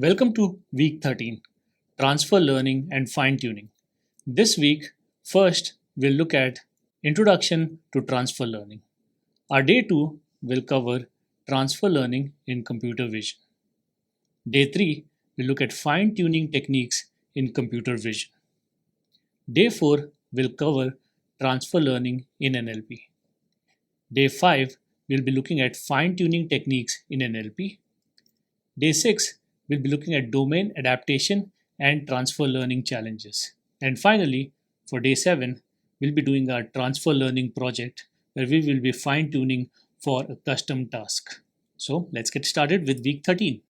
Welcome to week 13, Transfer Learning and Fine Tuning. This week, first, we'll look at Introduction to Transfer Learning. Our day 2 will cover Transfer Learning in Computer Vision. Day 3 will look at fine tuning techniques in computer vision. Day 4 will cover Transfer Learning in NLP. Day 5 will be looking at fine tuning techniques in NLP. Day 6 we'll be looking at domain adaptation and transfer learning challenges. And finally, for day 7, we'll be doing our transfer learning project where we will be fine tuning for a custom task. So let's get started with week 13.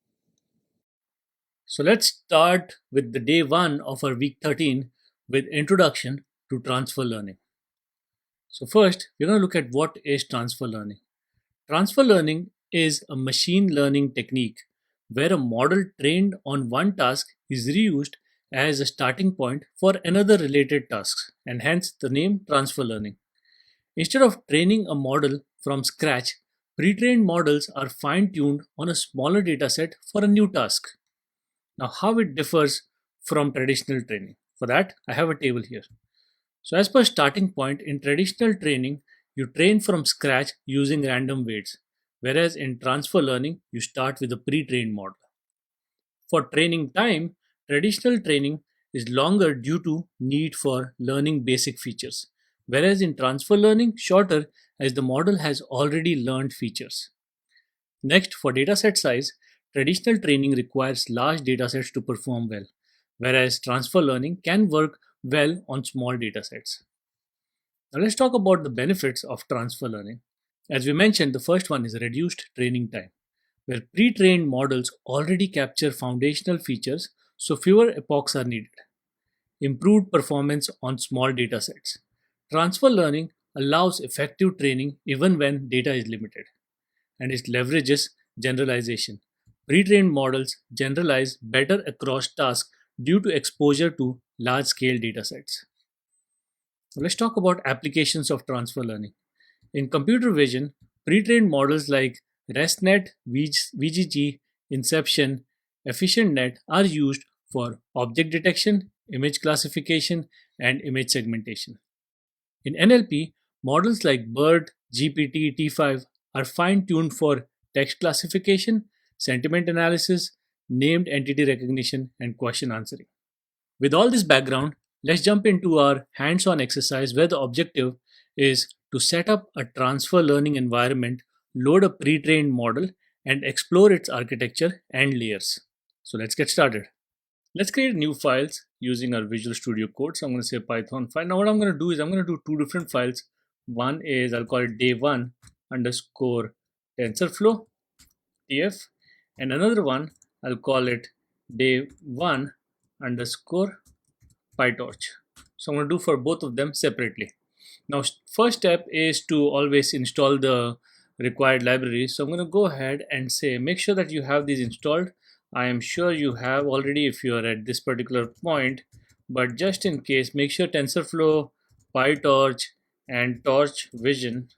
So let's start with the day 1 of our week 13 with introduction to transfer learning. So first, we're going to look at what is transfer learning. Transfer learning is a machine learning technique where a model trained on one task is reused as a starting point for another related task, and hence the name transfer learning. Instead of training a model from scratch, pre-trained models are fine-tuned on a smaller dataset for a new task. Now, how it differs from traditional training? For that, I have a table here. So as per starting point, in traditional training, you train from scratch using random weights, whereas in transfer learning, you start with a pre-trained model. For training time, traditional training is longer due to need for learning basic features, whereas in transfer learning, shorter as the model has already learned features. Next, for dataset size, traditional training requires large datasets to perform well, whereas transfer learning can work well on small datasets. Now let's talk about the benefits of transfer learning. As we mentioned, the first one is reduced training time, where pre-trained models already capture foundational features, so fewer epochs are needed. Improved performance on small datasets. Transfer learning allows effective training even when data is limited, and it leverages generalization. Pre-trained models generalize better across tasks due to exposure to large-scale datasets. Now let's talk about applications of transfer learning. In computer vision, pre-trained models like ResNet, VGG, Inception, EfficientNet are used for object detection, image classification, and image segmentation. In NLP, models like BERT, GPT, T5 are fine-tuned for text classification, sentiment analysis, named entity recognition, and question answering. With all this background, let's jump into our hands-on exercise where the objective is to set up a transfer learning environment, load a pre-trained model, and explore its architecture and layers. So let's get started. Let's create new files using our Visual Studio Code. So I'm going to say Python file. Now what I'm going to do is I'm going to do two different files. One is I'll call it day1 underscore TensorFlow TF, and another one I'll call it day1 underscore PyTorch. So I'm going to do for both of them separately. Now, first step is to always install the required libraries. So I'm going to go ahead and say, make sure that you have these installed. I am sure you have already if you are at this particular point, but just in case, make sure TensorFlow, PyTorch, and Torch Vision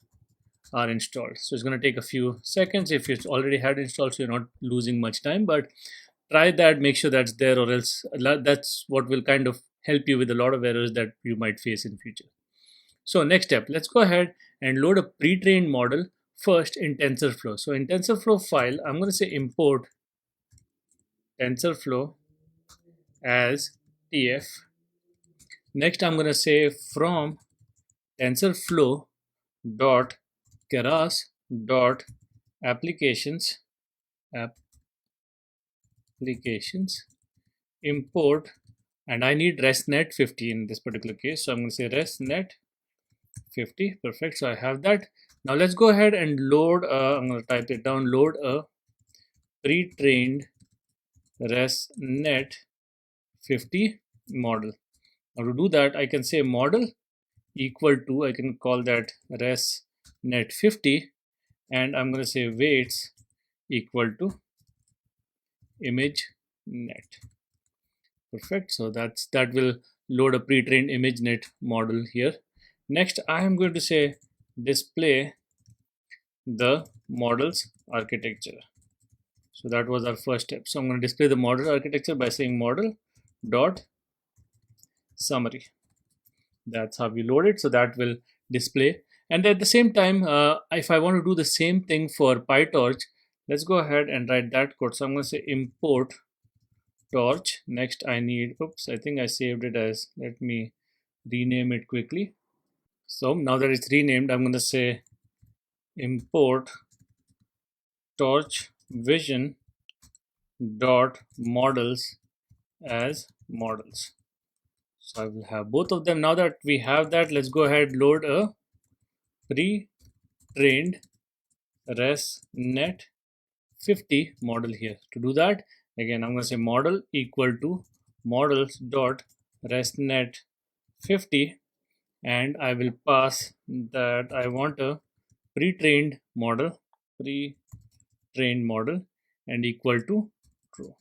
are installed. So it's going to take a few seconds if it's already had installed, so you're not losing much time, but try that, make sure that's there, or else that's what will kind of help you with a lot of errors that you might face in future. So next step, let's go ahead and load a pre-trained model first in TensorFlow. So in TensorFlow file, I'm going to say import TensorFlow as TF. Next, I'm going to say from TensorFlow dot keras dot applications import, and I need ResNet 50 in this particular case, so I'm going to say ResNet 50. Perfect. So I have that. Now let's go ahead and load I'm going to type it down, load a pre-trained ResNet 50 model. Now to do that, I can say model equal to, I can call that ResNet 50, and I'm going to say weights equal to image net. Perfect. So that will load a pre-trained ImageNet model here. Next, I am going to say display the model's architecture. So that was our first step. So I'm going to display the model architecture by saying model dot summary. That's how we load it. So that will display. And at the same time, if I want to do the same thing for PyTorch, let's go ahead and write that code. So I'm going to say import torch. Next I need, oops, I think I saved it as, let me rename it quickly. So now that it's renamed, I'm going to say import torch vision dot models as models. So I will have both of them. Now that we have that, let's go ahead load a pre-trained ResNet 50 model here. To do that, again, I'm going to say model equal to models dot ResNet 50, and I will pass that I want a pre-trained model, and equal to true.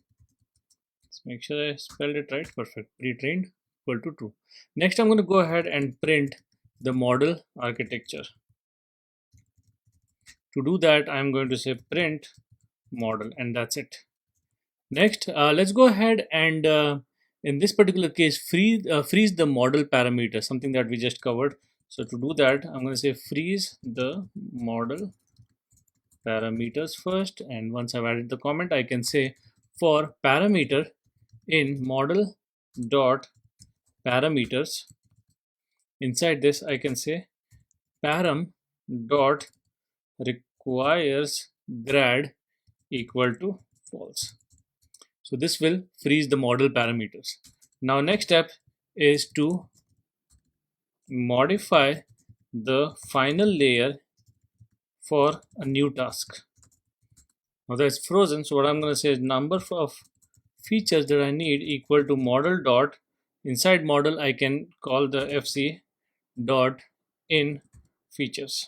Let's make sure I spelled it right. Perfect. Pre-trained equal to true. Next, I'm going to go ahead and print the model architecture. To do that, I'm going to say print model, and that's it. Next, let's go ahead and in this particular case, freeze the model parameter, something that we just covered. So to do that, I'm going to say freeze the model parameters first, and once I've added the comment, I can say for parameter in model dot parameters, inside this I can say param dot requires grad equal to false. So this will freeze the model parameters. Now next step is to modify the final layer for a new task. Now that's frozen, so what I'm going to say is number of features that I need equal to model dot, inside model I can call the fc dot in features.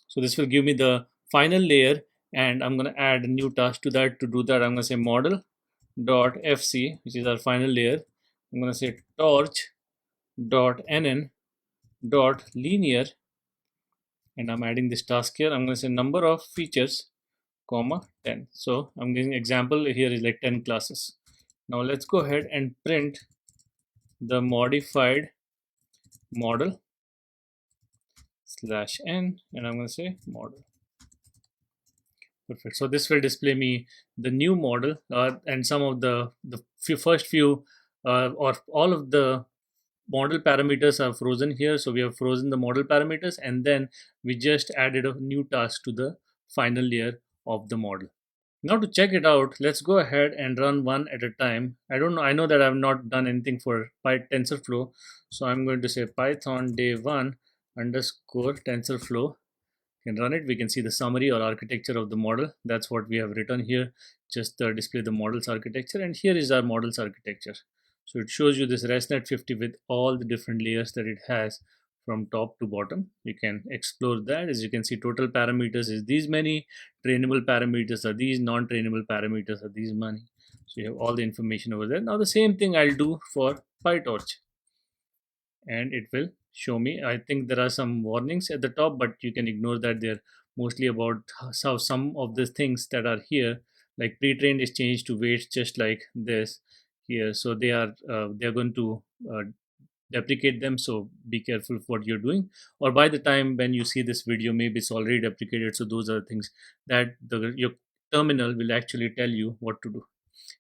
So this will give me the final layer, and I'm going to add a new task to that. To do that, I'm going to say model dot fc, which is our final layer. I'm going to say torch dot nn dot linear, and I'm adding this task here. I'm going to say number of features comma 10. So I'm giving example here is like 10 classes. Now let's go ahead and print the modified model slash n, and I'm going to say model. Perfect. So this will display me the new model, and some of the first few or all of the model parameters are frozen here. So we have frozen the model parameters, and then we just added a new task to the final layer of the model. Now to check it out, let's go ahead and run one at a time. I don't know, I know that I've not done anything for TensorFlow, so I'm going to say Python day1 underscore TensorFlow. Can run it. We can see the summary or architecture of the model. That's what we have written here. Just display the models architecture, and here is our models architecture. So it shows you this ResNet 50 with all the different layers that it has from top to bottom. You can explore that. As you can see, total parameters is these many, trainable parameters are these, non-trainable parameters are these many. So you have all the information over there. Now the same thing I'll do for PyTorch, and it will show me. I think there are some warnings at the top, but you can ignore that. They're mostly about how some of the things that are here, like pre-trained, is changed to weights, just like this here. So they're going to deprecate them. So be careful of what you're doing. Or by the time when you see this video, maybe it's already deprecated. So those are the things that your terminal will actually tell you what to do.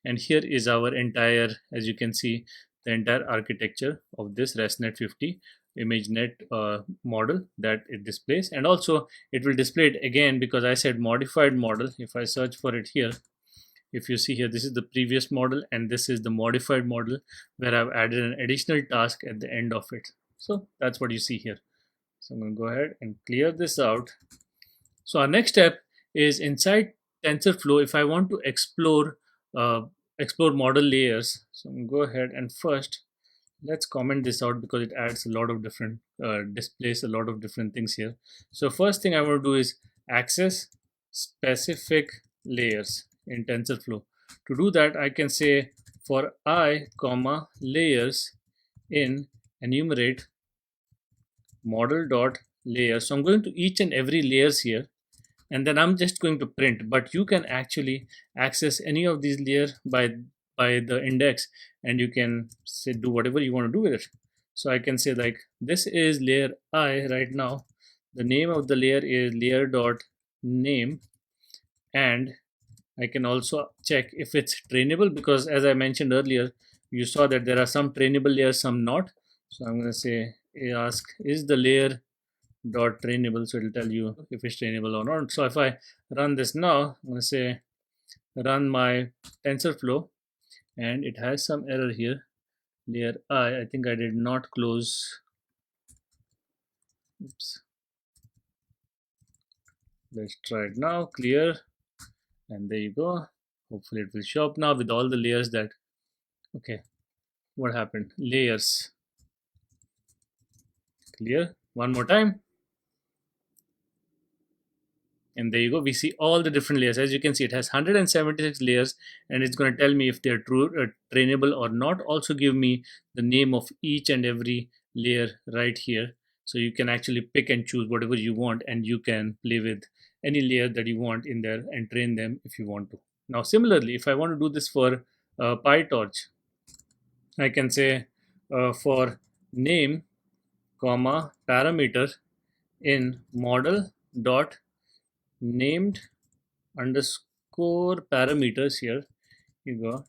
And here is our entire, as you can see, the entire architecture of this ResNet 50 ImageNet model that it displays. And also it will display it again because I said modified model. If I search for it here, if you see here, this is the previous model and this is the modified model, where I've added an additional task at the end of it. So that's what you see here. So I'm going to go ahead and clear this out. So our next step is inside TensorFlow. If I want to explore model layers, so I'm going to go ahead and first let's comment this out because it adds a lot of different displays a lot of different things here. So first thing I want to do is access specific layers in TensorFlow. To do that, I can say for I comma layers in enumerate model dot layer. So I'm going to each and every layers here, and then I'm just going to print. But you can actually access any of these layer by the index, and you can say do whatever you want to do with it. So I can say like this is layer I right now. The name of the layer is layer dot name, and I can also check if it's trainable, because as I mentioned earlier, you saw that there are some trainable layers, some not. So I'm going to say ask is the layer dot trainable, so it'll tell you if it's trainable or not. So if I run this now, I'm going to say run my TensorFlow, and it has some error here. Layer I think I did not close. Oops. Let's try it now. Clear, and there you go. Hopefully it will show up now with all the layers that. Okay, what happened? Layers. Clear. One more time. And there you go. We see all the different layers. As you can see, it has 176 layers, and it's going to tell me if they're trainable or not. Also give me the name of each and every layer right here. So you can actually pick and choose whatever you want, and you can play with any layer that you want in there and train them if you want to. Now, similarly, if I want to do this for PyTorch, I can say for name, comma, parameter in model dot named underscore parameters. Here you go.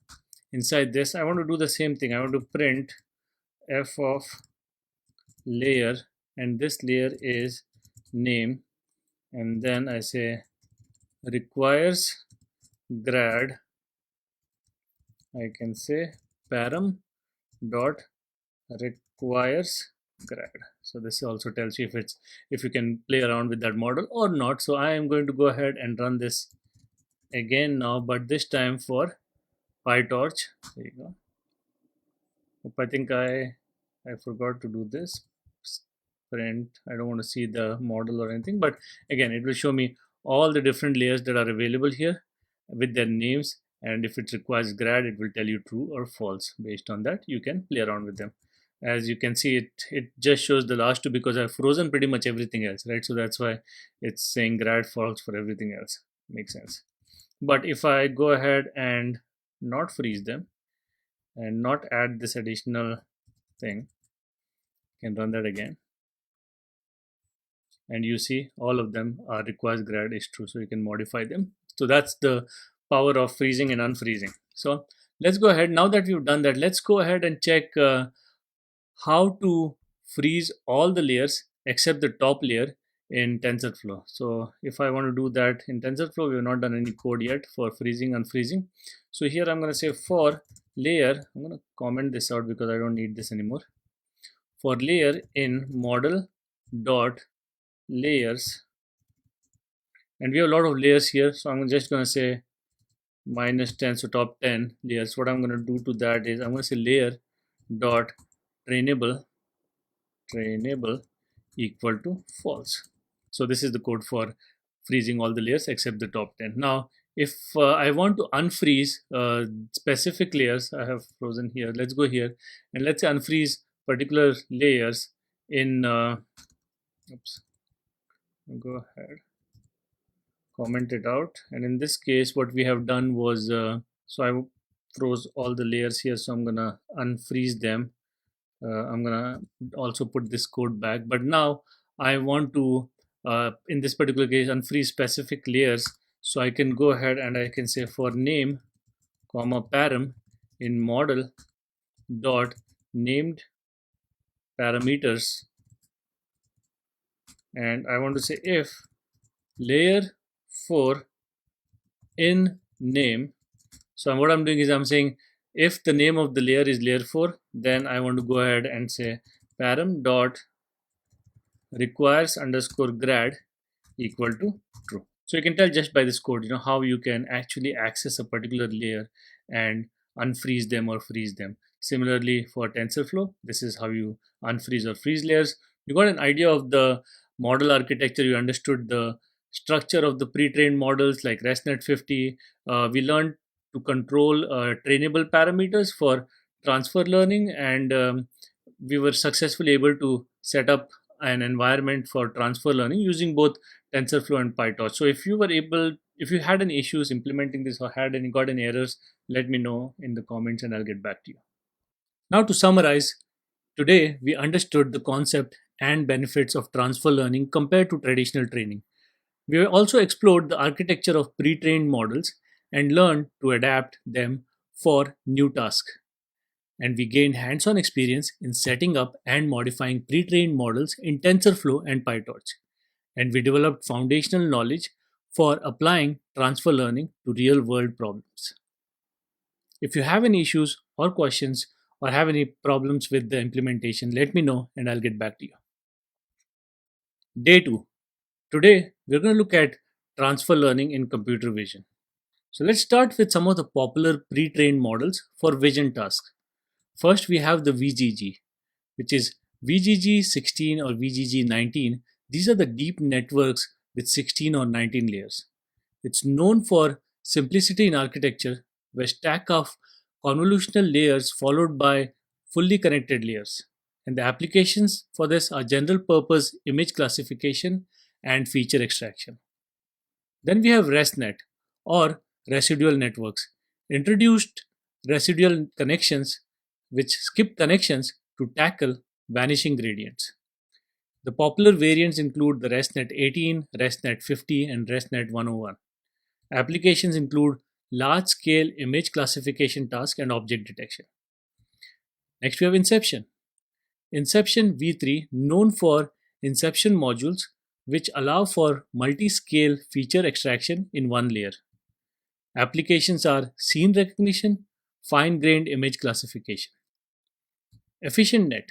Inside this, I want to do the same thing. I want to print f of layer, and this layer is name, and then I say requires grad. I can say param dot requires grad. So this also tells you if you can play around with that model or not. So I am going to go ahead and run this again now, but this time for PyTorch. There you go. I think I forgot to do this print. I don't want to see the model or anything, but again it will show me all the different layers that are available here with their names, and if it requires grad, it will tell you true or false. Based on that, you can play around with them. As you can see, it just shows the last two because I've frozen pretty much everything else, right? So that's why it's saying grad false for everything else. Makes sense. But if I go ahead and not freeze them and not add this additional thing, I can run that again, and you see all of them are requires grad is true, so you can modify them. So that's the power of freezing and unfreezing. So let's go ahead. Now that we've done that, let's go ahead and check how to freeze all the layers except the top layer in TensorFlow. So if I want to do that in TensorFlow, we have not done any code yet for freezing, unfreezing. So here I'm going to say for layer, I'm going to comment this out because I don't need this anymore. For layer in model dot layers, and we have a lot of layers here, so I'm just going to say -10, so top 10 layers. What I'm going to do to that is I'm going to say layer dot trainable equal to false. So this is the code for freezing all the layers except the top 10. Now if I want to unfreeze specific layers, I have frozen here. Let's go here and let's say unfreeze particular layers in oops, go ahead, comment it out. And in this case, what we have done was so I froze all the layers here, so I'm gonna unfreeze them. I'm gonna also put this code back, but now I want to in this particular case unfreeze specific layers. So I can go ahead and I can say for name comma param in model dot named parameters, and I want to say if layer 4 in name. So what I'm doing is I'm saying if the name of the layer is layer 4, then I want to go ahead and say param dot requires underscore grad equal to true. So you can tell just by this code, how you can actually access a particular layer and unfreeze them or freeze them. Similarly for TensorFlow, this is how you unfreeze or freeze layers. You got an idea of the model architecture. You understood the structure of the pre-trained models like ResNet 50. We learned to control trainable parameters for transfer learning, and we were successfully able to set up an environment for transfer learning using both TensorFlow and PyTorch. So if you had any issues implementing this or got any errors, let me know in the comments and I'll get back to you. Now, to summarize, today we understood the concept and benefits of transfer learning compared to traditional training. We also explored the architecture of pre trained models and learned to adapt them for new tasks. And we gained hands on experience in setting up and modifying pre trained models in TensorFlow and PyTorch. And we developed foundational knowledge for applying transfer learning to real world problems. If you have any issues or questions or have any problems with the implementation, let me know and I'll get back to you. Day 2. Today, we're going to look at transfer learning in computer vision. So let's start with some of the popular pre-trained models for vision tasks. First, we have the VGG, which is VGG 16 or VGG 19. These are the deep networks with 16 or 19 layers. It's known for simplicity in architecture, where stack of convolutional layers followed by fully connected layers. And the applications for this are general purpose image classification and feature extraction. Then we have ResNet or residual networks, introduced residual connections which skip connections to tackle vanishing gradients. The popular variants include the ResNet 18, ResNet 50, and ResNet 101. Applications include large scale image classification task and object detection. Next, we have Inception. Inception v3, known for Inception modules, which allow for multi scale feature extraction in one layer. Applications are scene recognition, fine grained image classification. EfficientNet,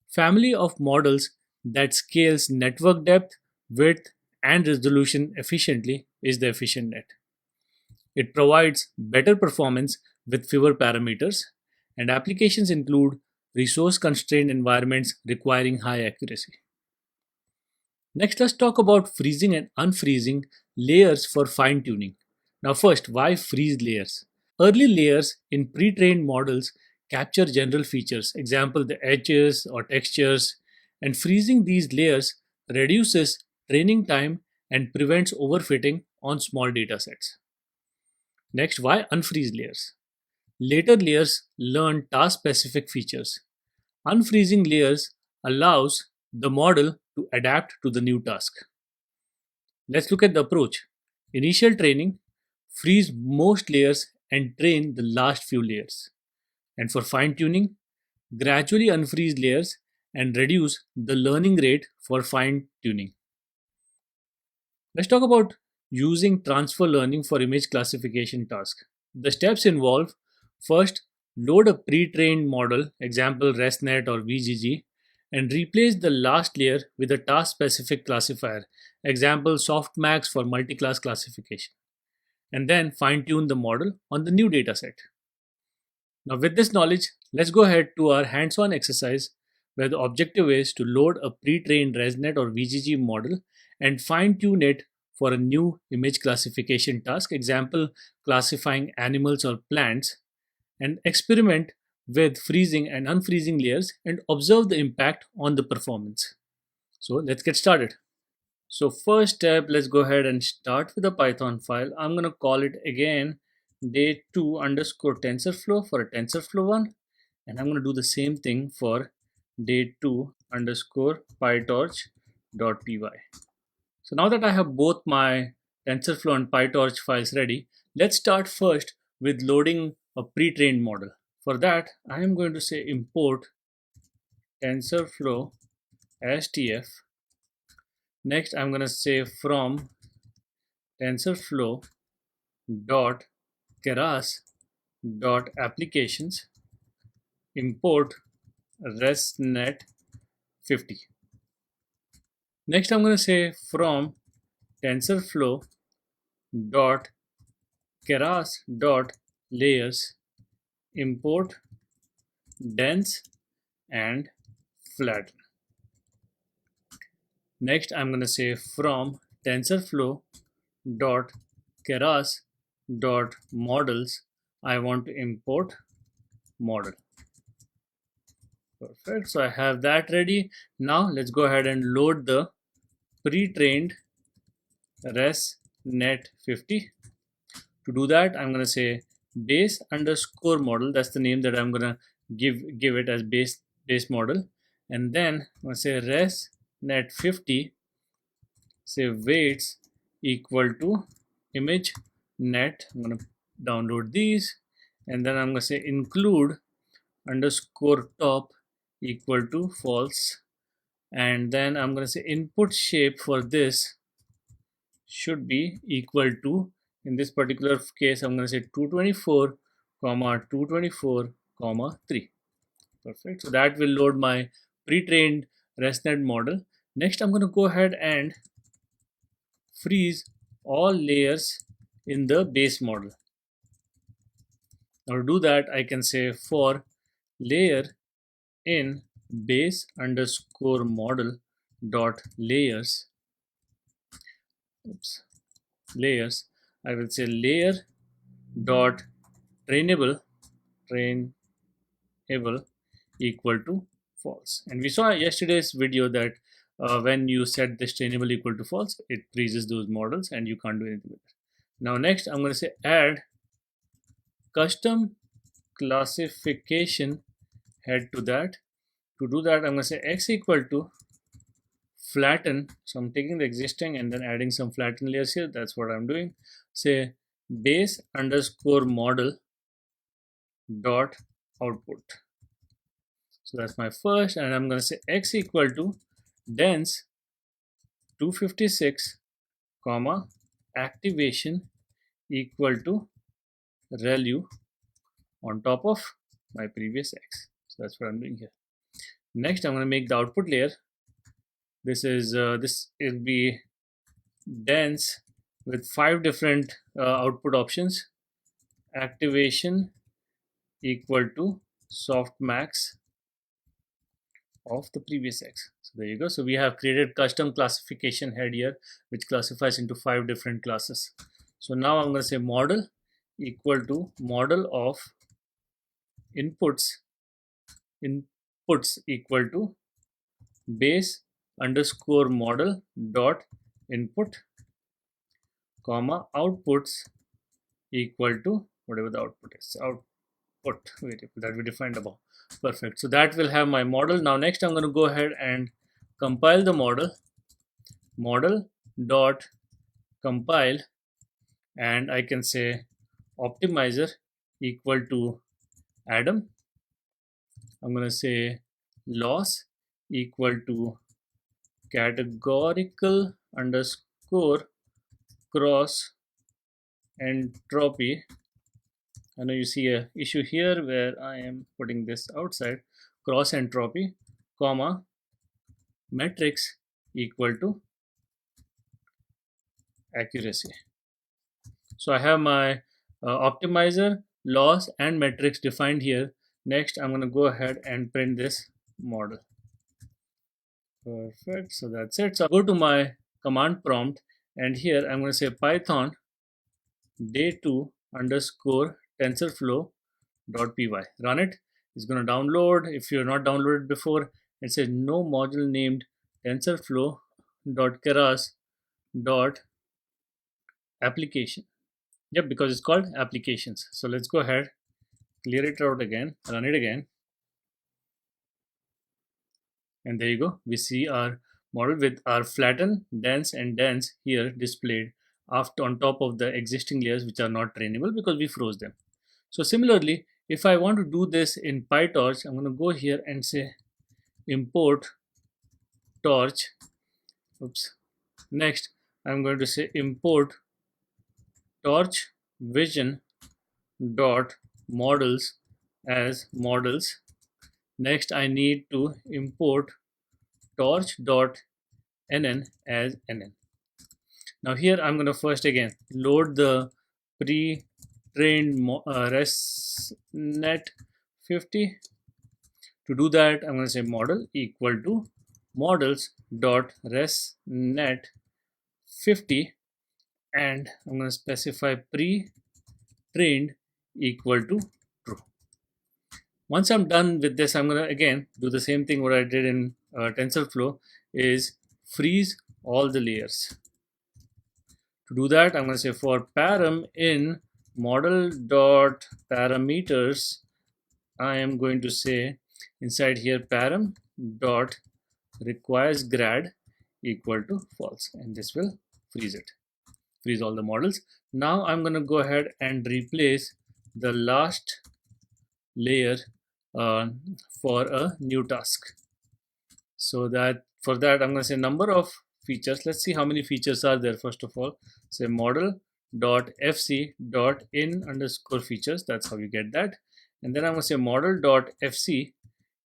family of models that scales network depth, width, and resolution efficiently, is the EfficientNet. It provides better performance with fewer parameters, and applications include resource constrained environments requiring high accuracy. Next, let's talk about freezing and unfreezing layers for fine tuning. Now, first, why freeze layers? Early layers in pre trained models capture general features, example, the edges or textures, and freezing these layers reduces training time and prevents overfitting on small datasets. Next, why unfreeze layers? Later layers learn task specific features. Unfreezing layers allows the model to adapt to the new task. Let's look at the approach. Initial training, freeze most layers and train the last few layers. And for fine tuning, gradually unfreeze layers and reduce the learning rate for fine tuning. Let's talk about using transfer learning for image classification task. The steps involve first, load a pre-trained model, example ResNet or VGG, and replace the last layer with a task-specific classifier, example softmax for multi-class classification, and then fine-tune the model on the new dataset. Now, with this knowledge, let's go ahead to our hands-on exercise where the objective is to load a pre-trained ResNet or VGG model and fine-tune it for a new image classification task, example classifying animals or plants, and experiment with freezing and unfreezing layers and observe the impact on the performance. So let's get started. So first step, let's go ahead and start with a Python file. I'm going to call it again day2 underscore TensorFlow for a TensorFlow one. And I'm going to do the same thing for day2 underscore PyTorch.py. So now that I have both my TensorFlow and PyTorch files ready, let's start first with loading a pre-trained model. For that, I am going to say import TensorFlow STF. Next, I'm going to say from TensorFlow dot keras dot applications import ResNet 50. Next, I'm going to say from TensorFlow dot keras dot layers import dense and flatten. Next, I'm going to say from TensorFlow dot keras dot models, I want to import model. Perfect. So I have that ready. Now let's go ahead and load the pre-trained ResNet 50. To do that, I'm going to say base underscore model. That's the name that I'm going to give it as base model. And then I'm going to say ResNet 50, say weights equal to image net. I'm going to download these, and then I'm going to say include underscore top equal to false, and then I'm going to say input shape for this should be equal to, in this particular case I'm going to say 224 comma 224 comma 3. Perfect. So that will load my pre-trained ResNet model. Next I'm going to go ahead and freeze all layers in the base model. Now to do that, I can say for layer in base underscore model dot layers, layers, I will say layer dot trainable equal to false. And we saw yesterday's video that when you set this trainable equal to false, it freezes those models and you can't do anything with it. Now next I'm going to say add custom classification head to that. To do that, I'm going to say x equal to flatten. So I'm taking the existing and then adding some flatten layers here. That's what I'm doing. Say base underscore model dot output. So that's my first, and I'm going to say x equal to dense 256 comma activation equal to relu on top of my previous x. So that's what I'm doing here. Next, I'm going to make the output layer. This will be dense with 5 different output options. Activation equal to softmax of the previous x. So there you go. So we have created custom classification head here, which classifies into 5 different classes. So now I'm going to say model equal to model of inputs equal to base underscore model dot input comma outputs equal to whatever the output is, output variable that we defined above. Perfect. So that will have my model. Now next I'm going to go ahead and compile the model dot compile, and I can say optimizer equal to Adam. I'm going to say loss equal to categorical underscore cross entropy. I know you see a issue here where I am putting this outside. Cross entropy comma metrics equal to accuracy. So I have my optimizer, loss, and metrics defined here. Next, I'm going to go ahead and print this model. Perfect. So that's it. So I'll go to my command prompt, and here I'm going to say Python day2 underscore tensorflow.py. Run it. It's going to download. If you're not downloaded before, it says no module named tensorflow.keras.application. Yep, because it's called applications. So let's go ahead, clear it out again, run it again. And there you go. We see our model with our flatten, dense, and dense here displayed after on top of the existing layers which are not trainable because we froze them. So similarly, if I want to do this in PyTorch, I'm going to go here and say import torch. Oops. Next, I'm going to say import torch vision dot models as models. Next, I need to import torch.nn as nn. Now here I'm going to first again load the pre-trained ResNet 50. To do that, I'm going to say model equal to models.resnet 50, and I'm going to specify pre-trained equal to true. Once I'm done with this, I'm going to again do the same thing what I did in TensorFlow, is freeze all the layers. To do that, I'm going to say for param in model dot parameters, I am going to say inside here param dot requires grad equal to false, and this will freeze it, freeze all the models. Now I'm going to go ahead and replace the last layer uh, for a new task. So that for that I'm going to say number of features. Let's see how many features are there. First of all, say model dot fc dot in underscore features. That's how you get that. And then I'm going to say model dot fc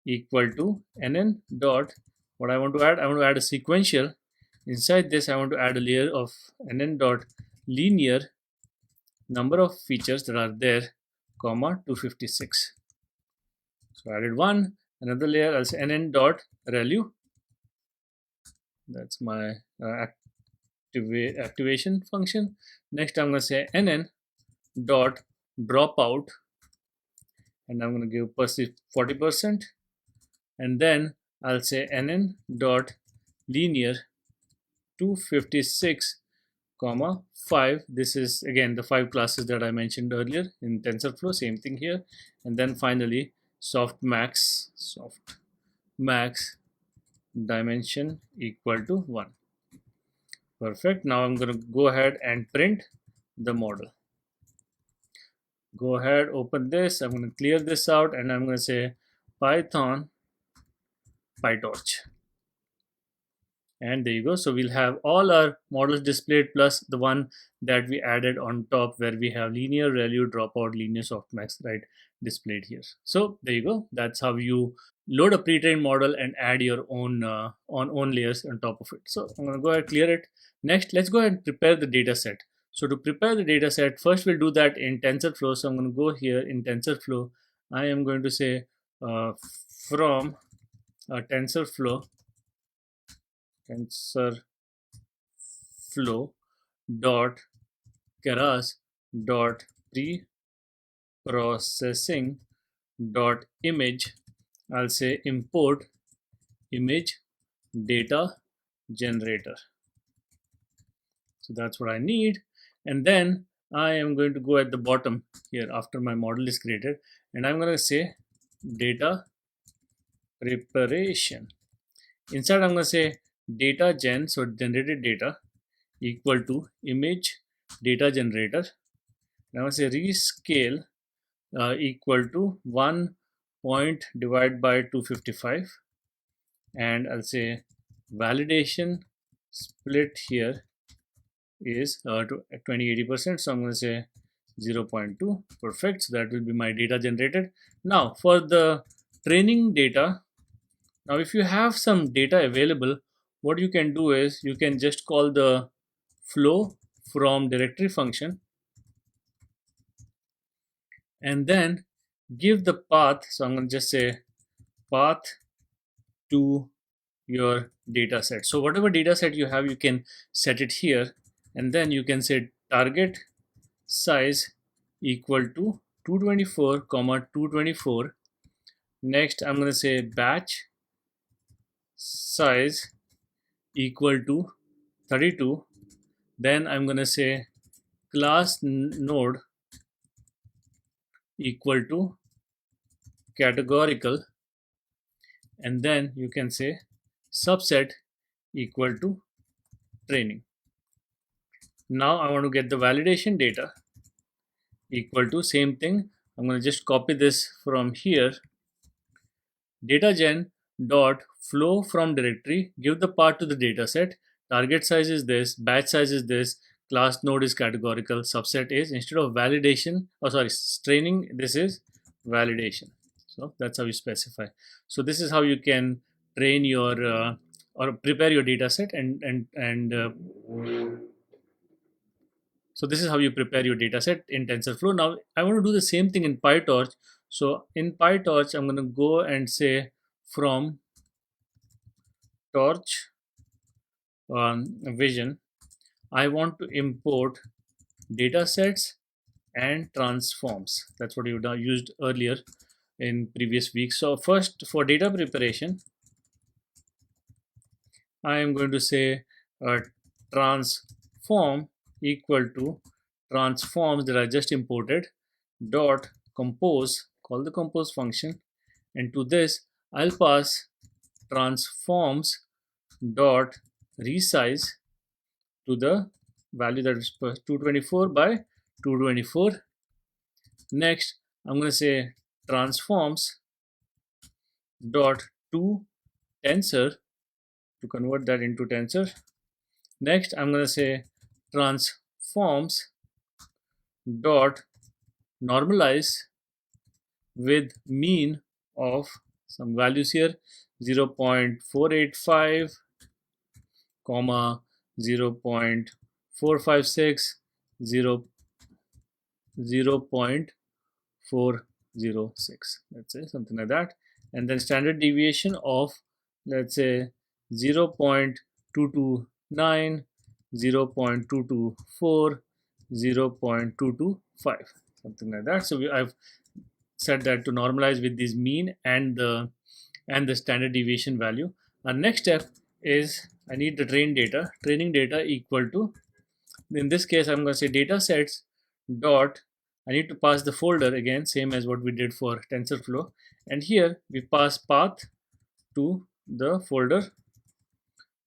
equal to nn dot, what I want to add, I want to add a sequential. Inside this I want to add a layer of nn dot linear number of features that are there, comma 256. So I added one, another layer, I'll say nn dot relu. That's my activation function. Next I'm going to say nn dot dropout, and I'm going to give 40%, and then I'll say nn dot linear 256 comma 5. This is again the 5 classes that I mentioned earlier in TensorFlow, same thing here. And then finally softmax dimension equal to 1. Perfect. Now I'm going to go ahead and print the model. Go ahead, open this. I'm going to clear this out, and I'm going to say Python PyTorch. And there you go. So we'll have all our models displayed plus the one that we added on top, where we have linear relu dropout linear softmax, right, displayed here. So there you go. That's how you load a pre-trained model and add your own own layers on top of it. So I'm going to go ahead, clear it. Next, let's go ahead and prepare the data set. So to prepare the data set, first we'll do that in TensorFlow. So I'm going to go here in TensorFlow. I am going to say from TensorFlow dot keras dot pre-processing dot image. I'll say import image data generator. So that's what I need. And then I am going to go at the bottom here after my model is created, and I'm going to say data preparation. Inside I'm going to say data gen, so generated data, equal to image data generator. Now I say rescale equal to 1 point divided by 255, and I'll say validation split here is 20-80%. So I'm going to say 0.2. Perfect. So that will be my data generated. Now for the training data, now if you have some data available, what you can do is you can just call the flow from directory function, and then give the path. So I'm going to just say path to your data set. So whatever data set you have, you can set it here, and then you can say target size equal to 224 comma 224. Next I'm going to say batch size equal to 32. Then I'm going to say class node equal to categorical, and then you can say subset equal to training. Now I want to get the validation data equal to same thing. I'm going to just copy this from here, data gen dot flow from directory, give the path to the data set, target size is this, batch size is this, class node is categorical, subset is, instead of validation, training, this is validation. So that's how you specify. So this is how you can train your or prepare your data set, so this is how you prepare your data set in TensorFlow. Now I want to do the same thing in PyTorch. So in PyTorch, I'm going to go and say from torch vision, I want to import data sets and transforms. That's what you used earlier in previous week. So first, for data preparation, I am going to say transform equal to transforms that I just imported dot compose, call the compose function, and to this I'll pass transforms dot resize to the value that is 224 by 224. Next, I'm going to say transforms dot to tensor to convert that into tensor. Next, I'm going to say transforms dot normalize with mean of some values here 0.485 comma 0.456 0.406, let's say something like that, and then standard deviation of, let's say, 0.229 0.224 0.225, something like that. So I've set that to normalize with this mean and the standard deviation value. Our next step is I need the training data equal to, in this case I'm going to say data sets dot, I need to pass the folder again, same as what we did for TensorFlow, and here we pass path to the folder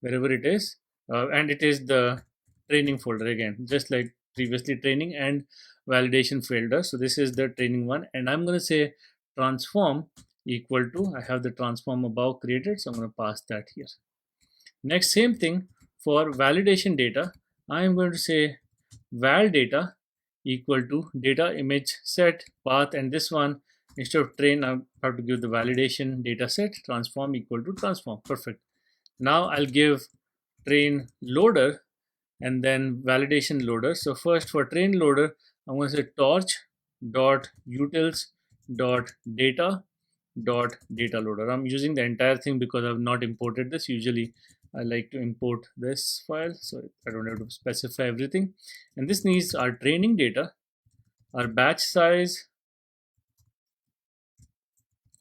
wherever it is, and it is the training folder again, just like previously, training and validation folder. So this is the training one, and I'm going to say transform equal to, I have the transform above created, so I'm going to pass that here. Next, same thing for validation data. I am going to say val data equal to data image set path, and this one, instead of train, I have to give the validation data set transform equal to transform. Perfect. Now I'll give train loader and then validation loader. So first, for train loader, I'm going to say torch dot utils dot data loader. I'm using the entire thing because I've not imported this. Usually I like to import this file so I don't have to specify everything. And this needs our training data, our batch size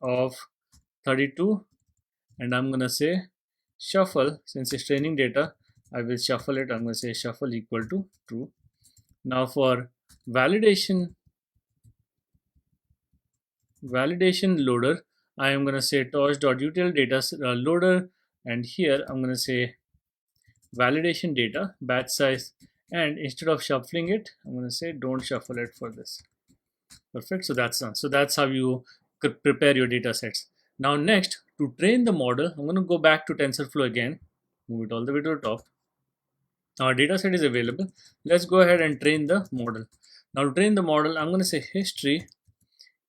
of 32, and I'm going to say shuffle, since it's training data, I will shuffle it. I'm going to say shuffle equal to true. Now for validation loader, I am going to say torch.util data loader, and here I'm going to say validation data batch size, and instead of shuffling it, I'm going to say don't shuffle it for this. Perfect. So that's done. So that's how you could prepare your data sets. Now next, to train the model, I'm going to go back to TensorFlow again, move it all the way to the top. Our data set is available. Let's go ahead and train the model. Now to train the model, I'm going to say history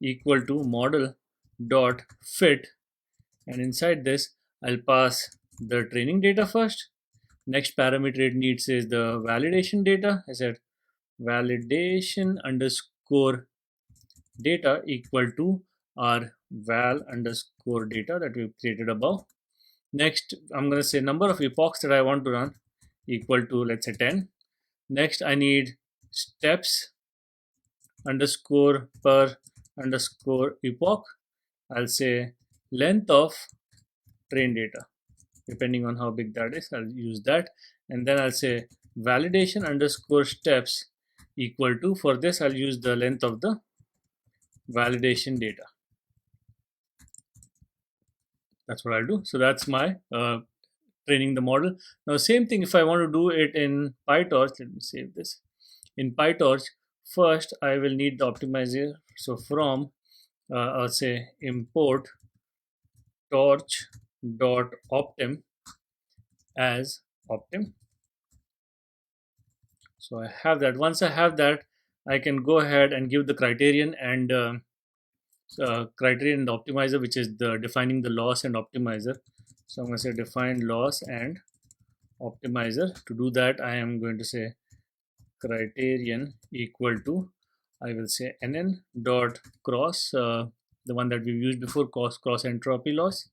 equal to model dot fit, and inside this I'll pass the training data first. Next parameter it needs is the validation data. I said validation underscore data equal to our val underscore data that we've created above. Next, I'm going to say number of epochs that I want to run equal to, let's say, 10. Next, I need steps underscore per underscore epoch. I'll say length of train data, depending on how big that is. I'll use that, and then I'll say validation underscore steps equal to, for this I'll use the length of the validation data. That's what I'll do. So that's my training the model. Now same thing if I want to do it in PyTorch. Let me save this. In PyTorch, first I will need the optimizer. So from I'll say import torch dot optim as optim. So I have that. Once I have that, I can go ahead and give the criterion and criterion and optimizer, which is the defining the loss and optimizer. So I'm going to say define loss and optimizer. To do that, I am going to say criterion equal to, I will say nn dot cross, the one that we've used before, cross entropy loss.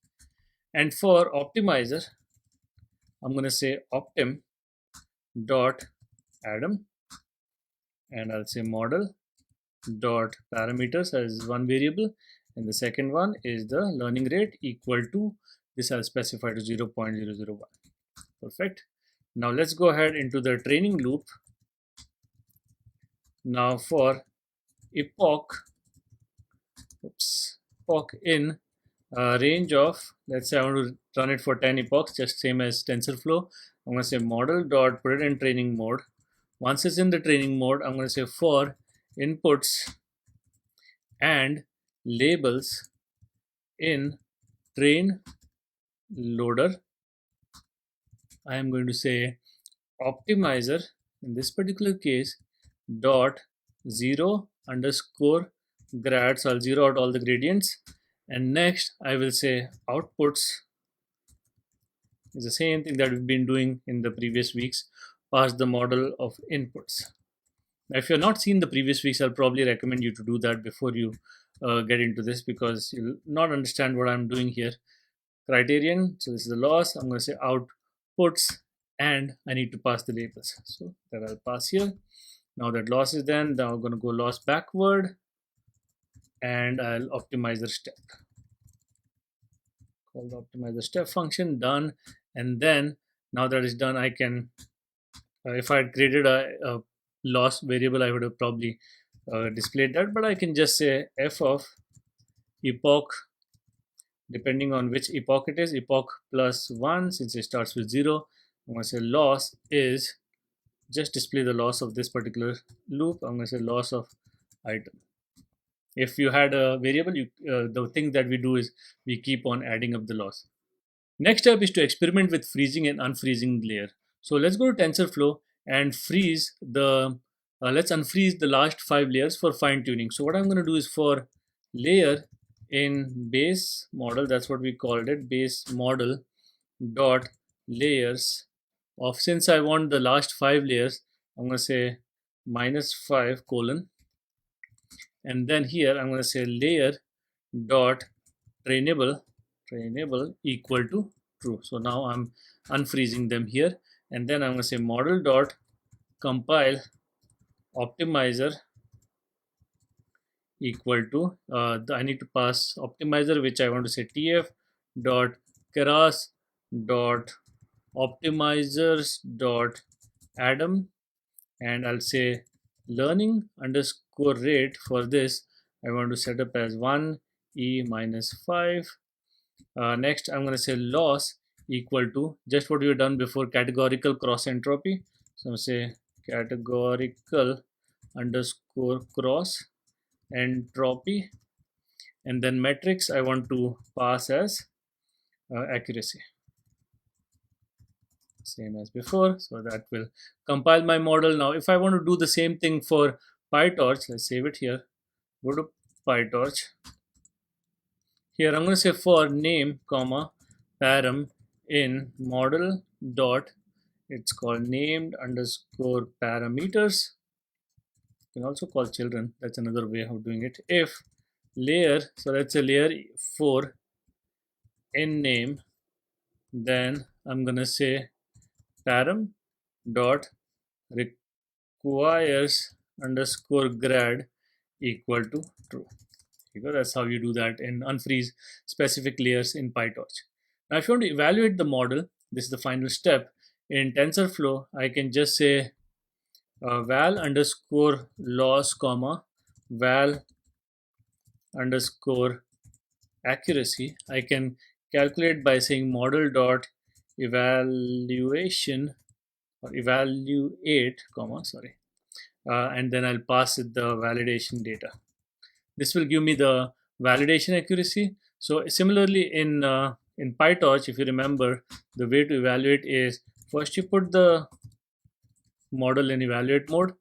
And for optimizer, I'm going to say optim dot Adam, and I'll say model dot parameters as one variable, and the second one is the learning rate equal to, this I'll specify to 0.001. Perfect. Now let's go ahead into the training loop. Now for epoch, epoch in range of, let's say I want to run it for 10 epochs, just same as TensorFlow. I'm going to say model dot put it in training mode. Once it's in the training mode, I'm going to say for inputs and labels in train loader, I am going to say optimizer in this particular case dot 0 underscore grad. So I'll zero out all the gradients, and next I will say outputs is the same thing that we've been doing in the previous weeks, pass the model of inputs. Now, if you're not seen the previous weeks, I'll probably recommend you to do that before you get into this, because you'll not understand what I'm doing here. Criterion, so this is the loss. I'm going to say outputs, and I need to pass the labels. So that I'll pass here. Now that loss is done, now I'm going to go loss backward, and I'll optimize the step. Call the optimizer step function, done. And then now that is done, I can, if I had created a loss variable, I would have probably displayed that, but I can just say f of epoch, depending on which epoch it is, epoch plus 1, since it starts with 0. I'm going to say loss is, just display the loss of this particular loop. I'm going to say loss of item. If you had a variable, the thing that we do is we keep on adding up the loss. Next step is to experiment with freezing and unfreezing layer. So let's go to TensorFlow and freeze the, let's unfreeze the last 5 layers for fine tuning. So what I'm going to do is for layer in base model, that's what we called it, base model dot layers of, since I want the last 5 layers, I'm going to say -5 colon, and then here I'm going to say layer dot trainable equal to true. So now I'm unfreezing them here, and then I'm going to say model dot compile optimizer equal to, I need to pass optimizer, which I want to say tf dot keras dot optimizers dot Adam, and I'll say learning underscore rate. For this I want to set up as 1 e minus 5. Next I'm going to say loss equal to just what we've done before, categorical cross entropy. So I'm going to say categorical underscore cross entropy, and then metrics I want to pass as accuracy, same as before. So that will compile my model. Now if I want to do the same thing for PyTorch, let's save it here, go to PyTorch. Here I'm going to say for name comma param in model dot, it's called named underscore parameters. You can also call children, that's another way of doing it. If layer, so let's say layer 4 in name, then I'm going to say param dot requires underscore grad equal to true. That's how you do that and unfreeze specific layers in PyTorch. Now if you want to evaluate the model, this is the final step. In TensorFlow, I can just say val underscore loss comma val underscore accuracy. I can calculate by saying model dot evaluation or evaluate comma, sorry, and then I'll pass it the validation data. This will give me the validation accuracy. So similarly in PyTorch, if you remember, the way to evaluate is first you put the model in evaluate mode,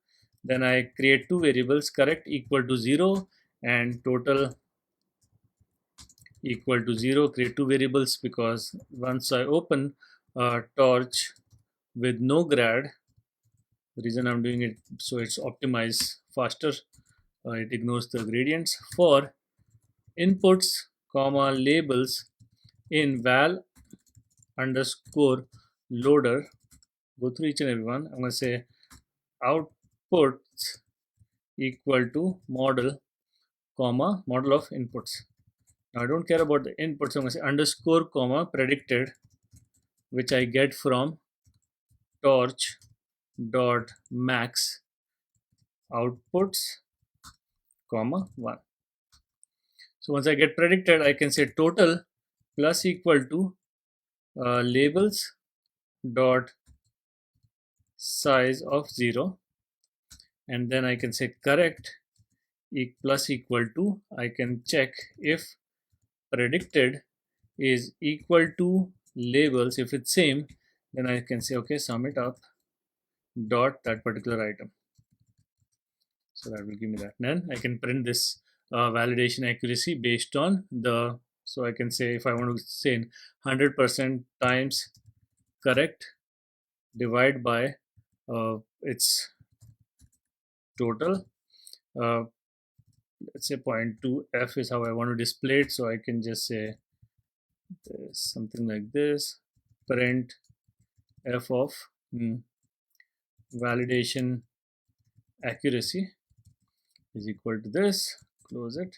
then I create two variables, correct equal to 0 and total equal to 0, create two variables, because once I open torch with no grad, the reason I'm doing it so it's optimized faster, it ignores the gradients. For inputs comma labels in val underscore loader, go through each and every one. I'm going to say outputs equal to model comma model of inputs. Now I don't care about the input, so I'm going to say underscore comma predicted, which I get from torch dot max outputs comma 1. So once I get predicted, I can say total plus equal to labels dot size of 0, and then I can say correct plus equal to, I can check if predicted is equal to labels. If it's same, then I can say okay, sum it up dot that particular item. So that will give me that. Then I can print this validation accuracy based on the, so I can say if I want to say 100% times correct divide by its total, uh, let's say 0.2 f is how I want to display it. So I can just say this, something like this, print f of validation accuracy is equal to this, close it,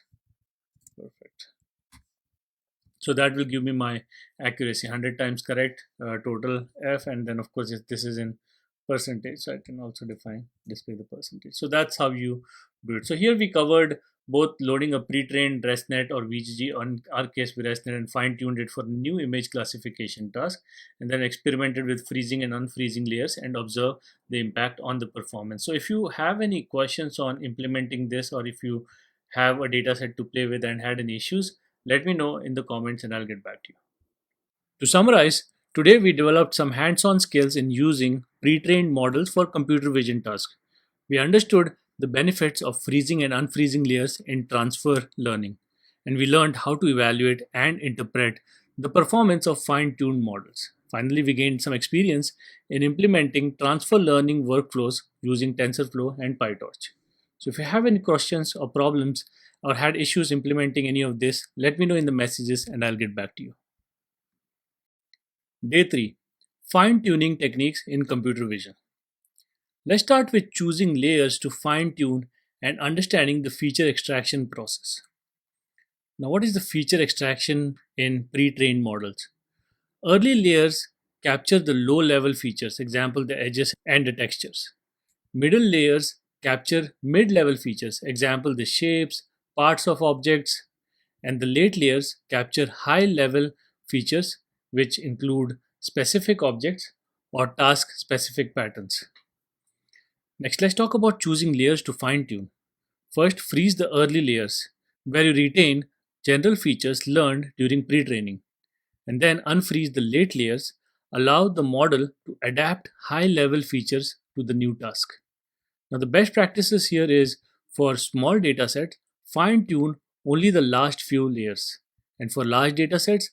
perfect. So that will give me my accuracy, 100 times correct, total f, and then of course this is in percentage, so I can also display the percentage. So that's how you do it. So here we covered both loading a pre-trained ResNet or VGG, on our case with ResNet, and fine-tuned it for new image classification task, and then experimented with freezing and unfreezing layers and observe the impact on the performance. So if you have any questions on implementing this, or if you have a data set to play with and had any issues, let me know in the comments and I'll get back to you. To summarize, today we developed some hands on skills in using pre trained models for computer vision tasks. We understood the benefits of freezing and unfreezing layers in transfer learning, and we learned how to evaluate and interpret the performance of fine tuned models. Finally, we gained some experience in implementing transfer learning workflows using TensorFlow and PyTorch. So, if you have any questions or problems or had issues implementing any of this, let me know in the messages and I'll get back to you. Day 3, Fine tuning techniques in computer vision. Let's start with choosing layers to fine tune and understanding the feature extraction process. Now, what is the feature extraction in pre trained models? Early layers capture the low level features, example, the edges and the textures. Middle layers capture mid level features, example, the shapes, parts of objects, and the late layers capture high level features, which include specific objects or task specific patterns. Next, let's talk about choosing layers to fine tune. First, freeze the early layers, where you retain general features learned during pre training, and then unfreeze the late layers, allow the model to adapt high level features to the new task. Now, the best practices here is for small datasets, fine tune only the last few layers. And for large datasets,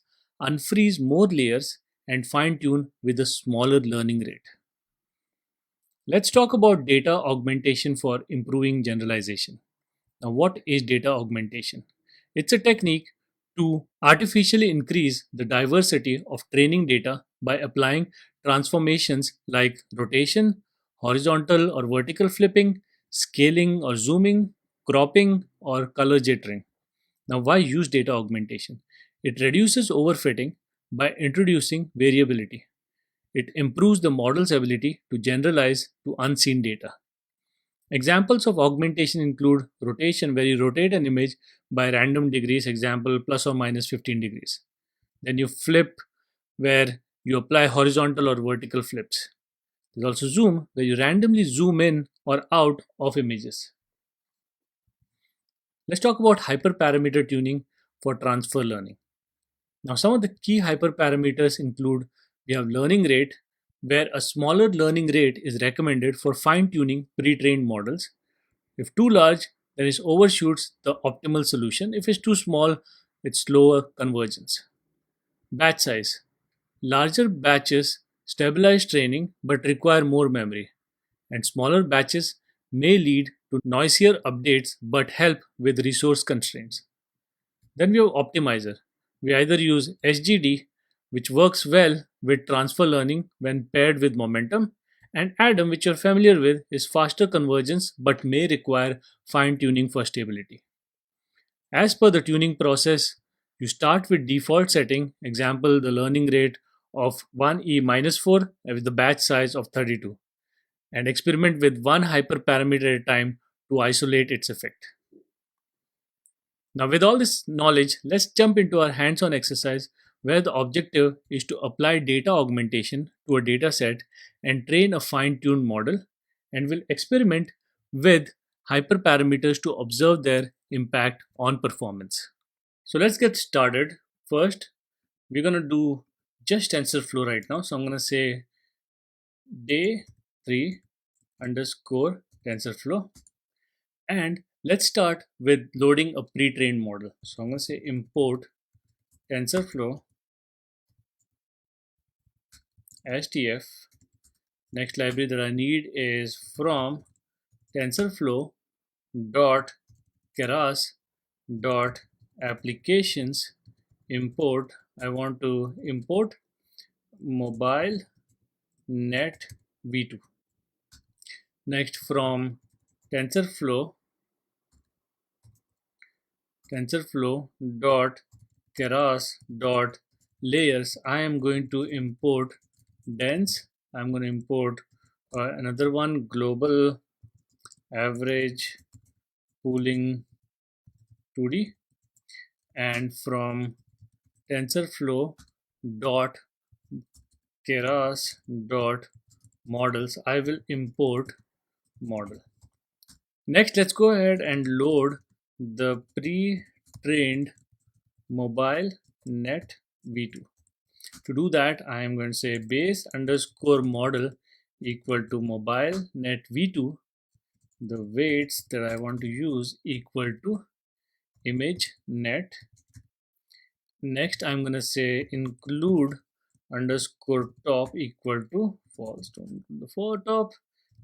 unfreeze more layers and fine tune with a smaller learning rate. Let's talk about data augmentation for improving generalization. Now, what is data augmentation? It's a technique to artificially increase the diversity of training data by applying transformations like rotation, horizontal or vertical flipping, scaling or zooming, cropping, or color jittering. Now, why use data augmentation? It reduces overfitting by introducing variability. It improves the model's ability to generalize to unseen data. Examples of augmentation include rotation, where you rotate an image by random degrees, example, plus or minus 15 degrees. Then you flip, where you apply horizontal or vertical flips. There's also zoom, where you randomly zoom in or out of images. Let's talk about hyperparameter tuning for transfer learning. Now, some of the key hyperparameters include, we have learning rate, where a smaller learning rate is recommended for fine tuning pre trained models. If too large, then it overshoots the optimal solution. If it's too small, it's slower convergence. Batch size. Larger batches stabilize training but require more memory, and smaller batches may lead to noisier updates but help with resource constraints. Then we have optimizer. We either use SGD, which works well with transfer learning when paired with momentum, and Adam, which you're familiar with, is faster convergence but may require fine tuning for stability. As per the tuning process, You start with default setting, example the learning rate of 1e minus 4 with the batch size of 32, and experiment with one hyperparameter at a time to isolate its effect. Now, with all this knowledge, let's jump into our hands on exercise where the objective is to apply data augmentation to a data set and train a fine tuned model, and we'll experiment with hyperparameters to observe their impact on performance. So, let's get started. First, we're going to do just TensorFlow right now. So, I'm going to say day 3 underscore TensorFlow. And let's start with loading a pre-trained model. So I'm going to say import TensorFlow STF. Next library that I need is from TensorFlow dot keras dot applications import. I want to import mobile net v2. Next from TensorFlow dot keras dot layers, I am going to import dense. I'm going to import another one, global average pooling 2D. And from TensorFlow dot keras dot models, I will import model. Next, let's go ahead and load the pre-trained mobile net v2. To do that, I am going to say base underscore model equal to mobile net v2. The weights that I want to use equal to image net. Next, I'm going to say include underscore top equal to false. Don't include the for top.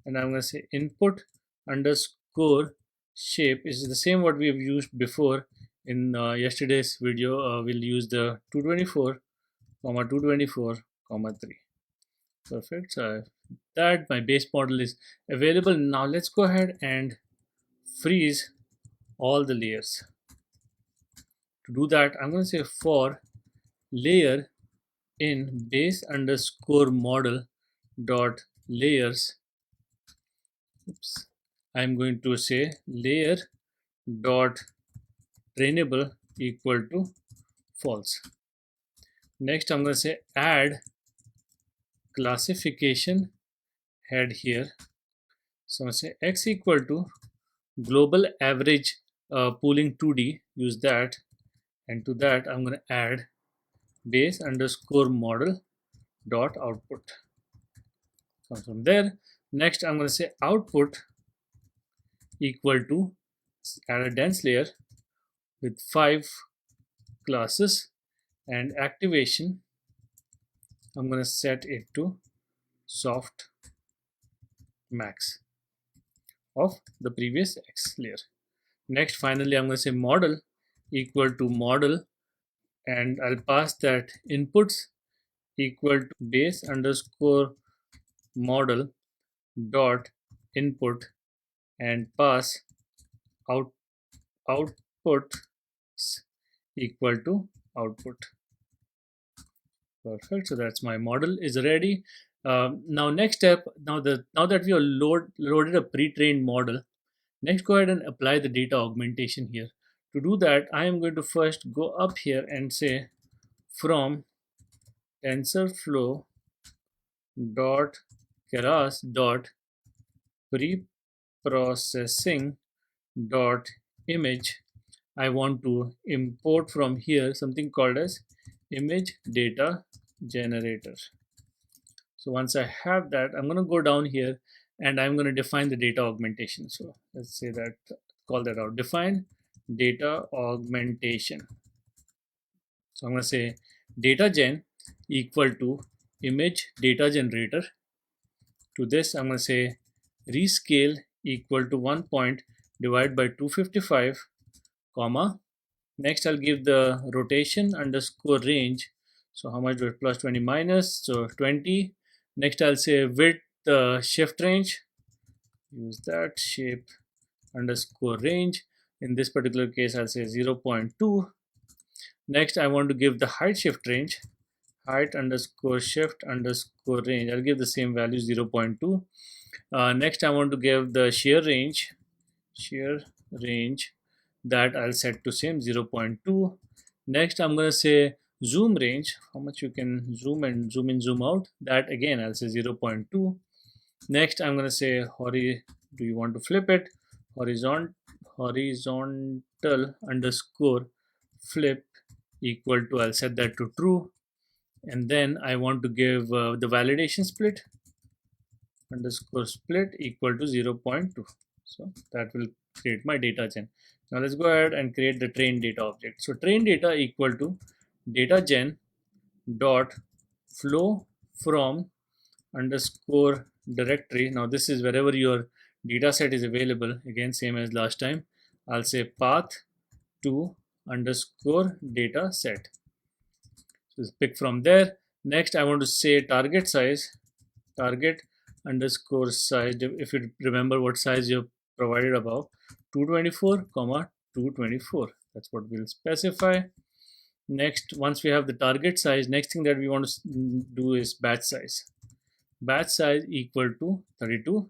And I'm going to say input underscore shape is the same what we have used before in yesterday's video. We'll use the 224 comma 224 comma 3. Perfect. So that my base model is available. Now let's go ahead and freeze all the layers. To do that, I'm going to say for layer in base underscore model dot layers. Oops. I'm going to say layer dot trainable equal to false. Next, I'm going to say add classification head here. So I'm going to say x equal to global average pooling 2D, use that, and to that I'm going to add base underscore model dot output. So from there, next I'm going to say output equal to add a dense layer with 5 classes, and activation I'm going to set it to soft max of the previous X layer. Next, finally, I'm going to say model equal to model, and I'll pass that inputs equal to base underscore model dot input and pass output equal to output. Perfect. So that's my model is ready. Now next step, now that we have loaded a pre-trained model, next go ahead and apply the data augmentation here. To do that, I am going to first go up here and say from TensorFlow dot keras dot preprocessing dot image, I want to import from here something called as image data generator. So once I have that, I'm going to go down here and I'm going to define the data augmentation. So let's say that, call that out, define data augmentation. So I'm going to say data gen equal to image data generator. To this, I'm going to say rescale equal to 1 point divided by 255, comma. Next, I'll give the rotation underscore range. So how much was plus 20 minus? So 20. Next, I'll say width shift range. Use that shape underscore range. In this particular case, I'll say 0.2. Next, I want to give the height shift range, height underscore shift underscore range. I'll give the same value 0.2. Next, I want to give the shear range that I'll set to same 0.2. Next, I'm going to say zoom range, how much you can zoom and zoom in, zoom out. That again, I'll say 0.2. Next, I'm going to say do you want to flip it? Horizontal underscore flip equal to, I'll set that to true. And then I want to give the validation split underscore split equal to 0.2. So that will create my data gen. Now let's go ahead and create the train data object. So train data equal to data gen dot flow from underscore directory. Now this is wherever your data set is available. Again, same as last time. I'll say path to underscore data set. So just pick from there. Next, I want to say target size, target underscore size. If you remember what size you provided above, 224 comma 224. That's what we'll specify. Next, once we have the target size, next thing that we want to do is batch size. Batch size equal to 32.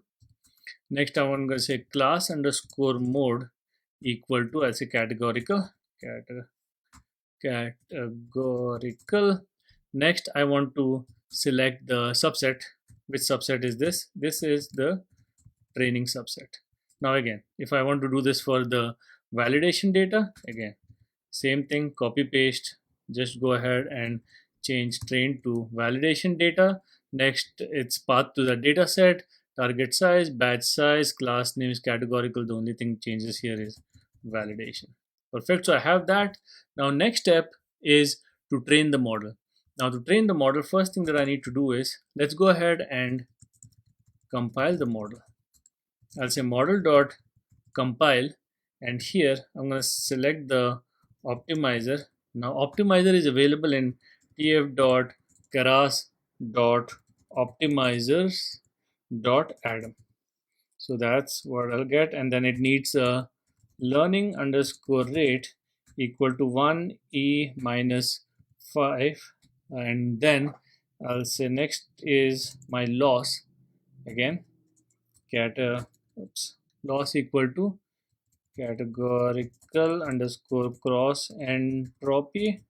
Next, I want to say class underscore mode equal to, I'll say categorical. Categorical. Next, I want to select the subset. Which subset is this? This is the training subset. Now again, if I want to do this for the validation data, again, same thing, copy paste, just go ahead and change train to validation data. Next, it's path to the data set, target size, batch size, class name is categorical. The only thing changes here is validation. Perfect. So I have that. Now next step is to train the model. Now to train the model, first thing that I need to do is, let's go ahead and compile the model. I'll say model dot compile, and here I'm going to select the optimizer. Now optimizer is available in tf.keras.optimizers.atom. So that's what I'll get, and then it needs a learning underscore rate equal to 1 e minus 5, and then I'll say next is my loss. Again, loss equal to categorical underscore cross entropy,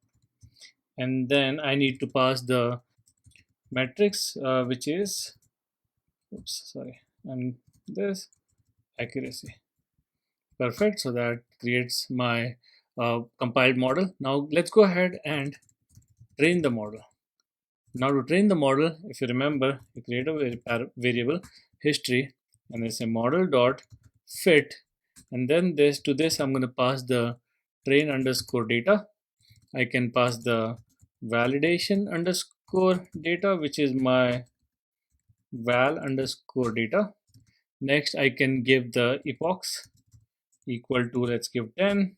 and then I need to pass the matrix which is and this accuracy. Perfect. So that creates my compiled model. Now let's go ahead and train the model. Now to train the model, if you remember, you create a variable history, and it's a model dot fit, and then this I'm going to pass the train underscore data. I can pass the validation underscore data, which is my val underscore data. Next, I can give the epochs equal to, let's give 10.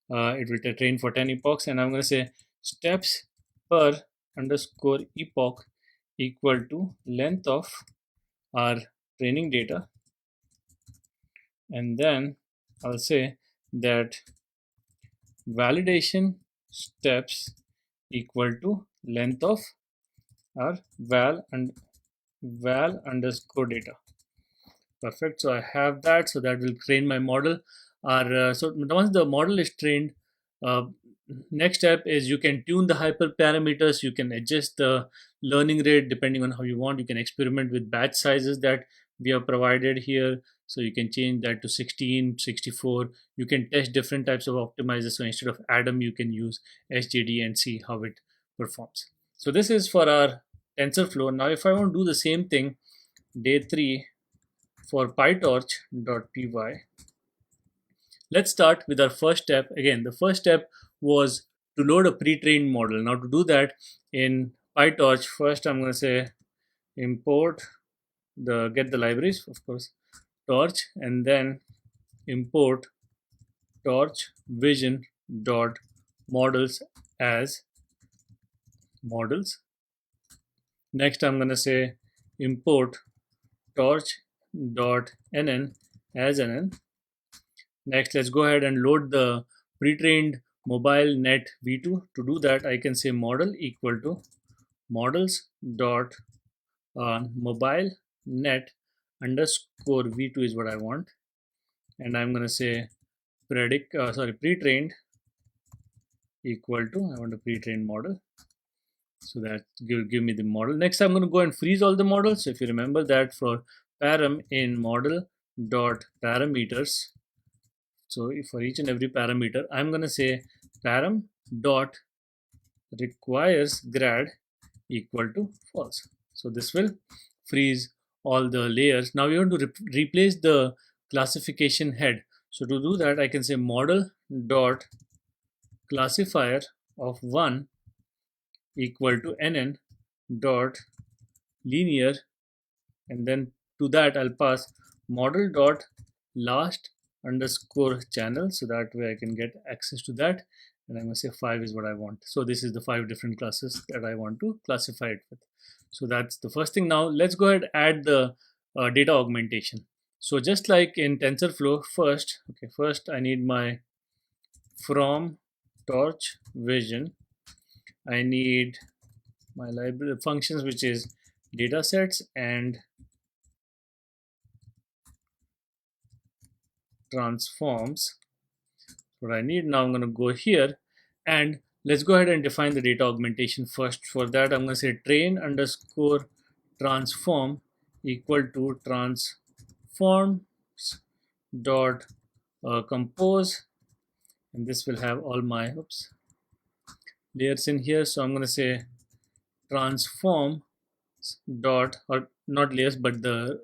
It will train for 10 epochs, and I'm going to say steps per underscore epoch equal to length of our training data, and then I'll say that validation steps equal to length of our val underscore data. Perfect. So I have that. So that will train my model. So once the model is trained, uh, next step is you can tune the hyperparameters. You can adjust the learning rate depending on how you want. You can experiment with batch sizes that we have provided here. So you can change that to 16, 64. You can test different types of optimizers. So instead of Adam, you can use SJD and see how it performs. So this is for our TensorFlow. Now, if I want to do the same thing, day 3 for pytorch.py. Let's start with our first step. Again, the first step was to load a pre-trained model. Now to do that in PyTorch, first I'm going to say import get the libraries, of course, torch, and then import torch vision dot models as models. Next I'm going to say import torch dot nn as nn. Next, let's go ahead and load the pre-trained mobile net v2. To do that, I can say model equal to models dot mobile net underscore v2 is what I want, and I'm going to say pre-trained equal to, I want a pre-trained model, so that give me the model. Next, I'm going to go and freeze all the models. So if you remember that for param in model dot parameters, so if for each and every parameter, I'm going to say param dot requires grad equal to false. So this will freeze all the layers. Now we want to replace the classification head. So to do that, I can say model dot classifier of 1 equal to nn dot linear, and then to that I'll pass model dot last underscore channel, so that way I can get access to that, and I'm going to say 5 is what I want. So this is the 5 different classes that I want to classify it with. So that's the first thing. Now let's go ahead and add the data augmentation. So just like in TensorFlow, first I need my from torch vision. I need my library functions, which is datasets and transforms. What I need now, I'm going to go here and let's go ahead and define the data augmentation first. For that, I'm going to say train underscore transform equal to transforms dot compose, and this will have all my layers in here. So I'm going to say transform dot, or not layers but the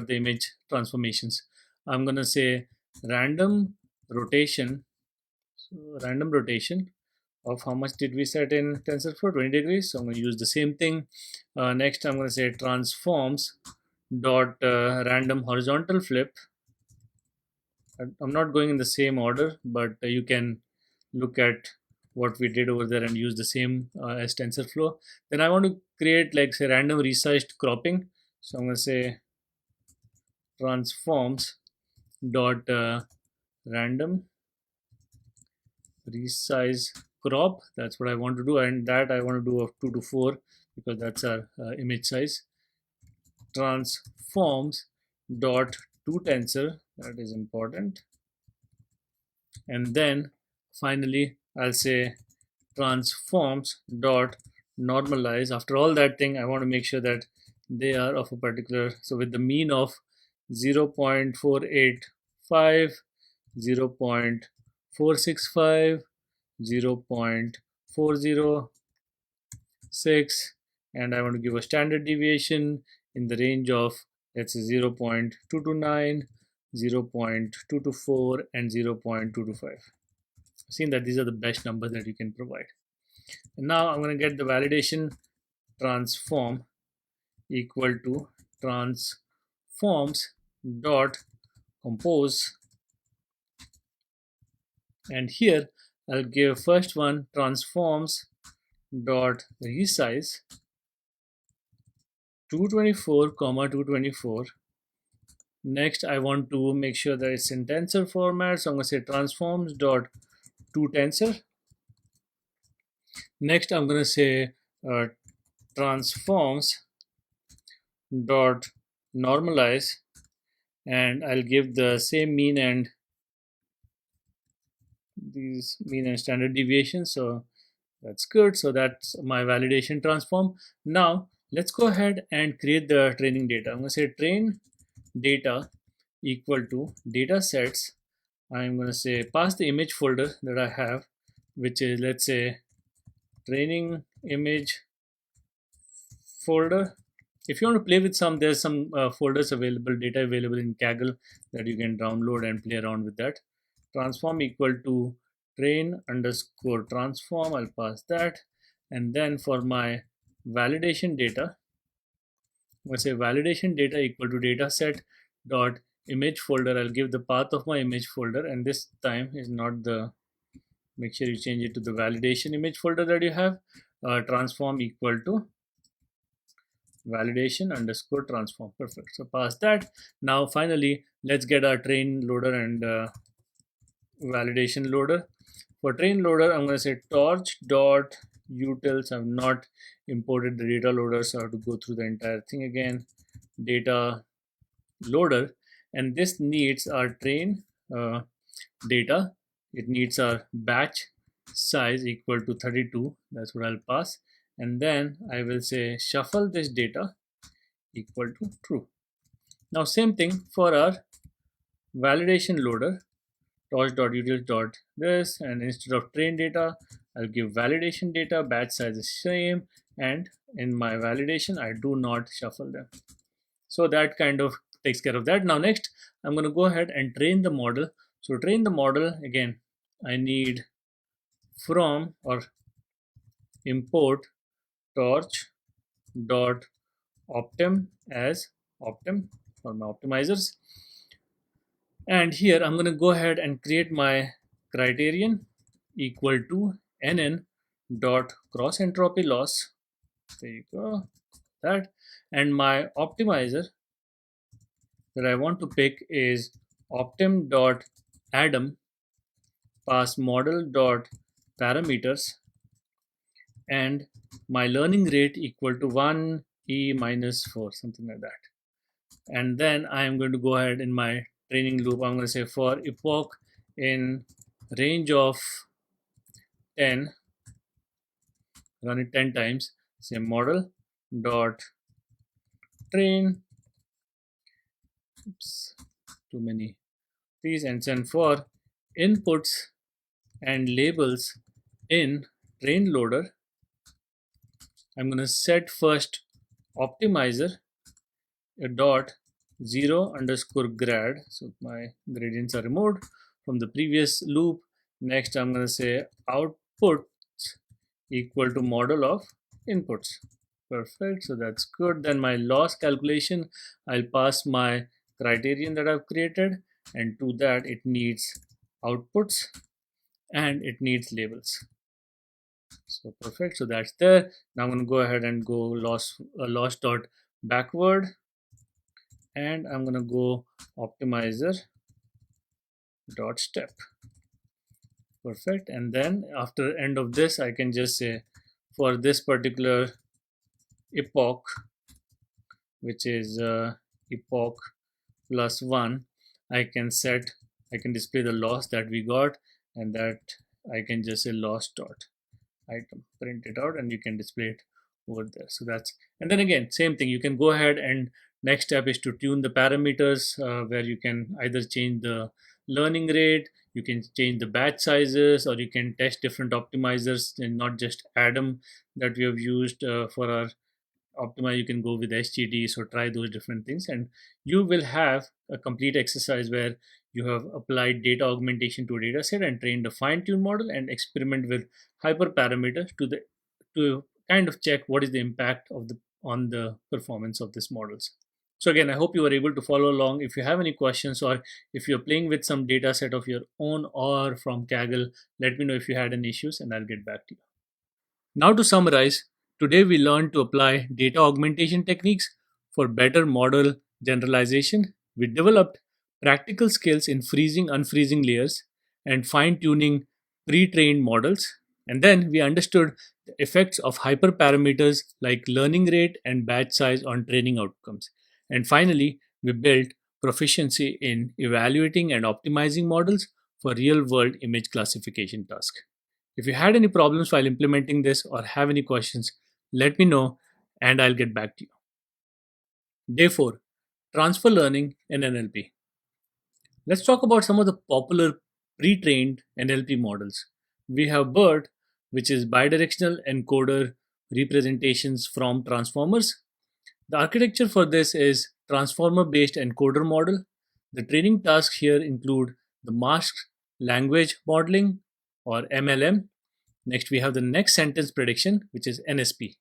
image transformations. I'm going to say random rotation. So random rotation of how much did we set in TensorFlow? 20 degrees. So I'm going to use the same thing. Next, I'm going to say transforms dot random horizontal flip. I'm not going in the same order, but you can look at what we did over there and use the same as TensorFlow. Then I want to create like say random resized cropping. So I'm going to say transforms dot random resize crop. That's what I want to do, and that I want to do of 2 to 4 because that's our image size. Transforms dot to tensor, that is important, and then finally I'll say transforms dot normalize. After all that thing, I want to make sure that they are of a particular, so with the mean of 0.485, 0.465, 0.406, and I want to give a standard deviation in the range of, let's say, 0.229, 0.224, and 0.225. Seen that these are the best numbers that you can provide. And now I'm going to get the validation transform equal to transforms dot compose, and here I'll give first one transforms dot resize 224 comma 224. Next, I want to make sure that it's in tensor format, so I'm going to say transforms dot to tensor. Next, I'm going to say transforms dot normalize, and I'll give the same mean and these mean and standard deviations. So that's good. So that's my validation transform. Now let's go ahead and create the training data. I'm going to say train data equal to data sets. I'm going to say pass the image folder that I have, which is, let's say, training image folder. If you want to play with some, there's some folders available, data available in Kaggle that you can download and play around with that. Transform equal to train underscore transform. I'll pass that. And then for my validation data, let's say validation data equal to dataset dot image folder. I'll give the path of my image folder, and this time is not the, make sure you change it to the validation image folder that you have. Transform equal to validation underscore transform. Perfect. So pass that. Now finally, let's get our train loader and validation loader. For train loader, I'm going to say torch dot utils. I've not imported the data loader, so I have to go through the entire thing again. Data loader, and this needs our train data. It needs our batch size equal to 32. That's what I'll pass. And then I will say shuffle this data equal to true. Now same thing for our validation loader, torch.utils.this, and instead of train data, I'll give validation data, batch size is same, and in my validation, I do not shuffle them. So that kind of takes care of that. Now next, I'm going to go ahead and train the model. So train the model, again, I need from or import torch dot optim as optim for my optimizers. And here I'm going to go ahead and create my criterion equal to nn dot cross entropy loss. There you go. That, and my optimizer that I want to pick is optim dot adam pass model dot parameters and my learning rate equal to 1 e minus 4, something like that. And then I am going to go ahead in my training loop. I'm going to say for epoch in range of 10, run it 10 times, say model dot train, oops, too many please, and send for inputs and labels in train loader. I'm going to set first optimizer a dot 0 underscore grad, so my gradients are removed from the previous loop. Next I'm going to say output equal to model of inputs. Perfect, so that's good. Then my loss calculation, I'll pass my criterion that I've created, and to that it needs outputs and it needs labels. So perfect, so that's there. Now I'm going to go ahead and go loss dot backward, and I'm going to go optimizer dot step. Perfect, and then after end of this I can just say for this particular epoch, which is epoch plus 1, I can display the loss that we got, and that I can just say loss dot item, print it out, and you can display it over there. So that's, and then again same thing, you can go ahead and next step is to tune the parameters, where you can either change the learning rate, you can change the batch sizes, or you can test different optimizers and not just adam that we have used for our optimize. You can go with HGD, so try those different things, and you will have a complete exercise where you have applied data augmentation to a data set and trained a fine-tuned model and experiment with hyperparameter to kind of check what is the impact of the on the performance of these models. So again, I hope you were able to follow along. If you have any questions, or if you're playing with some data set of your own or from Kaggle, let me know if you had any issues and I'll get back to you. Now to summarize, today we learned to apply data augmentation techniques for better model generalization. We developed practical skills in freezing, unfreezing layers and fine-tuning pre-trained models. And then we understood the effects of hyperparameters like learning rate and batch size on training outcomes. And finally, we built proficiency in evaluating and optimizing models for real-world image classification tasks. If you had any problems while implementing this or have any questions, let me know and I'll get back to you. Day 4, Transfer Learning in NLP. Let's talk about some of the popular pre-trained NLP models. We have BERT, which is bidirectional encoder representations from transformers. The architecture for this is transformer-based encoder model. The training tasks here include the masked language modeling or MLM. Next, we have the next sentence prediction, which is NSP.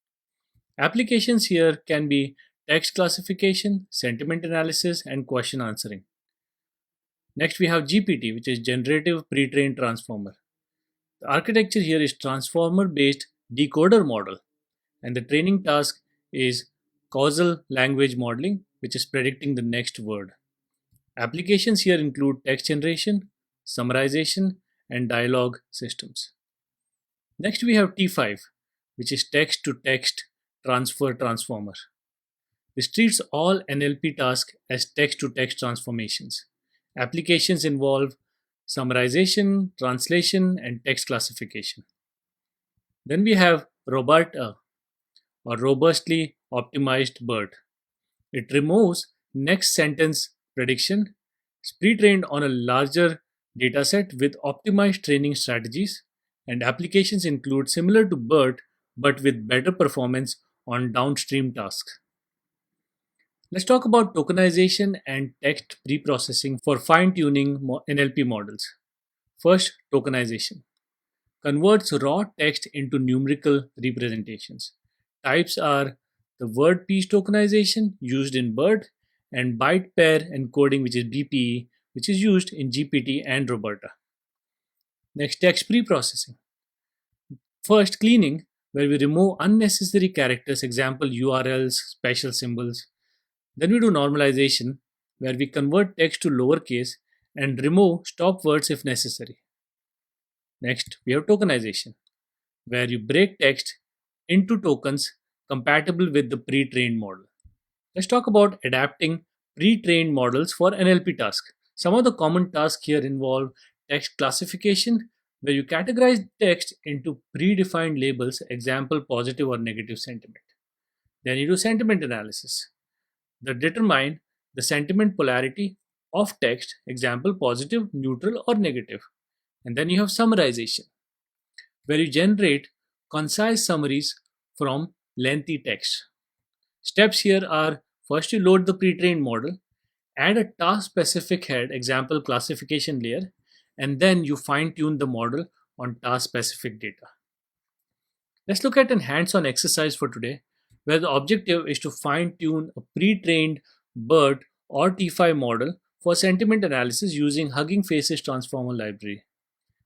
Applications here can be text classification, sentiment analysis, and question answering. Next, we have GPT, which is generative pre-trained transformer. The architecture here is transformer-based decoder model, and the training task is causal language modeling, which is predicting the next word. Applications here include text generation, summarization, and dialogue systems. Next, we have T5, which is text to text transfer transformer. This treats all NLP tasks as text to text transformations. Applications involve summarization, translation, and text classification. Then we have Roberta, or robustly optimized BERT. It removes next sentence prediction, is pre-trained on a larger dataset with optimized training strategies, and applications include similar to BERT but with better performance on downstream tasks. Let's talk about tokenization and text pre-processing for fine-tuning NLP models. First, tokenization converts raw text into numerical representations. Types are the word piece tokenization used in BERT and byte pair encoding, which is BPE, which is used in GPT and Roberta. Next, text pre-processing. First, cleaning, where we remove unnecessary characters, example URLs, special symbols. Then we do normalization, where we convert text to lowercase and remove stop words if necessary. Next, we have tokenization, where you break text into tokens compatible with the pre-trained model. Let's talk about adapting pre-trained models for NLP tasks. Some of the common tasks here involve text classification, where you categorize text into predefined labels, example positive or negative sentiment. Then you do sentiment analysis that determine the sentiment polarity of text, example positive, neutral, or negative. And then you have summarization, where you generate concise summaries from lengthy text. Steps here are: first, you load the pre trained model, add a task specific head, example classification layer, and then you fine tune the model on task specific data. Let's look at an hands on exercise for today, where the objective is to fine tune a pre trained BERT or T5 model for sentiment analysis using Hugging Faces Transformer library.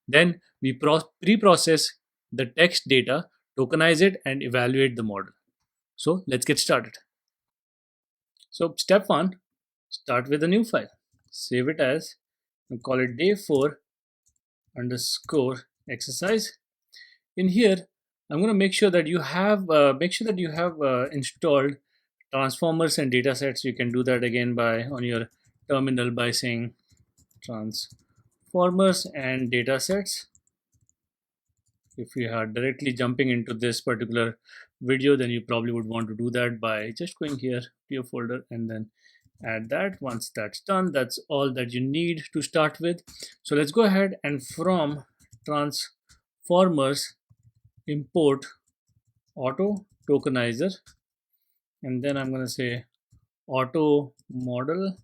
Then we pre-process the text data, tokenize it, and evaluate the model. So let's get started. So step one, start with a new file. Save it as, and call it day 4 underscore exercise. In here, I'm going to make sure that you have installed transformers and datasets. You can do that again by on your terminal by saying transformers and datasets. If you are directly jumping into this particular video, then you probably would want to do that by just going here to your folder and then add that. Once that's done, that's all that you need to start with. So let's go ahead and from transformers import auto tokenizer, and then I'm going to say auto model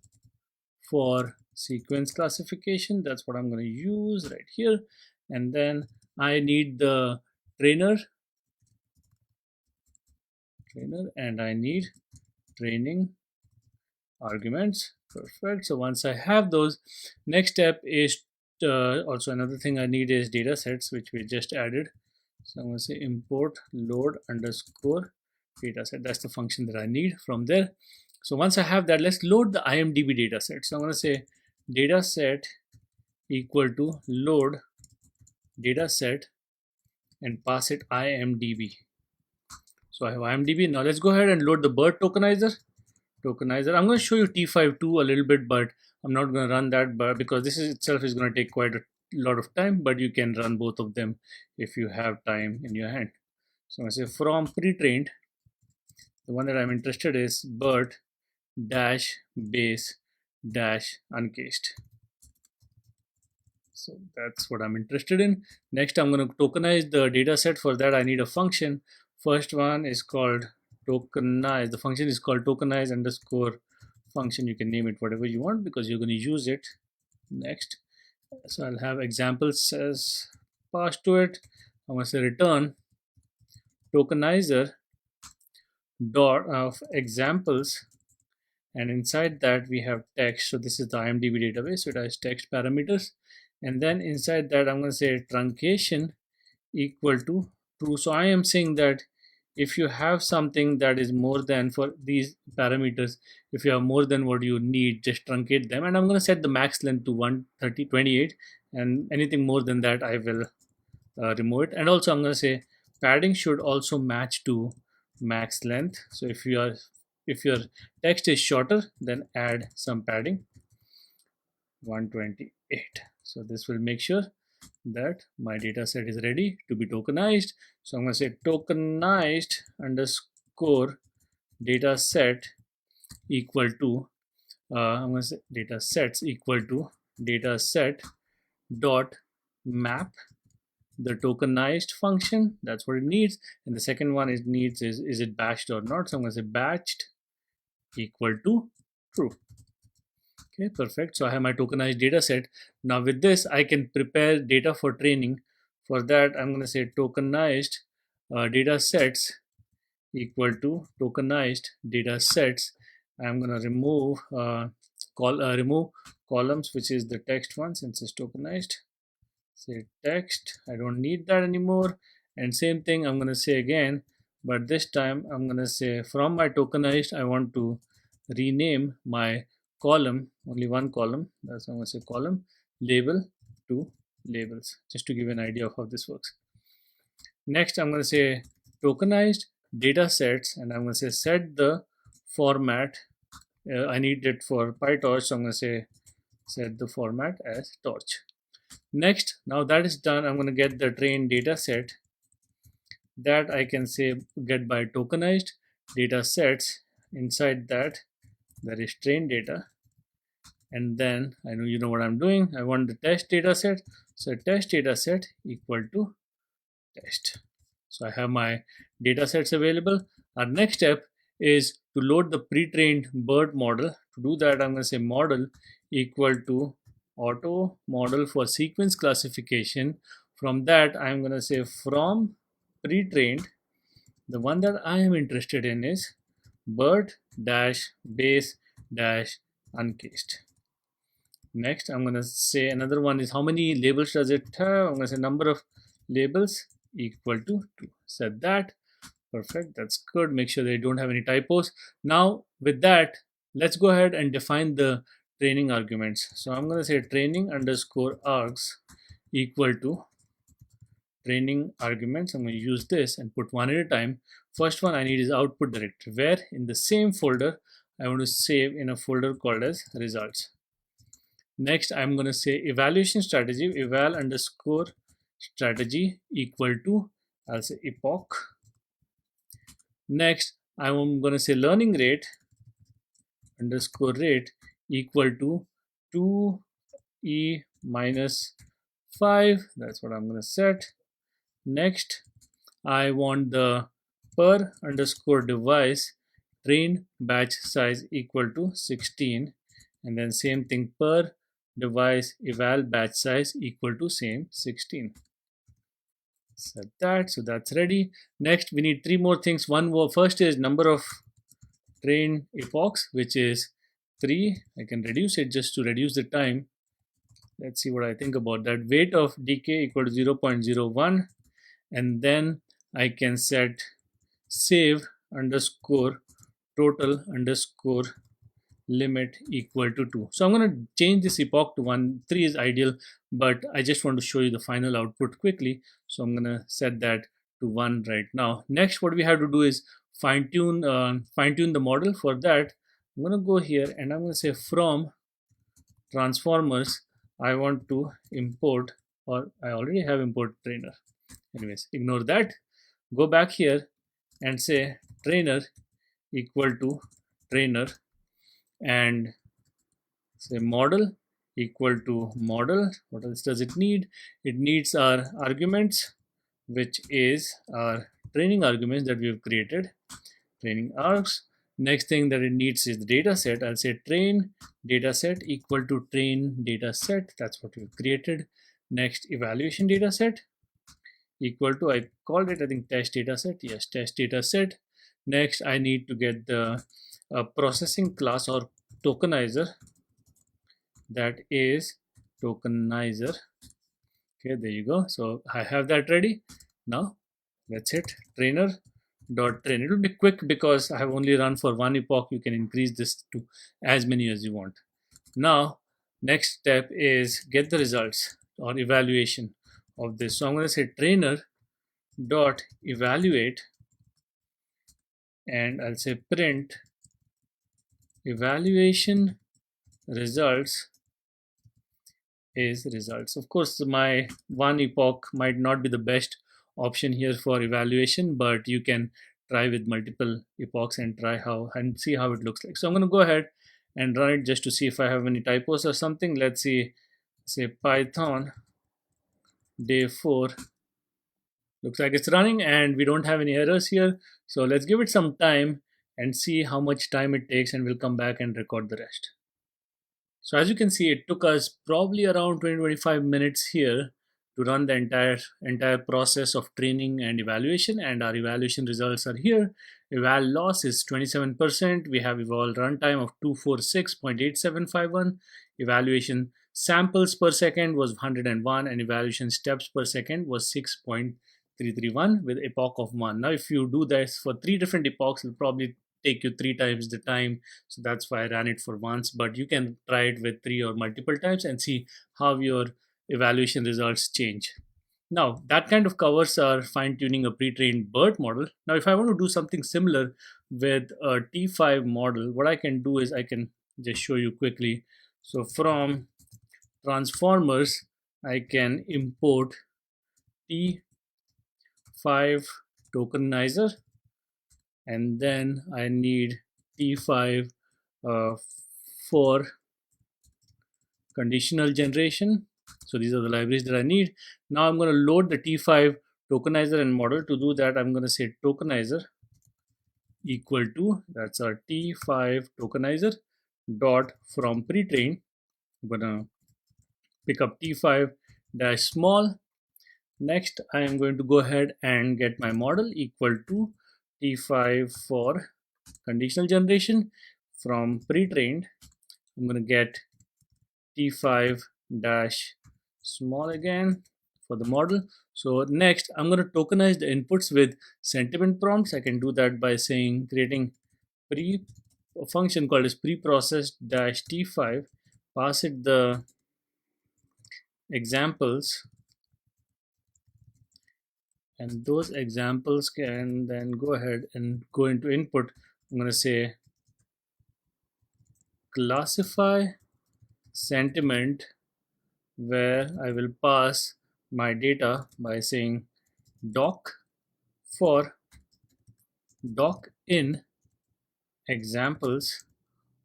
for sequence classification. That's what I'm going to use right here. And then I need the trainer and I need training arguments. Perfect. So once I have those, next step is also another thing I need is data sets, which we just added. So I'm going to say import load underscore data set. That's the function that I need from there. So once I have that, let's load the IMDb data set. So I'm going to say data set equal to load data set and pass it IMDb. So I have IMDb. Now let's go ahead and load the BERT tokenizer. I'm going to show you T5 too a little bit, but I'm not going to run that because this itself is going to take quite a lot of time, but you can run both of them if you have time in your hand. So I say from pre-trained, the one that I'm interested is BERT dash base dash uncased. So that's what I'm interested in. Next, I'm going to tokenize the data set. For that, I need a function. First one is called tokenize. The function is called tokenize underscore function. You can name it whatever you want because you're going to use it. Next, so I'll have examples as passed to it. I'm going to say return tokenizer dot of examples, and inside that we have text. So this is the IMDb database, so it has text parameters, and then inside that I'm going to say truncation equal to true. So I am saying that if you have something that is more than, for these parameters, if you have more than what you need, just truncate them. And I'm going to set the max length to 128, and anything more than that I will remove it. And also I'm going to say padding should also match to max length. So if your text is shorter, then add some padding, 128. So this will make sure that my data set is ready to be tokenized. So I'm going to say tokenized underscore data set equal to I'm going to say data sets equal to data set dot map the tokenized function. That's what it needs. And the second one it needs is it batched or not. So I'm going to say batched equal to true. Okay, perfect. So I have my tokenized data set. Now with this, I can prepare data for training. For that, I'm going to say tokenized data sets equal to tokenized data sets. I'm going to remove columns, which is the text one, since it's tokenized. Say text, I don't need that anymore. And same thing I'm going to say again, but this time I'm going to say from my tokenized, I want to rename my column, only one column, that's I'm going to say column label to labels, just to give an idea of how this works. Next I'm going to say tokenized data sets, and I'm going to say set the format. I need it for PyTorch, so I'm going to say set the format as torch. Next, now that is done, I'm going to get the trained data set that I can say get by tokenized data sets. Inside that, there is trained data. And then I know you know what I'm doing. I want the test data set. So test data set equal to test. So I have my data sets available. Our next step is to load the pre-trained BERT model. To do that, I'm going to say model equal to auto model for sequence classification. From that, I'm going to say from pre-trained, the one that I am interested in is BERT dash base dash uncased. Next, I'm going to say another one is how many labels does it have? I'm going to say number of labels equal to 2. Set that. Perfect. That's good. Make sure they don't have any typos. Now, with that, let's go ahead and define the training arguments. So I'm going to say training underscore args equal to training arguments. I'm going to use this and put one at a time. First one I need is output directory, where in the same folder I want to save in a folder called as results. Next, I'm going to say evaluation strategy, eval underscore strategy equal to, I'll say epoch. Next, I'm going to say learning rate underscore rate equal to 2e minus 5. That's what I'm going to set. Next, I want the per underscore device train batch size equal to 16. And then same thing, per device eval batch size equal to same 16. Set that. So that's ready. Next, we need three more things. First is number of train epochs, which is 3. I can reduce it just to reduce the time. Let's see what I think about that. Weight of decay equal to 0.01. And then I can set save underscore total underscore limit equal to 2. So I'm going to change this epoch to 1. 3 is ideal, but I just want to show you the final output quickly. So I'm going to set that to 1 right now. Next, what we have to do is fine tune the model. For that, I'm going to go here and I'm going to say from transformers, I want to import, or I already have import trainer. Anyways, ignore that. Go back here and say trainer equal to trainer, and say model equal to model. What else does it need? It needs our arguments, which is our training arguments that we have created, training args. Next thing that it needs is the data set. I'll say train data set equal to train data set. That's what we've created. Next, evaluation data set equal to, I called it, I think, test data set. Yes, test data set. Next, I need to get the processing class or tokenizer, that is tokenizer. Okay, there you go. So I have that ready. Now let's hit trainer dot train. It will be quick because I have only run for one epoch. You can increase this to as many as you want. Now next step is get the results. or evaluation of this. So I'm going to say trainer dot evaluate, and I'll say print evaluation results is results. Of course, my one epoch might not be the best option here for evaluation, but you can try with multiple epochs and try how and see how it looks like. So I'm going to go ahead and run it just to see if I have any typos or something. Let's see, say Python day 4. Looks like it's running and we don't have any errors here. So let's give it some time and see how much time it takes, and we'll come back and record the rest. So as you can see, it took us probably around 20-25 minutes here to run the entire process of training and evaluation, and our evaluation results are here. Eval loss is 27%. We have eval runtime of 246.8751. Evaluation samples per second was 101, and evaluation steps per second was 6.331 with epoch of 1. Now if you do this for 3 different epochs, it'll probably take you 3 times the time. So that's why I ran it for once, but you can try it with 3 or multiple times and see how your evaluation results change. Now that kind of covers our fine-tuning a pre-trained BERT model. Now if I want to do something similar with a T5 model, what I can do is I can just show you quickly. So from transformers, I can import T5 tokenizer, and then I need T5 for conditional generation. So these are the libraries that I need. Now I'm going to load the T5 tokenizer and model. To do that, I'm going to say tokenizer equal to, that's our T5 tokenizer dot from pre-trained. I'm going to pick up T5 dash small. Next, I am going to go ahead and get my model equal to T5 for conditional generation. From pre-trained, I'm going to get T5 dash small again for the model. So next, I'm going to tokenize the inputs with sentiment prompts. I can do that by saying creating a function called as preprocessed dash T5, pass it the examples, and those examples can then go ahead and go into input. I'm going to say classify sentiment, where I will pass my data by saying doc for doc in examples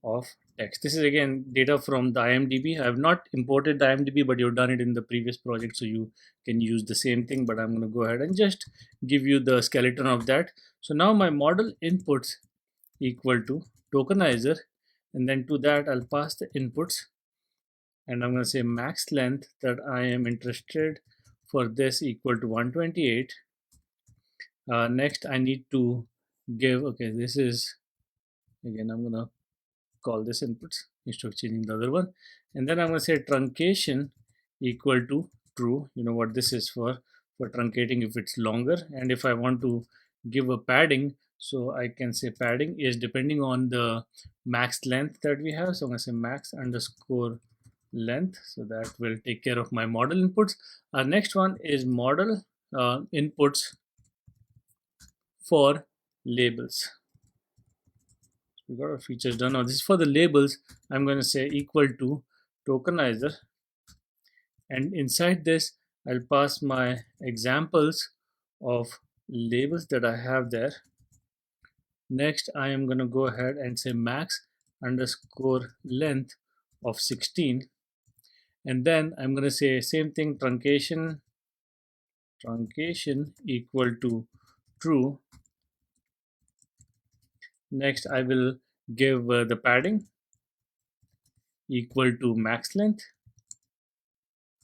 of text. This is again data from the IMDb. I have not imported the IMDb, but you've done it in the previous project, so you can use the same thing, but I'm going to go ahead and just give you the skeleton of that. So now my model inputs equal to tokenizer, and then to that I'll pass the inputs, and I'm going to say max length that I am interested for this equal to 128. Next I need to give, okay, this is, again I'm going to call this inputs instead of changing the other one, and then I'm going to say truncation equal to true. You know what this is for truncating if it's longer. And if I want to give a padding, so I can say padding is depending on the max length that we have. So I'm going to say max underscore length, so that will take care of my model inputs. Our next one is model inputs for labels. We got our features done. Now this is for the labels. I'm going to say equal to tokenizer, and inside this I'll pass my examples of labels that I have there. Next I am going to go ahead and say max underscore length of 16, and then I'm going to say same thing, truncation equal to true. Next I will give the padding equal to max length,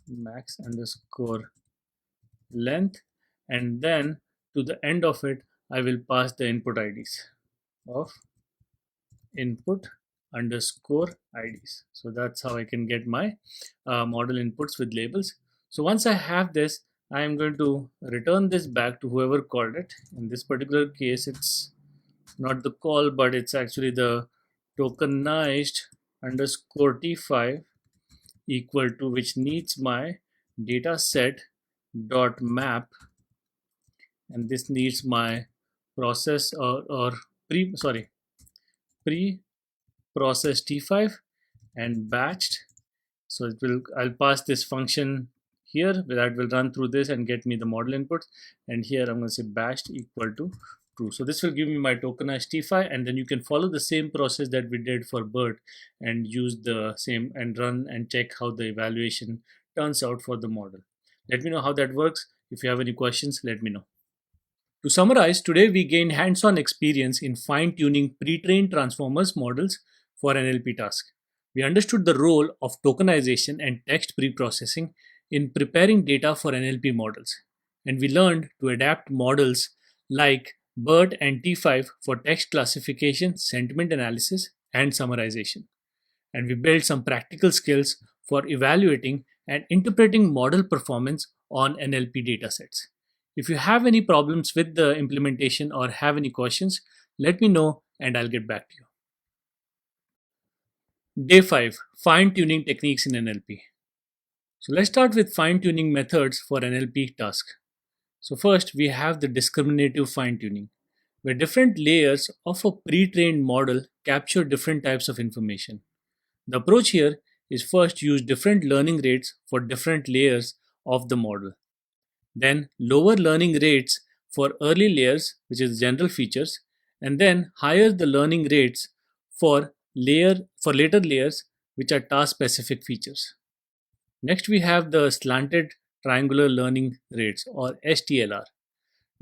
max underscore length, and then to the end of it I will pass the input IDs of input underscore IDs. So that's how I can get my model inputs with labels. So once I have this, I am going to return this back to whoever called it. In this particular case, it's not the call, but it's actually the tokenized underscore T5 equal to, which needs my data set dot map, and this needs my process or pre sorry pre process t5 and batched. So I'll pass this function here that will run through this and get me the model inputs. And here I'm going to say batched equal to true. So this will give me my tokenized T5, and then you can follow the same process that we did for BERT and use the same and run and check how the evaluation turns out for the model. Let me know how that works. If you have any questions, let me know. To summarize, today we gained hands-on experience in fine-tuning pre-trained transformers models for NLP tasks. We understood the role of tokenization and text pre-processing in preparing data for NLP models. And we learned to adapt models like BERT and T5 for text classification, sentiment analysis, and summarization. And we built some practical skills for evaluating and interpreting model performance on NLP datasets. If you have any problems with the implementation or have any questions, let me know and I'll get back to you. Day 5, Fine Tuning Techniques in NLP. So let's start with fine tuning methods for NLP task. So first we have the discriminative fine tuning, where different layers of a pre-trained model capture different types of information. The approach here is first use different learning rates for different layers of the model. Then lower learning rates for early layers, which is general features, and then higher the learning rates for later layers, which are task specific features. Next we have the slanted triangular learning rates, or STLR.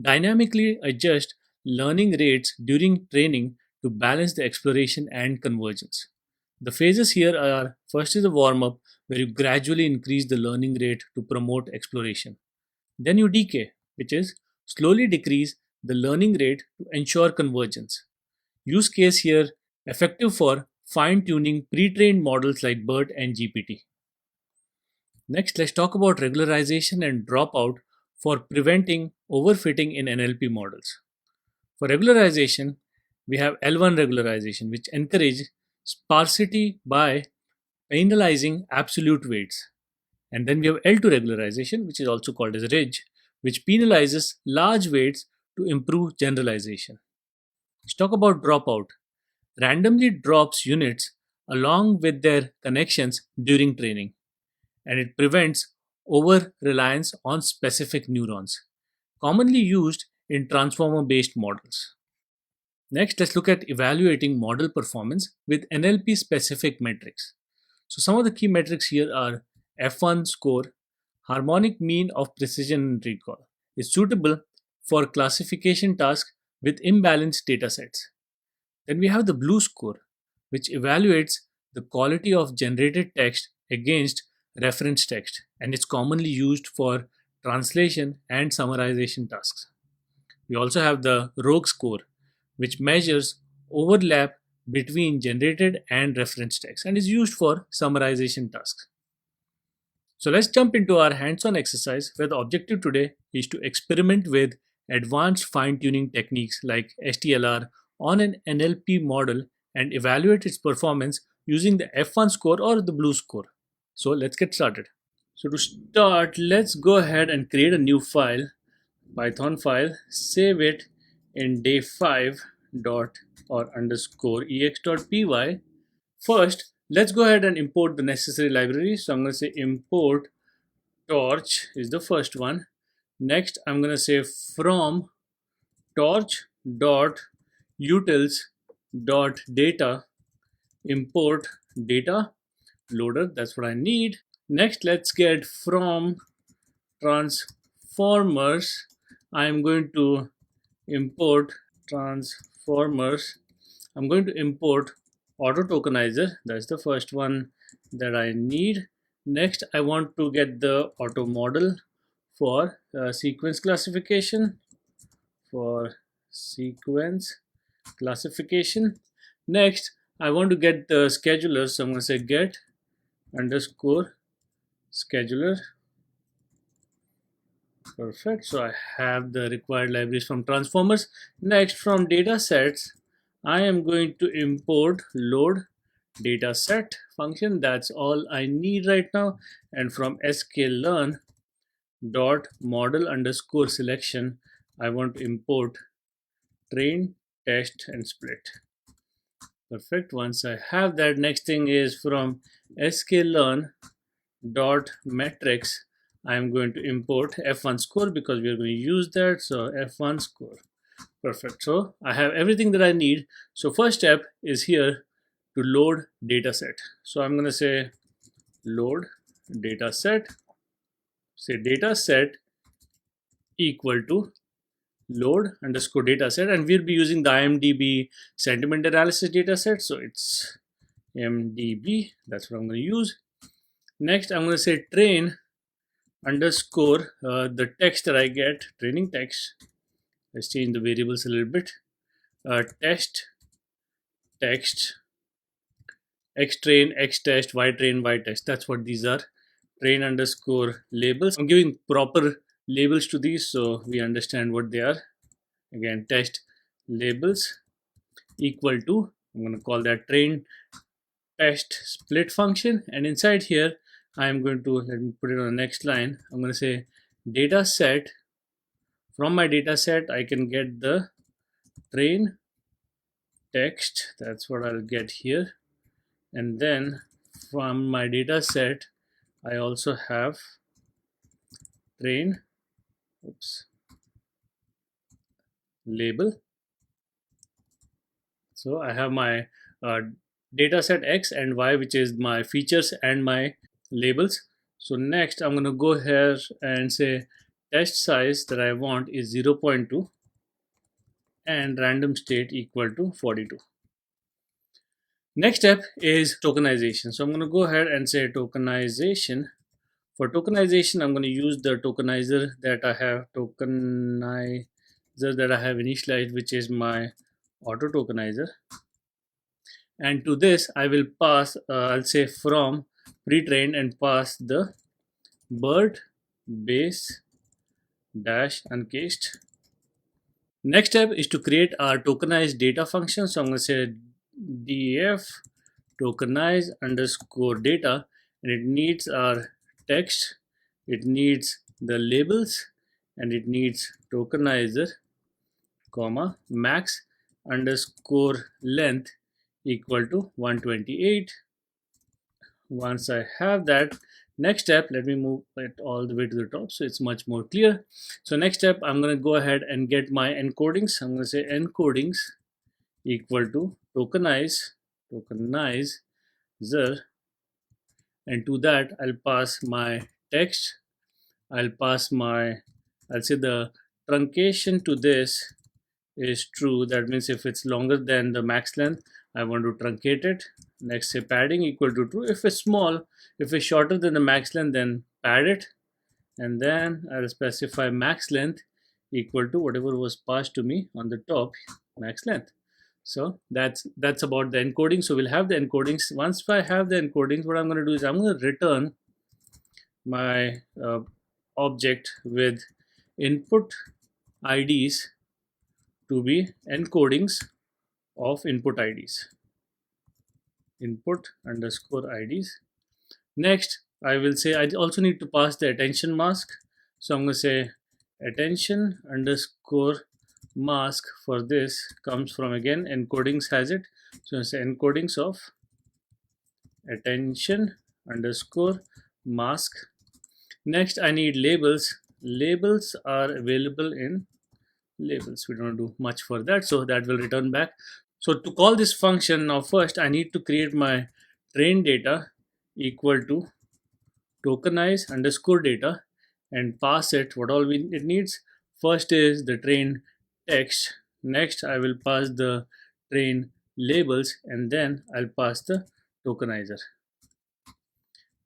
Dynamically adjust learning rates during training to balance the exploration and convergence. The phases here are: first is a warm up, where you gradually increase the learning rate to promote exploration. Then you decay, which is slowly decrease the learning rate to ensure convergence. Use case here effective for fine tuning pre trained models like BERT and GPT. Next, let's talk about regularization and dropout for preventing overfitting in NLP models. For regularization, we have L1 regularization, which encourages sparsity by penalizing absolute weights. And then we have L2 regularization, which is also called as ridge, which penalizes large weights to improve generalization. Let's talk about dropout. Randomly drops units along with their connections during training, and it prevents over reliance on specific neurons, commonly used in transformer based models. Next, let's look at evaluating model performance with NLP specific metrics. So, some of the key metrics here are F1 score, harmonic mean of precision and recall, is suitable for classification tasks with imbalanced datasets. Then we have the blue score, which evaluates the quality of generated text against reference text, and it's commonly used for translation and summarization tasks. We also have the rogue score, which measures overlap between generated and reference text and is used for summarization tasks. So let's jump into our hands-on exercise, where the objective today is to experiment with advanced fine-tuning techniques like STLR on an NLP model and evaluate its performance using the F1 score or the blue score. So let's get started. So to start, let's go ahead and create a new file, Python file, save it in day5 dot or underscore ex.py. First, let's go ahead and import the necessary libraries. So I'm going to say import torch is the first one. Next, I'm going to say from torch dot utils dot data import data loader. That's what I need. Next, let's get from transformers. I'm going to import transformers. I'm going to import auto tokenizer. That's the first one that I need. Next, I want to get the auto model for sequence classification. For sequence classification. Next, I want to get the scheduler. So I'm going to say get underscore scheduler. Perfect. So I have the required libraries from transformers. Next, from data sets, I am going to import load dataset function. That's all I need right now. And from sklearn, dot model underscore selection. I want to import train, test, and split. Perfect. Once I have that, next thing is from sklearn dot metrics. I'm going to import f1 score because we are going to use that. So f1 score. Perfect. So I have everything that I need. So first step is here to load data set. So I'm going to say load data set. Say data set equal to load underscore data set, and we'll be using the IMDb sentiment analysis data set. So it's MDB. That's what I'm going to use. Next, I'm going to say train underscore the text that I get, training text. Let's change the variables a little bit. Test text x train, x test, y train, y test. That's what these are. Train underscore labels. I'm giving proper labels to these so we understand what they are. Again, test labels equal to, I'm going to call that train test split function, and inside here I'm going to, let me put it on the next line, I'm going to say data set. From my data set I can get the train text, that's what I'll get here, and then from my data set I also have train, oops, label. So I have my uh, data set X and Y, which is my features and my labels. So next I'm going to go here and say test size that I want is 0.2 and random state equal to 42. Next step is tokenization. So I'm going to go ahead and say tokenization. For tokenization, I'm going to use the tokenizer that I have, initialized, which is my auto tokenizer. And to this I will pass, I'll say from pre-trained and pass the bird base dash uncased. Next step is to create our tokenized data function. So I'm going to say def tokenize underscore data, and it needs our text, it needs the labels, and it needs tokenizer comma max underscore length equal to 128. Once I have that, next step, let me move it all the way to the top so it's much more clear. So next step, I'm going to go ahead and get my encodings. I'm going to say encodings equal to tokenizer, and to that I'll pass my text, I'll pass my, I'll say the truncation to this is true. That means if it's longer than the max length, I want to truncate it. Next, say padding equal to true. If it's small, if it's shorter than the max length, then pad it. And then I'll specify max length equal to whatever was passed to me on the top, max length. So that's about the encoding. So we'll have the encodings. Once I have the encodings, what I'm going to do is I'm going to return my object with input IDs to be encodings of input IDs, input underscore IDs. Next, I will say I also need to pass the attention mask. So I'm going to say attention underscore mask. For this comes from, again, encodings has it. So I say encodings of attention underscore mask. Next, I need labels. Labels are available in labels. We don't do much for that, so that will return back. So to call this function, now first I need to create my train data equal to tokenize underscore data and pass it what all it needs. First is the train text. Next I will pass the train labels, and then I'll pass the tokenizer.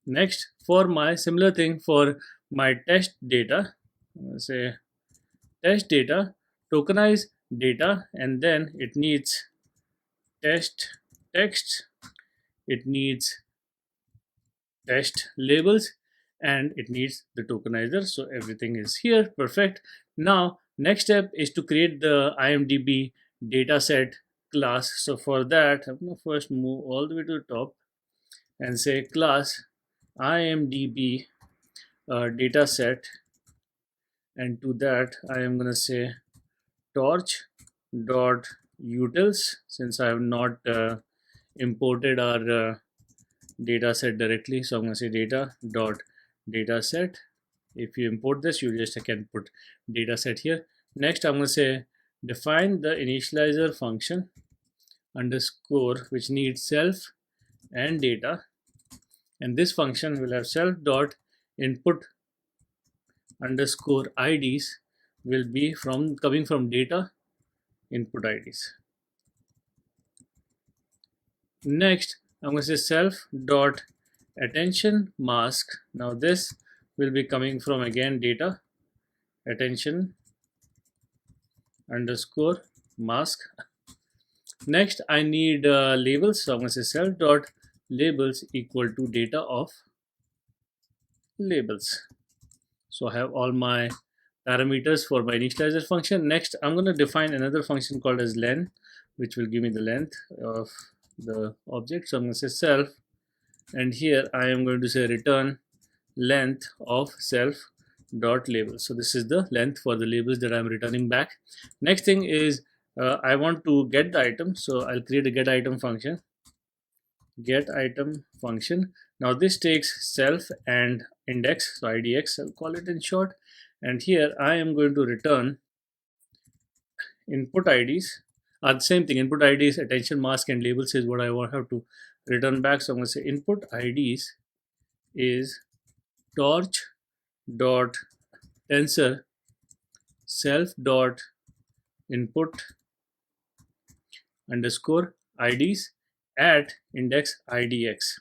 Next, for my similar thing for my test data, say test data, tokenize data, and then it needs test text, it needs test labels, and it needs the tokenizer. So everything is here, perfect. Now next step is to create the IMDb dataset class. So for that I'm going to first move all the way to the top and say class IMDb dataset and to that I am going to say torch dot utils, since I have not imported our data set directly. So I'm going to say data dot data set. If you import this, you just can put data set here. Next, I'm going to say define the initializer function underscore, which needs self and data, and this function will have self dot input underscore IDs will be from coming from data input IDs. Next, I'm going to say self dot attention mask. Now this will be coming from again data attention underscore mask. Next, I need labels. So I'm going to say self dot labels equal to data of labels. So I have all my parameters for my initializer function. Next, I'm going to define another function called as len, which will give me the length of the object. So I'm going to say self, and here I am going to say return length of self dot label. So this is the length for the labels that I'm returning back. Next thing is I want to get the item, so I'll create a get item function. Get item function. Now this takes self and index, so idx I'll call it in short, and here I am going to return input IDs. The same thing, input IDs, attention mask, and labels is what I want have to return back. So I'm going to say input IDs is torch dot tensor self dot input underscore IDs at index idx.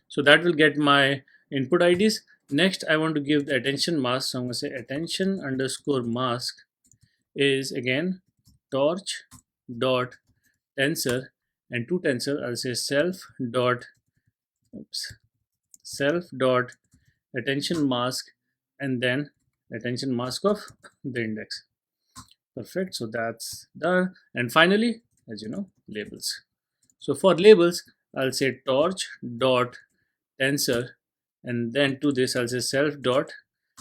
So that will get my input IDs. Next, I want to give the attention mask. So I'm going to say attention underscore mask is again torch dot tensor, and to tensor I'll say self dot attention mask, and then attention mask of the index. Perfect. So that's done. And finally, as you know, labels. So for labels, I'll say torch dot tensor, and then to this I'll say self dot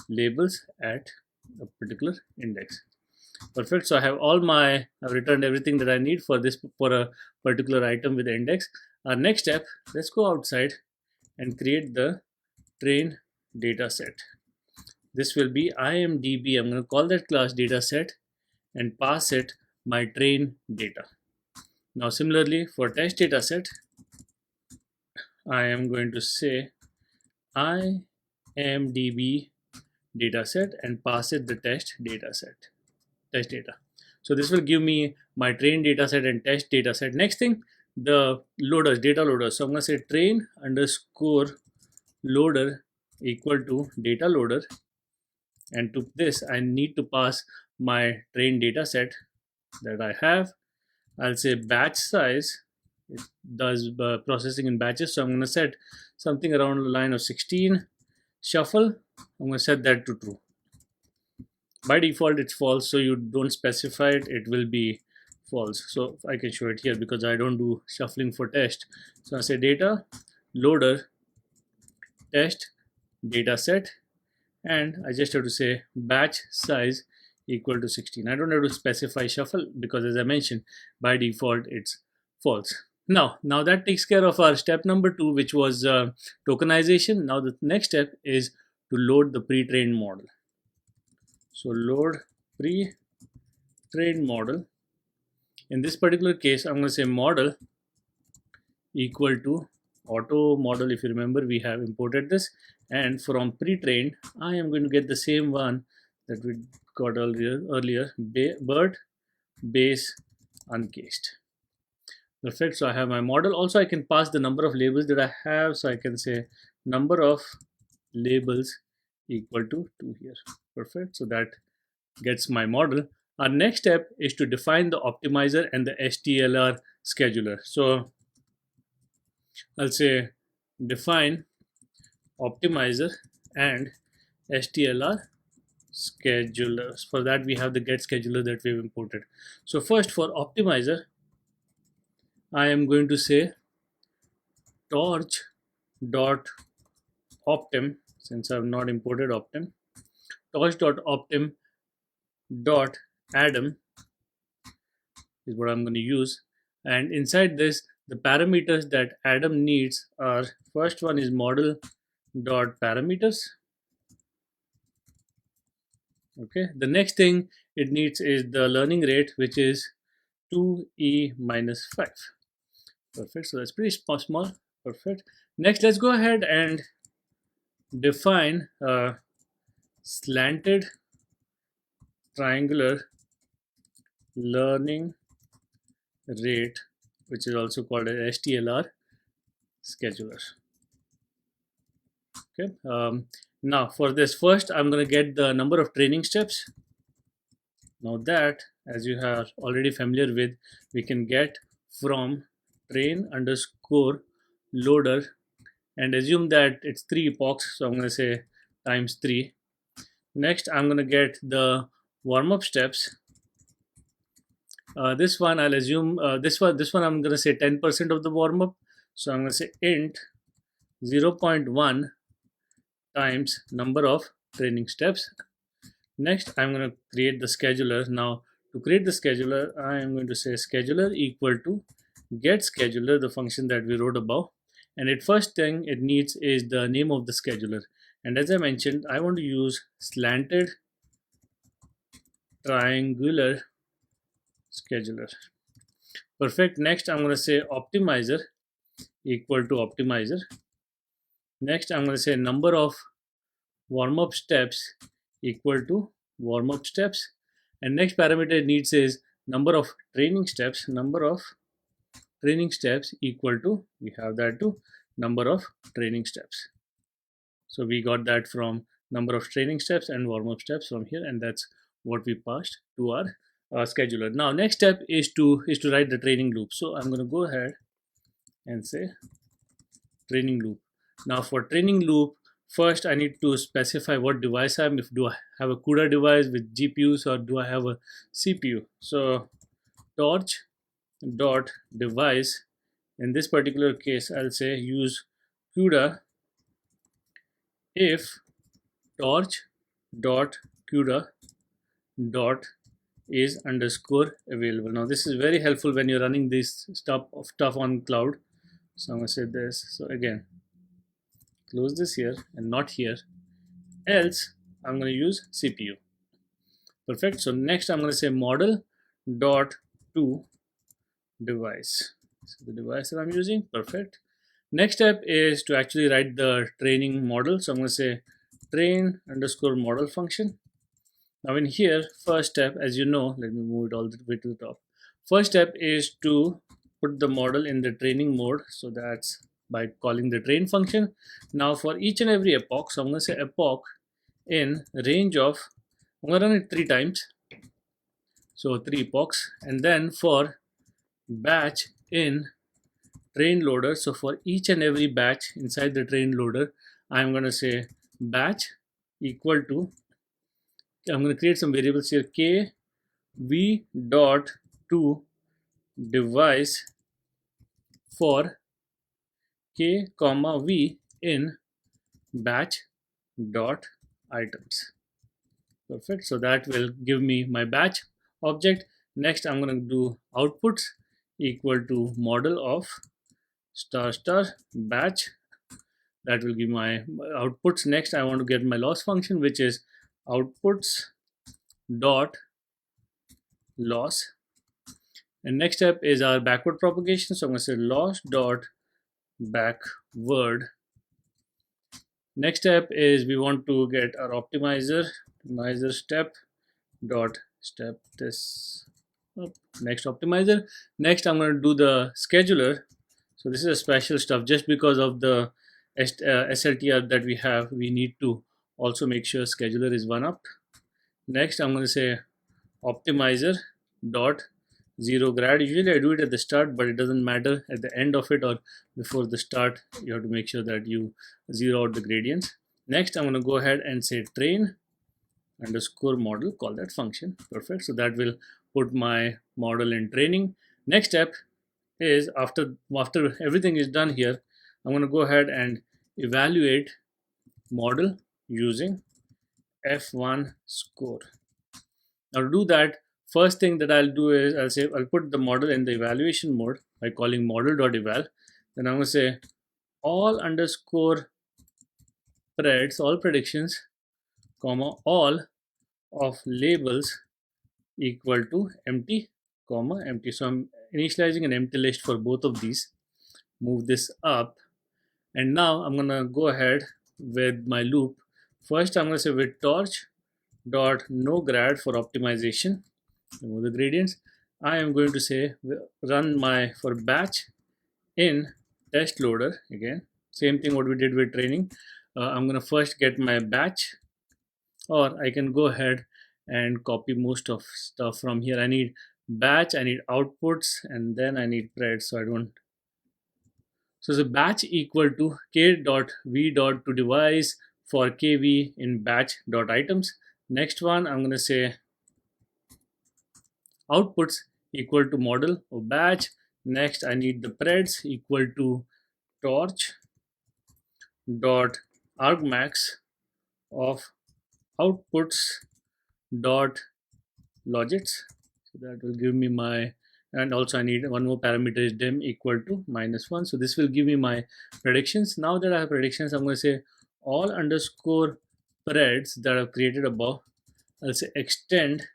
labels at a particular index. Perfect. So I have I've returned everything that I need for this, for a particular item with the index. Our next step, let's go outside and create the train data set. This will be IMDb. I'm going to call that class data set and pass it my train data. Now similarly for test data set, I am going to say IMDb dataset and pass it the test data. So this will give me my train dataset and test dataset. Next thing, the loaders, data loaders. So I'm going to say train underscore loader equal to data loader, and to this I need to pass my train dataset that I have. I'll say batch size. It does processing in batches, so I'm going to set something around the line of 16. Shuffle, I'm going to set that to true. By default it's false, so you don't specify it, it will be false. So I can show it here because I don't do shuffling for test. So I say data loader test data set, and I just have to say batch size equal to 16. I don't have to specify shuffle because, as I mentioned, by default it's false. Now that takes care of our step number 2, which was tokenization. Now the next step is to load the pre-trained model. So load pre-trained model. In this particular case, I'm going to say model equal to auto model. If you remember, we have imported this, and from pre-trained I am going to get the same one that we got earlier, bird base uncased. Perfect. So I have my model. Also I can pass the number of labels that I have, so I can say number of labels equal to 2 here. Perfect. So that gets my model. Our next step is to define the optimizer and the STLR scheduler. So I'll say define optimizer and STLR schedulers. For that we have the get scheduler that we've imported. So first, for optimizer, I am going to say torch dot optim, since I have not imported optim, torch.optim dot Adam is what I'm going to use. And inside this, the parameters that Adam needs are, first one is model dot parameters. Okay. The next thing it needs is the learning rate, which is 2e minus 5. Perfect. So that's pretty small. Perfect. Next, let's go ahead and define a slanted triangular learning rate, which is also called a STLR scheduler. Okay. Now for this, first I'm going to get the number of training steps. Now that, as you are already familiar with, we can get from train underscore loader and assume that it's 3 epochs. So I'm going to say times 3. Next, I'm going to get the warm-up steps. This one I'll assume this one I'm going to say 10% of the warm-up. So I'm going to say int 0.1 times number of training steps. Next, I'm going to create the scheduler. Now, to create the scheduler, I am going to say scheduler equal to get scheduler, the function that we wrote above. And it first thing it needs is the name of the scheduler. And as I mentioned, I want to use slanted triangular scheduler. Perfect. Next, I'm going to say optimizer equal to optimizer. Next, I'm going to say number of warm-up steps equal to warm-up steps. And next parameter it needs is number of training steps. Number of training steps equal to, we have that to number of training steps. So we got that from number of training steps and warm-up steps from here, and that's what we passed to our scheduler. Now next step is to write the training loop. So I'm going to go ahead and say training loop. Now for training loop, first I need to specify what device I am. If do I have a CUDA device with GPUs or do I have a CPU? So torch dot device, in this particular case I'll say use CUDA if torch dot CUDA dot is underscore available. Now this is very helpful when you're running this stuff on cloud. So I'm going to say this. So again, close this here and not here, else I'm going to use CPU. Perfect. So next I'm going to say model dot to device. So the device that I'm using. Perfect. Next step is to actually write the training model. So I'm going to say train underscore model function. Now in here, first step, as you know, let me move it all the way to the top. First step is to put the model in the training mode. So that's by calling the train function. Now for each and every epoch, so I'm going to say epoch in range of, I'm going to run it 3 times. So 3 epochs. And then for batch in train loader, so for each and every batch inside the train loader, I'm going to say batch equal to, I'm going to create some variables here, k v dot to device for k comma v in batch dot items. Perfect. So that will give me my batch object. Next I'm going to do outputs equal to model of star star batch. That will give my outputs. Next I want to get my loss function, which is outputs dot loss. And next step is our backward propagation. So I'm going to say loss dot backward. Next step is we want to get our optimizer step dot step this up. Next optimizer. Next I'm going to do the scheduler. So this is a special stuff. Just because of the SLTR that we have, we need to also make sure scheduler is one up. Next I'm going to say optimizer dot 0 grad. Usually I do it at the start, but it doesn't matter at the end of it or before the start. You have to make sure that you zero out the gradients. Next I'm going to go ahead and say train underscore model, call that function. Perfect. So that will put my model in training. Next step is after everything is done here, I'm going to go ahead and evaluate model using F1 score. Now to do that, first thing that I'll do is I'll put the model in the evaluation mode by calling model.eval. Then I'm going to say all underscore preds, all predictions, comma, all of labels equal to empty, comma, empty. So I'm initializing an empty list for both of these. Move this up. And now I'm going to go ahead with my loop. First, I'm going to say with torch dot no grad for optimization, remove the gradients. I am going to say run my for batch in test loader again. Same thing what we did with training. I'm going to first get my batch, or I can go ahead and copy most of stuff from here. I need batch, I need outputs, and then I need pred. So I don't. So the batch equal to k dot v dot to device for kv in batch dot items. Next one, I'm going to say outputs equal to model of batch. Next, I need the preds equal to torch dot argmax of outputs dot logits. So that will give me my, and also I need one more parameter is dim equal to -1. So this will give me my predictions. Now that I have predictions, I'm going to say all underscore preds that I've created above. I'll say extend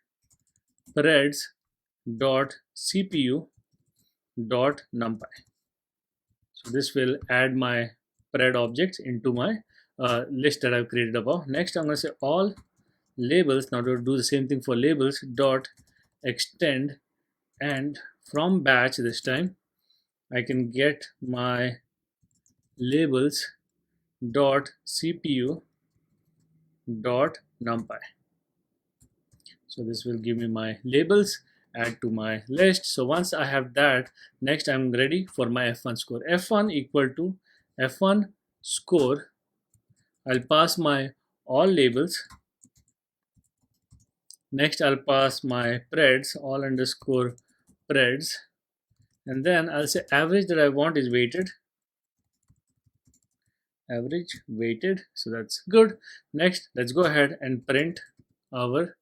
preds dot cpu dot numpy. So this will add my pred objects into my list that I've created above. Next, I'm going to say all labels. Now to do the same thing for labels dot extend, and from batch this time I can get my labels dot cpu dot numpy. So this will give me my labels, add to my list. So once I have that, next I'm ready for my F1 score. F1 equal to F1 score. I'll pass my all labels. Next I'll pass my preds, all underscore preds. And then I'll say average that I want is weighted. Average weighted. So that's good. Next, let's go ahead and print our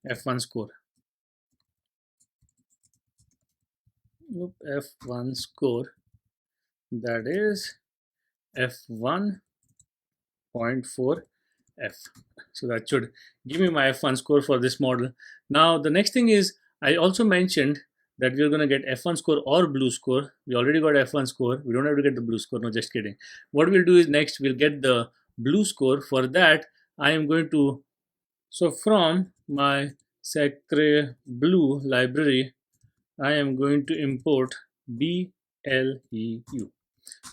F1 score. F1 score, that is F1.4 F. So that should give me my F1 score for this model. Now the next thing is, I also mentioned that we're going to get F1 score or blue score. We already got F1 score. We don't have to get the blue score. No, just kidding. What we'll do is next we'll get the blue score. For that, I am going to, so from my Sacre Blue library, I am going to import BLEU.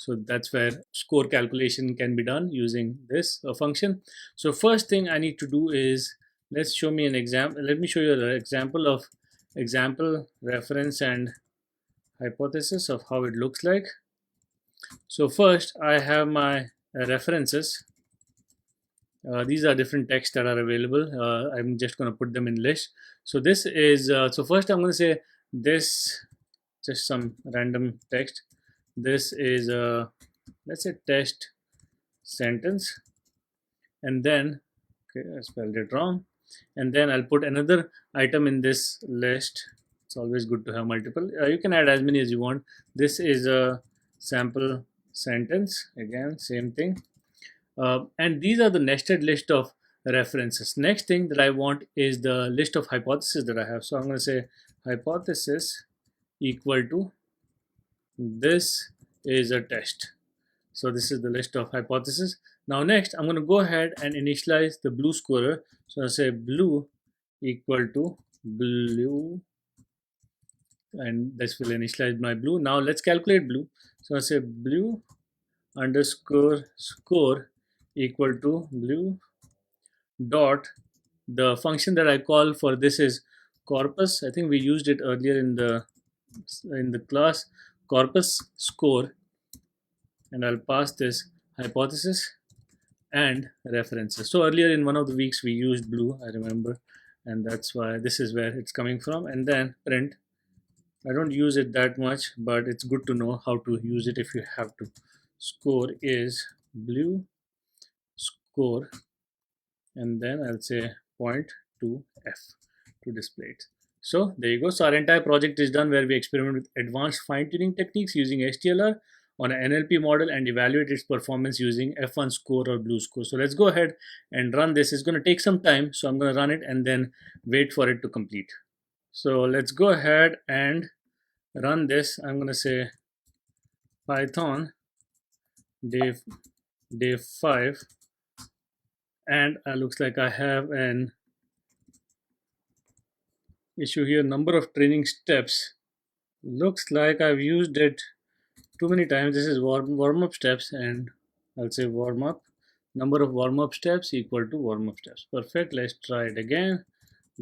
So that's where score calculation can be done using this function. So first thing I need to do is, let's show me an example. Let me show you an example of example, reference, and hypothesis of how it looks like. So first I have my references. These are different texts that are available. I'm just going to put them in list. So this is, so first I'm going to say this, just some random text. This is let's say test sentence, and then, okay, I spelled it wrong, and then I'll put another item in this list. It's always good to have multiple. You can add as many as you want. This is a sample sentence, again same thing, and these are the nested list of references. Next thing that I want is the list of hypotheses that I have. So I'm going to say hypothesis equal to, this is a test. So this is the list of hypotheses. Now next, I'm going to go ahead and initialize the blue scorer. So I'll say blue equal to blue, and this will initialize my blue. Now let's calculate blue. So I'll say blue underscore score equal to blue dot, the function that I call for this is corpus. I think we used it earlier in the class, corpus score, and I'll pass this hypothesis and references. So earlier in one of the weeks we used blue, I remember, and that's why this is where it's coming from. And then print. I don't use it that much, but it's good to know how to use it if you have to. Score is blue score and then I'll say point to F to display it. So there you go. So our entire project is done where we experiment with advanced fine-tuning techniques using HTLR on an NLP model and evaluate its performance using F1 score or blue score. So let's go ahead and run this. It's going to take some time, so I'm going to run it and then wait for it to complete. So let's go ahead and run this. I'm going to say Python day day 5, and looks like I have an issue here. Number of training steps. Looks like I've used it too many times. This is warm up steps, and I'll say warm up. Number of warm up steps equal to warm up steps. Perfect. Let's try it again.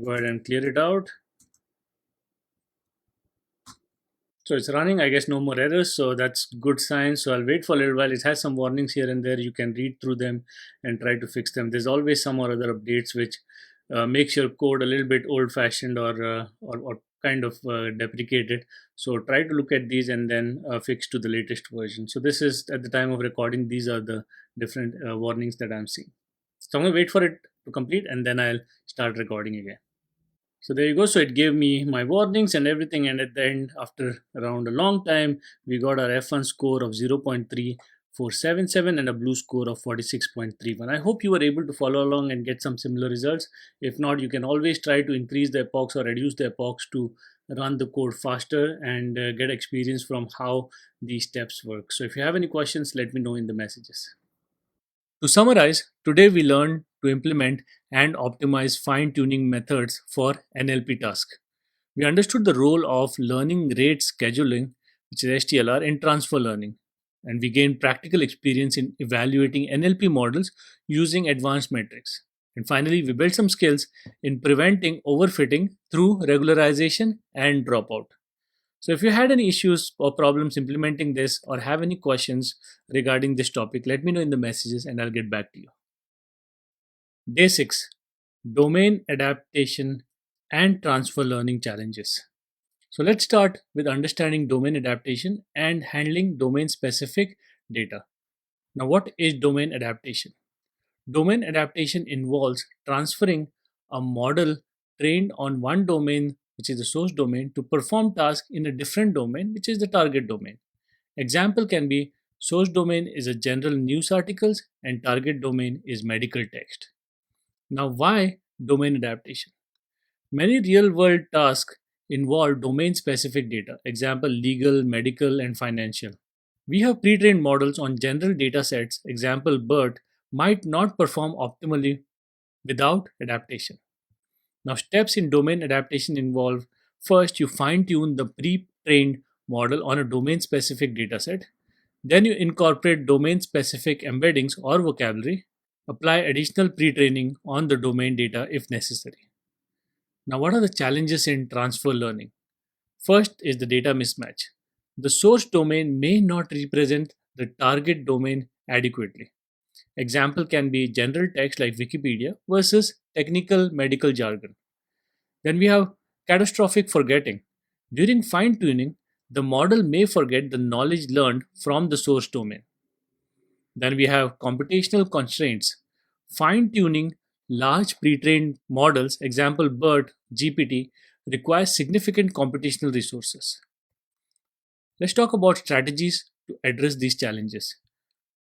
Go ahead and clear it out. So it's running. I guess no more errors. So that's good sign. So I'll wait for a little while. It has some warnings here and there. You can read through them and try to fix them. There's always some or other updates which makes your code a little bit old-fashioned or kind of deprecated. So try to look at these and then fix to the latest version. So this is at the time of recording. These are the different warnings that I'm seeing. So I'm gonna wait for it to complete and then I'll start recording again. So there you go. So it gave me my warnings and everything. And at the end, after around a long time, we got our F1 score of 0.3477 and a blue score of 46.31. I hope you were able to follow along and get some similar results. If not, you can always try to increase the epochs or reduce the epochs to run the code faster and get experience from how these steps work. So if you have any questions, let me know in the messages. To summarize, today we learned to implement and optimize fine tuning methods for NLP tasks. We understood the role of learning rate scheduling, which is HTLR, in transfer learning, and we gained practical experience in evaluating NLP models using advanced metrics. And finally, we built some skills in preventing overfitting through regularization and dropout. So if you had any issues or problems implementing this or have any questions regarding this topic, let me know in the messages and I'll get back to you. Day 6, Domain Adaptation and Transfer Learning Challenges. So let's start with understanding domain adaptation and handling domain specific data. Now, what is domain adaptation? Domain adaptation involves transferring a model trained on one domain, which is the source domain, to perform tasks in a different domain, which is the target domain. Example can be source domain is a general news articles and target domain is medical text. Now, why domain adaptation? Many real world tasks involve domain specific data, example legal, medical, and financial. We have pre trained models on general data sets, example BERT, might not perform optimally without adaptation. Now, steps in domain adaptation involve first, you fine tune the pre trained model on a domain specific dataset. Then, you incorporate domain specific embeddings or vocabulary. Apply additional pre training on the domain data if necessary. Now, what are the challenges in transfer learning? First is the data mismatch. The source domain may not represent the target domain adequately. Example can be general text like Wikipedia versus technical medical jargon. Then we have catastrophic forgetting. During fine tuning, the model may forget the knowledge learned from the source domain. Then we have computational constraints. Fine tuning large pre trained models, example BERT, GPT, requires significant computational resources. Let's talk about strategies to address these challenges.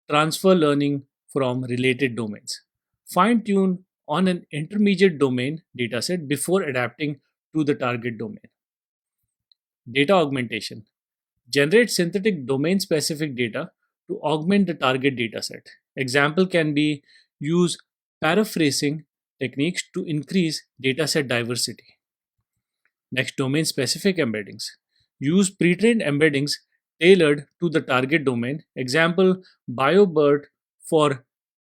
Transfer learning from related domains. Fine tune on an intermediate domain dataset before adapting to the target domain. Data augmentation. Generate synthetic domain specific data to augment the target dataset. Example can be use paraphrasing techniques to increase dataset diversity. Next, domain specific embeddings. Use pre trained embeddings tailored to the target domain. Example, BioBERT for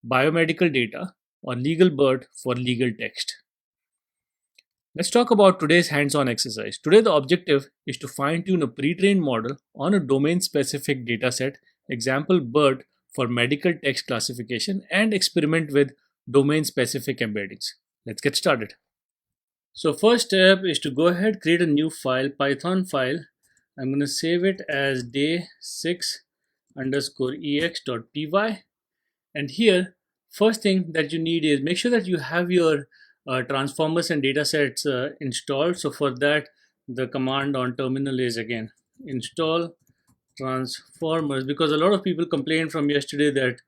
biomedical data or LegalBERT for legal text. Let's talk about today's hands on exercise. Today, the objective is to fine tune a pre trained model on a domain specific dataset, example BERT for medical text classification, and experiment with domain specific embeddings. Let's get started. So, first step is to go ahead, create a new file, Python file. I'm going to save it as day6 underscore ex.py. And here First thing that you need is make sure that you have your transformers and data sets installed. So for that, the command on terminal is again install transformers, because a lot of people complained from yesterday that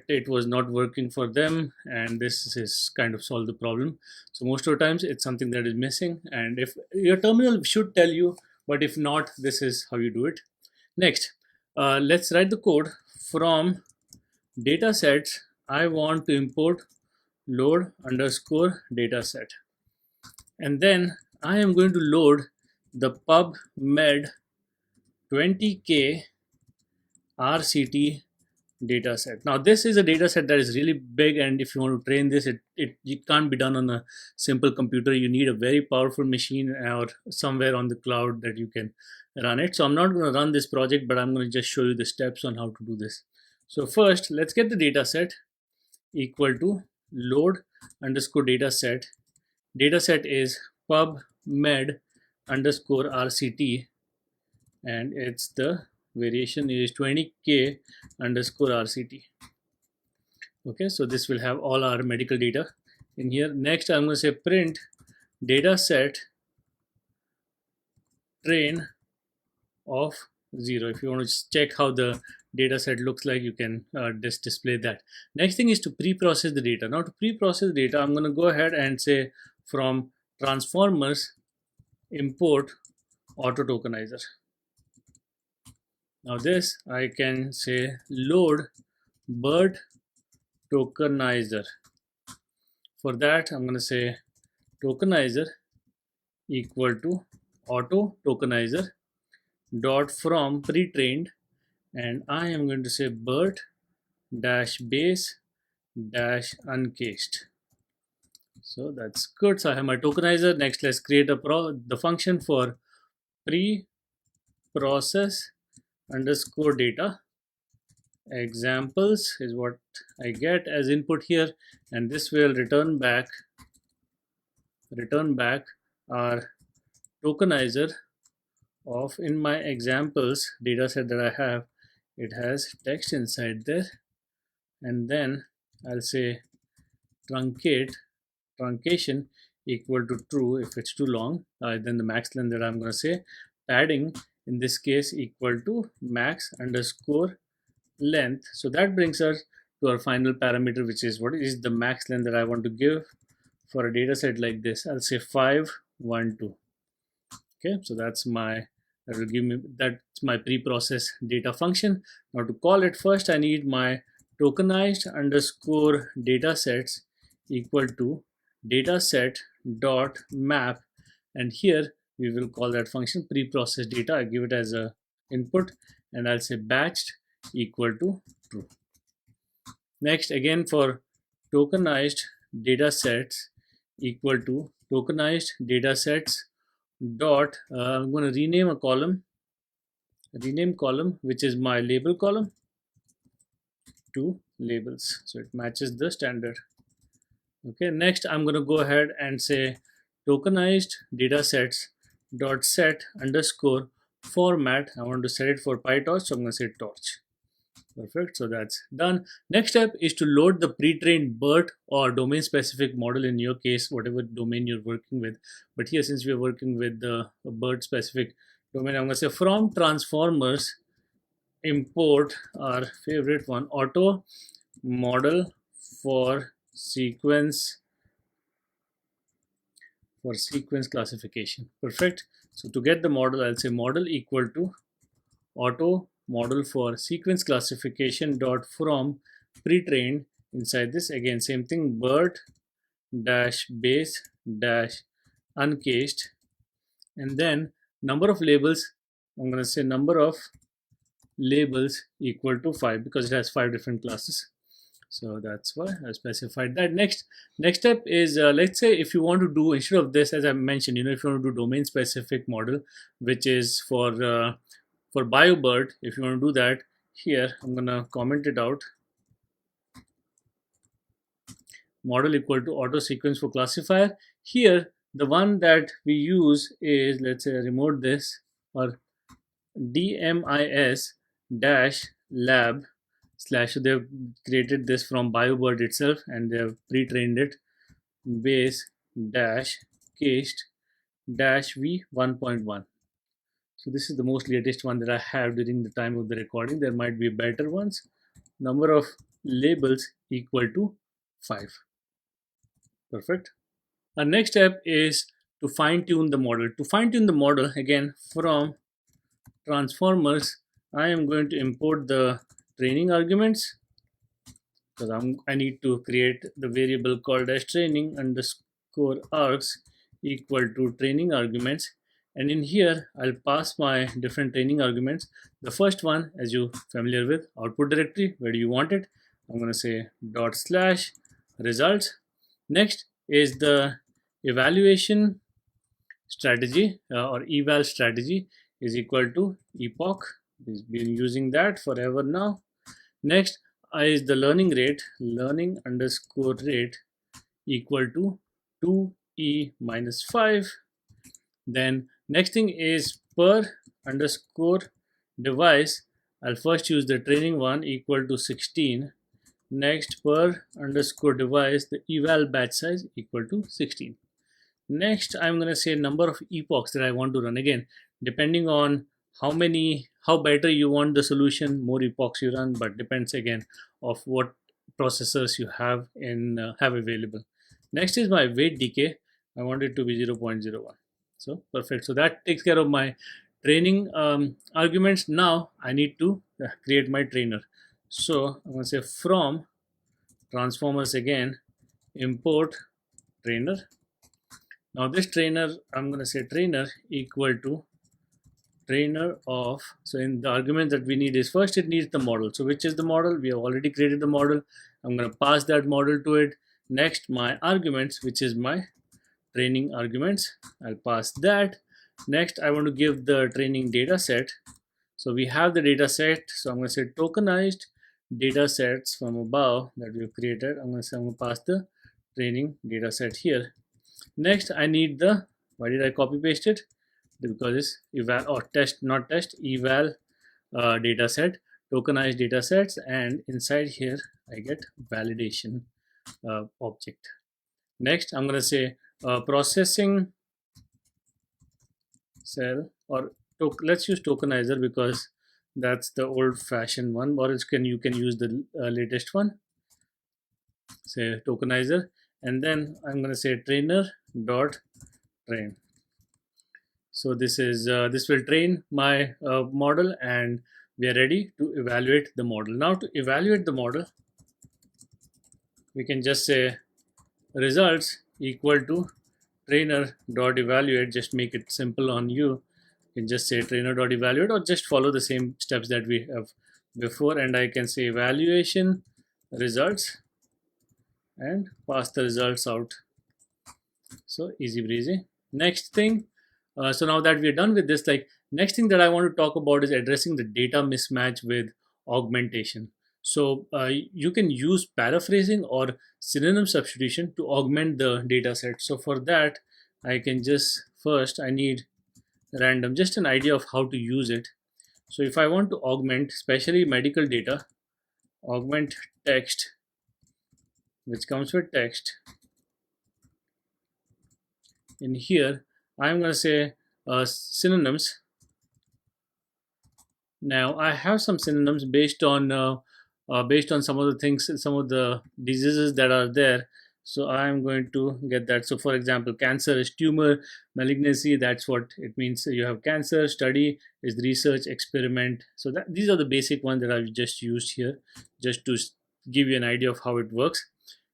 it was not working for them, and this is kind of solve the problem. So most of the times it's something that is missing, and if your terminal should tell you, but if not, this is how you do it. Next, let's write the code. From datasets, I want to import load underscore dataset, and then I am going to load the pubmed 20k RCT data set. Now this is a data set that is really big, and if you want to train this, it can't be done on a simple computer. You need a very powerful machine or somewhere on the cloud that you can run it. So I'm not going to run this project, but I'm going to just show you the steps on how to do this. So first, let's get the data set equal to load underscore data set. Data set is pubmed underscore RCT, and it's the variation is 20k underscore RCT. Okay, so this will have all our medical data in here. Next, I'm going to say print data set train of 0. If you want to check how the data set looks like, you can just display that. Next thing is to pre-process the data. Now to pre-process data, I'm going to go ahead and say from transformers import auto tokenizer. Now this I can say load BERT tokenizer. For that, I'm going to say tokenizer equal to auto tokenizer dot from pre-trained, and I am going to say BERT dash base dash uncased. So that's good. So I have my tokenizer. Next, let's create the function for pre-process underscore data. Examples is what I get as input here, and this will return back our tokenizer of, in my examples data set that I have, it has text inside there, and then I'll say truncation equal to true if it's too long. Then the max length that I'm going to say, padding in this case equal to max underscore length. So that brings us to our final parameter, which is what is the max length that I want to give for a data set like this. I'll say 512. Okay, so that will give me, that's my pre-process data function. Now to call it, first I need my tokenized underscore data sets equal to dataset dot map, and here we will call that function pre-process data. I give it as a input, and I'll say batched equal to true. Next, again for tokenized data sets equal to tokenized data sets dot I'm going to rename column which is my label column to labels, so it matches the standard. Okay, next I'm going to go ahead and say tokenized data sets dot set underscore format. I want to set it for PyTorch, so I'm going to say torch. Perfect, so that's done. Next step is to load the pre-trained BERT or domain specific model, in your case whatever domain you're working with, but here since we're working with the BERT specific domain, I'm going to say from transformers import our favorite one, auto model for sequence classification. Perfect, so to get the model, I'll say model equal to auto model for sequence classification dot from pre-trained. Inside this, again same thing, BERT dash base dash uncased, and then number of labels, I'm going to say number of labels equal to 5 because it has 5 different classes. So that's why I specified that. Next step is let's say if you want to do, instead of this, as I mentioned, if you want to do domain specific model, which is for BioBird, if you want to do that, here I'm gonna comment it out. Model equal to auto sequence for classifier. Here the one that we use is, let's say remote this, or DMIS dash lab slash. So they've created this from BioBird itself, and they've pre-trained it base dash cached dash v 1.1. So this is the most latest one that I have during the time of the recording. There might be better ones. Number of labels equal to 5. Perfect. Our next step is to fine tune the model. To fine tune the model, again from transformers, I am going to import the training arguments, because I need to create the variable called as training underscore args equal to training arguments. And in here, I'll pass my different training arguments. The first one, as you familiar with, output directory. Where do you want it? I'm going to say dot slash results. Next is the evaluation strategy or eval strategy is equal to epoch. We've been using that forever now. Next is the learning underscore rate equal to 2e minus 5. Then next thing is per underscore device. I'll first use the training one equal to 16. Next, per underscore device, the eval batch size equal to 16. Next, I'm going to say number of epochs that I want to run. Again, depending on how better you want the solution, more epochs you run, but depends again of what processors you have available. Next is my weight decay. I want it to be 0.01. So perfect. So that takes care of my training arguments. Now I need to create my trainer. So I'm going to say from transformers again, import trainer. Now this trainer, I'm going to say trainer equal to trainer of, so in the argument that we need is first it needs the model. So which is the model? We have already created the model. I'm going to pass that model to it. Next, my arguments, which is my training arguments. I'll pass that. Next, I want to give the training data set. So we have the data set. So I'm going to say tokenized data sets from above that we've created. I'm going to pass the training data set here. Next, I need the, why did I copy paste it? Because it's eval or test, not test, eval data set, tokenized data sets, and inside here I get validation object. Next, I'm going to say processing cell, or let's use tokenizer because that's the old-fashioned one, or you can use the latest one. Say tokenizer, and then I'm going to say trainer dot train. So this will train my model, and we are ready to evaluate the model. Now to evaluate the model, we can just say results equal to trainer dot evaluate. Just make it simple on you. You can just say trainer dot evaluate, or just follow the same steps that we have before, and I can say evaluation results and pass the results out. So easy breezy. Next thing, so now that we're done with this, like next thing that I want to talk about is addressing the data mismatch with augmentation. So you can use paraphrasing or synonym substitution to augment the data set. So for that, I can just first I need random, just an idea of how to use it. So if I want to augment, especially medical data, augment text, which comes with text. In here, I'm going to say synonyms. Now I have some synonyms based on some of the things, some of the diseases that are there. So I'm going to get that. So for example, cancer is tumor, malignancy, that's what it means. So you have cancer, study is research, experiment. So these are the basic ones that I've just used here, just to give you an idea of how it works.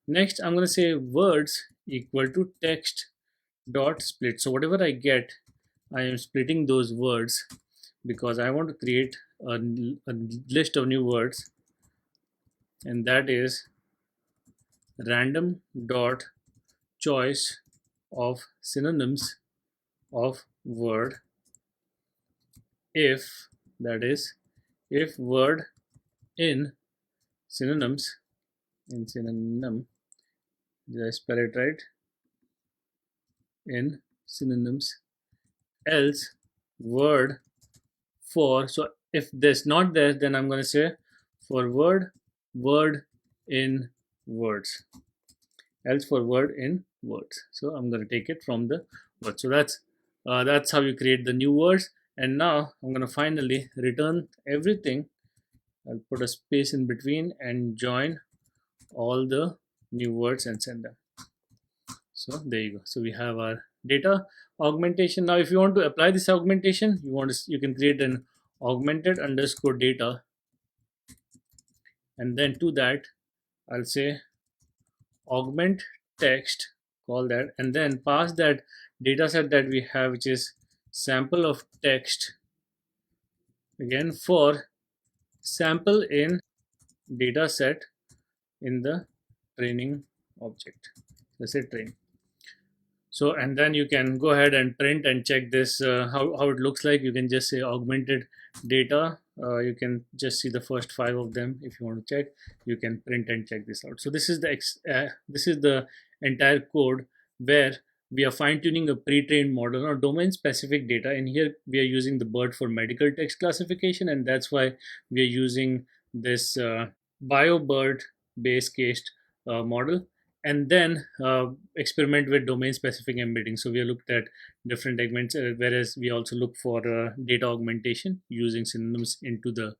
Next, I'm going to say words equal to text dot split. So whatever I get, I am splitting those words because I want to create a list of new words, and that is random dot choice of synonyms of word if, that is, if word in synonyms, in synonym, did I spell it right? In synonyms, else word for. So if this not there, then I'm going to say for word, word in words, else for word in words. So I'm going to take it from the word. So that's how you create the new words. And now I'm going to finally return everything. I'll put a space in between and join all the new words and send them. So there you go. So we have our data augmentation. Now if you want to apply this augmentation, you can create an augmented underscore data, and then to that I'll say augment text, call that, and then pass that data set that we have, which is sample of text, again for sample in data set in the training object. Let's say train. So and then you can go ahead and print and check this, how it looks like. You can just say augmented data. You can just see the first 5 of them. If you want to check, you can print and check this out. So this is the entire code where we are fine-tuning a pre-trained model on domain specific data. And here we are using the BERT for medical text classification, and that's why we are using this BioBERT base case model, and then experiment with domain specific embedding. So we have looked at different segments, whereas we also look for data augmentation using synonyms into the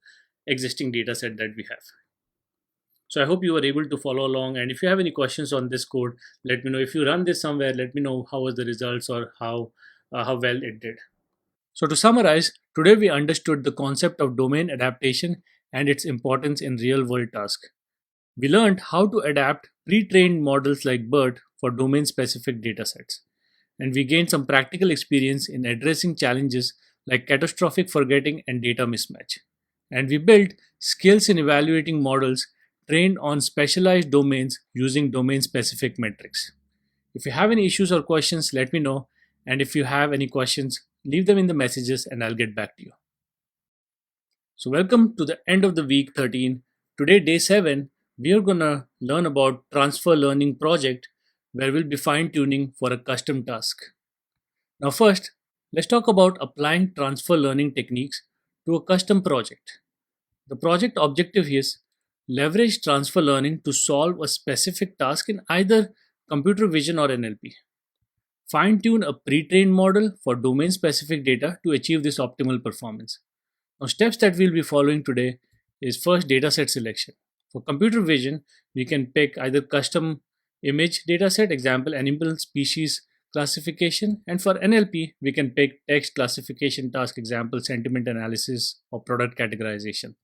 existing data set that we have. So I hope you were able to follow along, and if you have any questions on this code, let me know. If you run this somewhere, let me know how was the results or how well it did. So to summarize, today we understood the concept of domain adaptation and its importance in real world tasks. We learned how to adapt pre-trained models like BERT for domain-specific datasets, and we gained some practical experience in addressing challenges like catastrophic forgetting and data mismatch. And we built skills in evaluating models trained on specialized domains using domain-specific metrics. If you have any issues or questions, let me know. And if you have any questions, leave them in the messages and I'll get back to you. So welcome to the end of the week 13. Today, day 7, we are going to learn about transfer learning project where we'll be fine tuning for a custom task. Now first, let's talk about applying transfer learning techniques to a custom project. The project objective is leverage transfer learning to solve a specific task in either computer vision or NLP. Fine tune a pre trained model for domain specific data to achieve this optimal performance. Now, steps that we'll be following today is first dataset selection. For computer vision, we can pick either custom image dataset, example animal species classification, and for NLP, we can pick text classification task, example sentiment analysis or product categorization.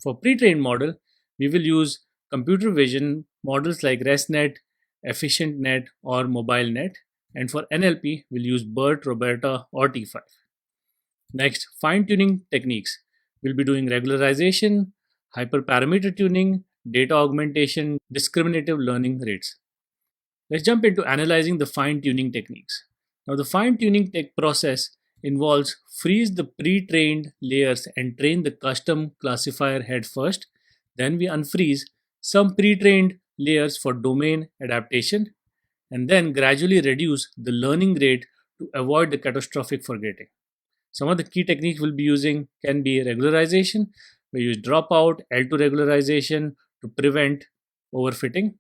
For pre-trained model, we will use computer vision models like ResNet, EfficientNet, or MobileNet, and for NLP, we'll use BERT, Roberta, or T5. Next, fine-tuning techniques. We'll be doing regularization, hyperparameter tuning, data augmentation, discriminative learning rates. Let's jump into analyzing the fine-tuning techniques. Now, the fine-tuning process involves freeze the pre-trained layers and train the custom classifier head first. Then we unfreeze some pre-trained layers for domain adaptation, and then gradually reduce the learning rate to avoid the catastrophic forgetting. Some of the key techniques we'll be using can be regularization. We use dropout, L2 regularization to prevent overfitting.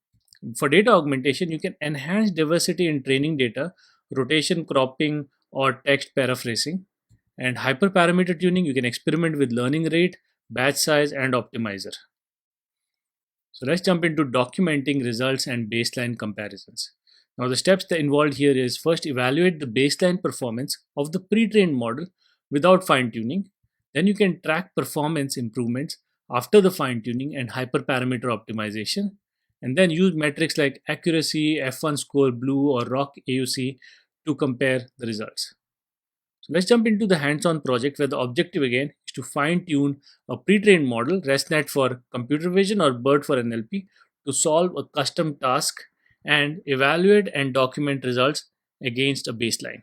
For data augmentation, you can enhance diversity in training data, rotation cropping, or text paraphrasing. And hyperparameter tuning, you can experiment with learning rate, batch size, and optimizer. So let's jump into documenting results and baseline comparisons. Now the steps that involved here is first evaluate the baseline performance of the pre-trained model without fine-tuning. Then you can track performance improvements after the fine-tuning and hyperparameter optimization. And then use metrics like accuracy, F1 score, blue, or rock AUC to compare the results. So let's jump into the hands-on project where the objective again is to fine-tune a pre-trained model, ResNet for computer vision or BERT for NLP, to solve a custom task and evaluate and document results against a baseline.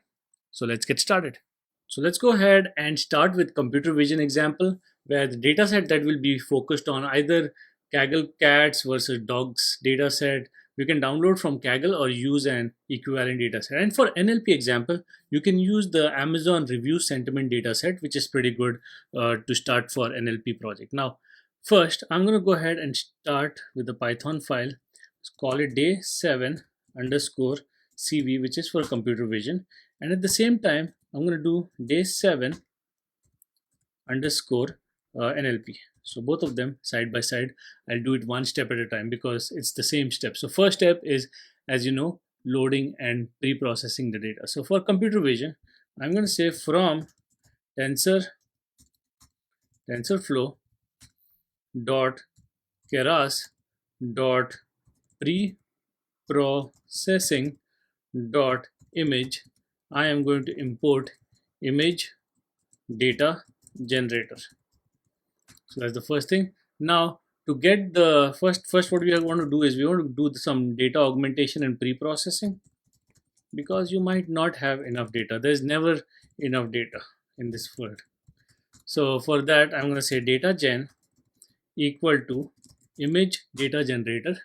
So let's get started. So let's go ahead and start with computer vision example where the dataset that will be focused on either Kaggle cats versus dogs dataset. You can download from Kaggle or use an equivalent dataset. And for NLP example, you can use the Amazon review sentiment dataset, which is pretty good to start for NLP project. Now, First, I'm going to go ahead and start with the Python file. Let's call it day 7 underscore CV, which is for computer vision. And at the same time, I'm going to do day 7 underscore NLP. So both of them side by side. I'll do it one step at a time because it's the same step. So first step is, as you know, loading and pre-processing the data. So for computer vision, I'm going to say from TensorFlow dot keras dot pre-processing dot image, I am going to import image data generator. So that's the first thing. Now to get the first what we want to do is we want to do some data augmentation and pre-processing, because you might not have enough data. There's never enough data in this world. So for that, I'm going to say data gen equal to image data generator,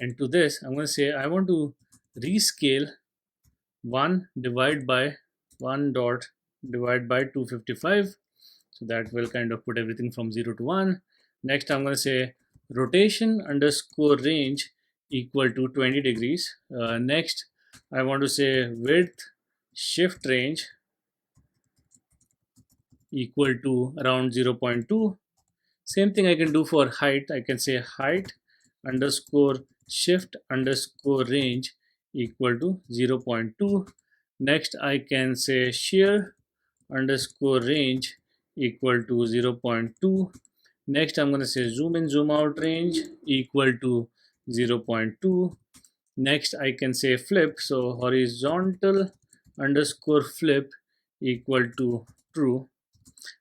and to this I'm going to say I want to rescale 1 divide by 1 dot divide by 255. So that will kind of put everything from 0 to 1. Next I'm going to say rotation underscore range equal to 20 degrees. Next I want to say width shift range equal to around 0.2. Same thing I can do for height. I can say height underscore shift underscore range equal to 0.2. Next I can say shear underscore range equal to 0.2. Next I'm going to say zoom in zoom out range equal to 0.2. Next I can say flip, so horizontal underscore flip equal to true.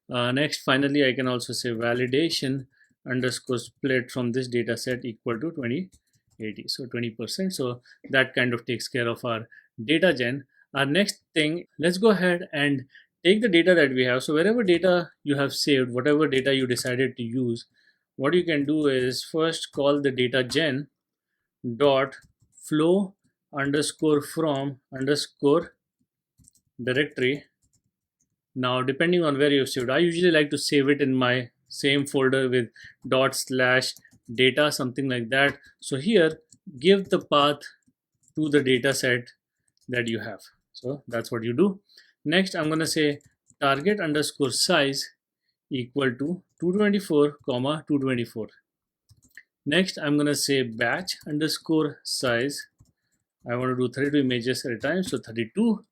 Next, finally, I can also say validation underscore split from this data set equal to 2080, so 20%. So that kind of takes care of our data gen. Our next thing, let's go ahead and take the data that we have. So wherever data you have saved, whatever data you decided to use, what you can do is first call the data gen dot flow underscore from underscore directory. Now, depending on where you've saved, I usually like to save it in my same folder with dot slash data, something like that. So here, give the path to the data set that you have. So that's what you do. Next, I'm going to say target underscore size equal to 224 comma 224. Next, I'm going to say batch underscore size. I want to do 32 images at a time, so 32.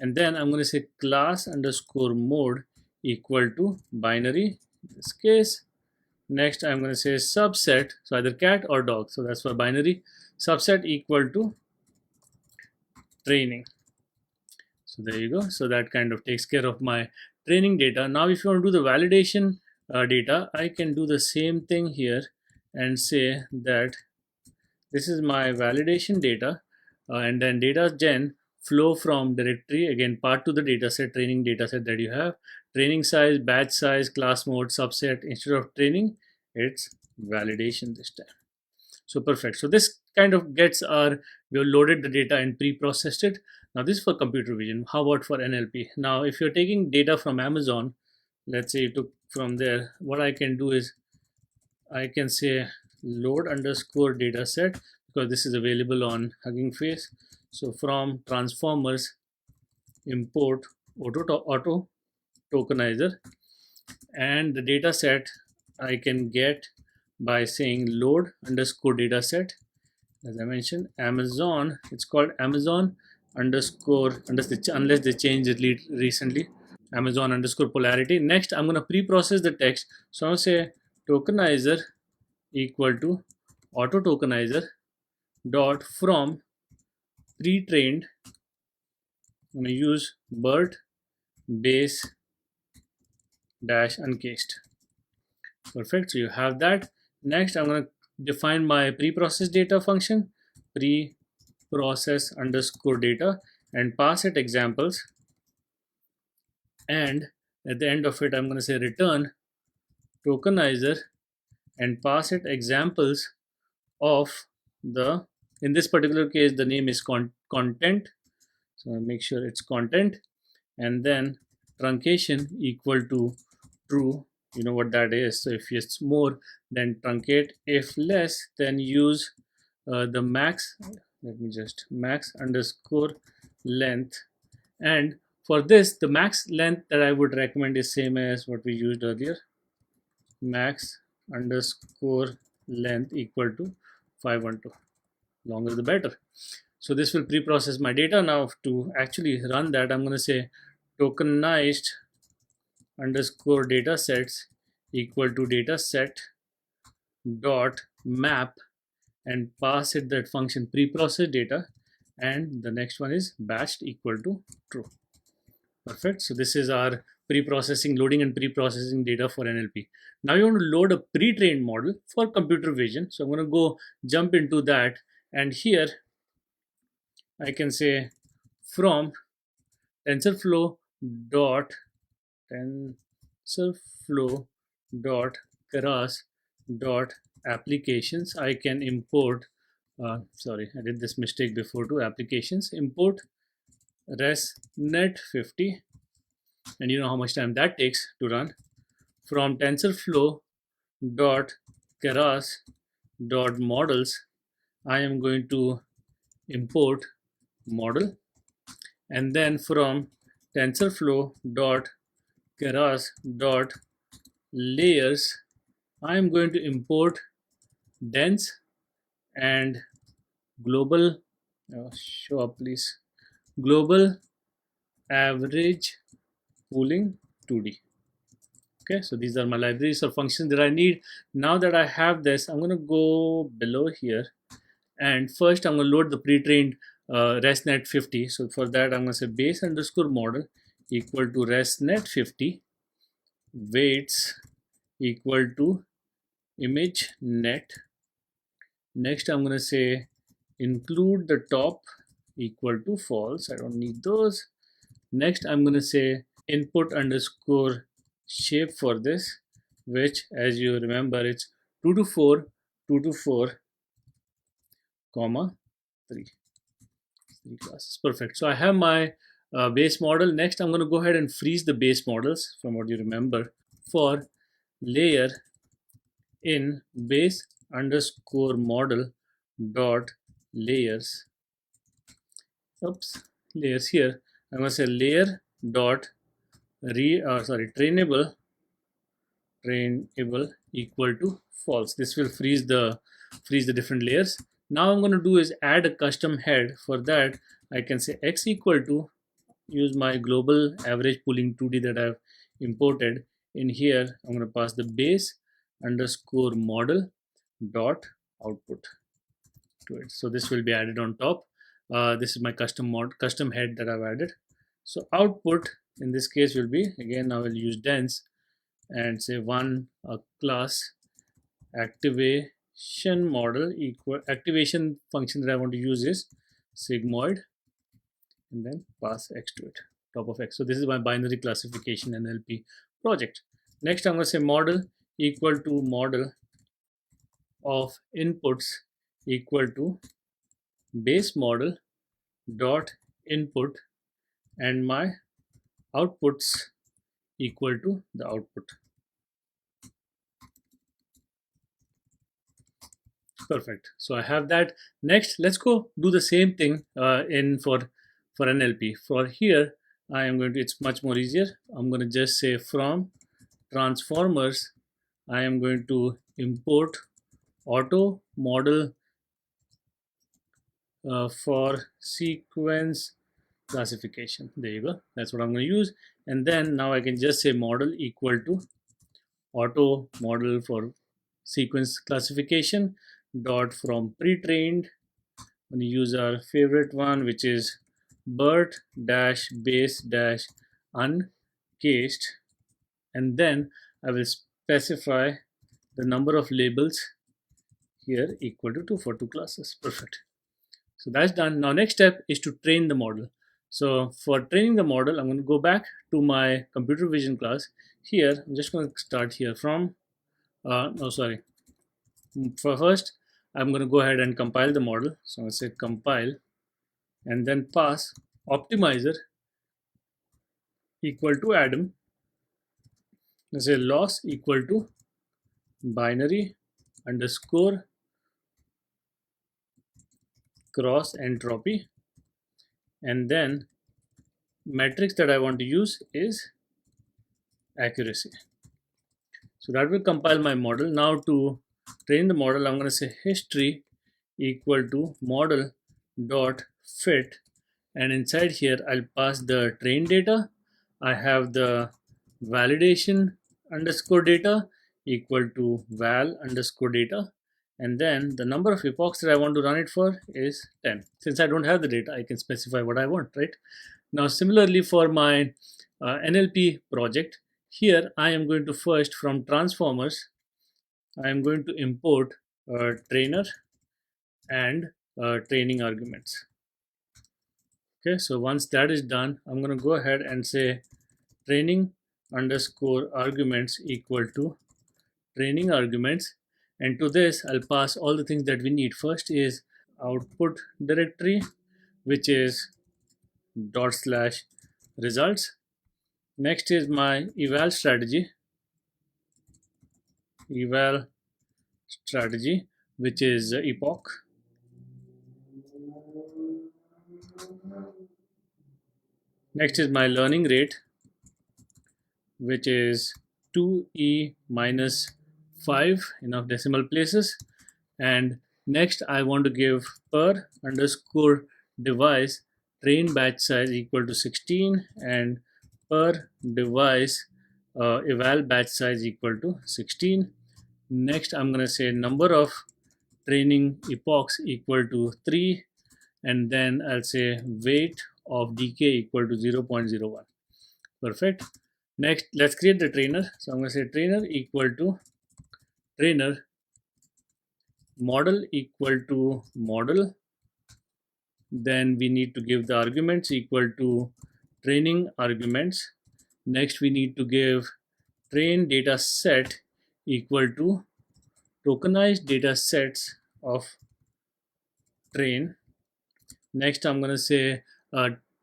And then I'm going to say class underscore mode equal to binary in this case. Next I'm going to say subset, so either cat or dog, so that's for binary. Subset equal to training. So there you go. So that kind of takes care of my training data. Now if you want to do the validation data, I can do the same thing here and say that this is my validation data, and then data gen flow from directory, again part to the dataset, training dataset that you have, training size, batch size, class mode, subset. Instead of training, it's validation this time. So perfect. So this kind of gets our, we have loaded the data and pre-processed it. Now this is for computer vision. How about for NLP? Now if you're taking data from Amazon, let's say you took from there, what I can do is I can say load underscore data set, because this is available on Hugging Face. So from transformers import auto tokenizer, and the data set I can get by saying load underscore data set. As I mentioned, Amazon, it's called Amazon underscore, unless they changed it recently, Amazon underscore polarity. Next I'm going to pre-process the text, so I'll say tokenizer equal to auto tokenizer dot from pre-trained. I'm going to use BERT base dash uncased. Perfect. So you have that. Next I'm going to define my pre-process data function, pre-process underscore data, and pass it examples, and at the end of it I'm going to say return tokenizer and pass it examples of the, in this particular case the name is content, so I'll make sure it's content, and then truncation equal to true You know what that is. So if it's more, then truncate. If less, then use the max. Let me just max underscore length. And for this, the max length that I would recommend is same as what we used earlier. Max underscore length equal to 512. Longer the better. So this will pre-process my data. Now to actually run that, I'm going to say tokenized underscore data sets equal to data set dot map, and pass it that function pre-process data, and the next one is batched equal to true. Perfect. So this is our pre-processing, loading and pre-processing data for NLP. Now you want to load a pre-trained model for computer vision. So I'm going to go jump into that, and here I can say from TensorFlow dot TensorFlow dot keras dot applications. I can import. Sorry, I did this mistake before. To applications, import resnet50, and you know how much time that takes to run. From TensorFlow dot keras dot models, I am going to import model, and then from TensorFlow dot keras dot layers, I am going to import dense and global. Show up, please. Global average pooling 2D. Okay, so these are my libraries or functions that I need. Now that I have this, I'm going to go below here, and first I'm going to load the pre-trained ResNet50. So for that, I'm going to say base underscore model equal to ResNet50 weights equal to image net. Next, I'm going to say include the top equal to false. I don't need those. Next, I'm going to say input underscore shape for this, which, as you remember, it's 2 to 4, 2 to 4, comma 3. 3 classes. Perfect. So I have my base model. Next, I'm going to go ahead and freeze the base models from what you remember for layer in base underscore model dot layers. Oops, layers here. I'm going to say layer dot trainable equal to false. This will freeze the different layers. Now I'm going to do is add a custom head. For that, I can say x equal to, use my global average pooling 2D that I've imported. In here, I'm going to pass the base underscore model dot output to it. So this will be added on top. This is my custom head that I've added. So output in this case will be, again I will use dense and say one class activation model equal activation function that I want to use is sigmoid, and then pass x to it, top of x. So this is my binary classification NLP project. Next, I'm going to say model equal to model of inputs equal to base model dot input, and my outputs equal to the output. Perfect. So I have that. Next, let's go do the same thing in for NLP. For here, I am going to. It's much more easier. I'm going to just say from transformers, I am going to import auto model for sequence classification. There you go. That's what I'm going to use. And then now I can just say model equal to auto model for sequence classification dot from pre-trained. I'm going to use our favorite one, which is BERT dash base dash uncased, and then I will specify the number of labels here equal to 2 for 2 classes. Perfect. So that's done. Now next step is to train the model. So for training the model, I'm going to go back to my computer vision class. Here, I'm just going to start here from, no, sorry. For first, I'm going to go ahead and compile the model. So I'm going to say compile, and then pass optimizer equal to Adam. let's say loss equal to binary underscore cross entropy, and then metrics that I want to use is accuracy. So that will compile my model. Now to train the model, I'm going to say history equal to model dot fit, and inside here I'll pass the train data. I have the validation underscore data equal to val underscore data, and then the number of epochs that I want to run it for is 10. Since I don't have the data, I can specify what I want, right? Now similarly for my NLP project, here I am going to first from transformers, I am going to import trainer and training arguments. Okay, so once that is done, I'm going to go ahead and say training underscore arguments equal to training arguments, and to this I'll pass all the things that we need. First is output directory, which is dot slash results. Next is my eval strategy, which is epoch. Next is my learning rate, which is 2e minus 5, enough decimal places. And next I want to give per underscore device train batch size equal to 16, and per device eval batch size equal to 16. Next I'm going to say number of training epochs equal to 3, and then I'll say weight of decay equal to 0.01. Perfect. Next, let's create the trainer. So I'm going to say trainer equal to trainer model equal to model. Then we need to give the arguments equal to training arguments. Next, we need to give train data set equal to tokenized data sets of train. Next, I'm going to say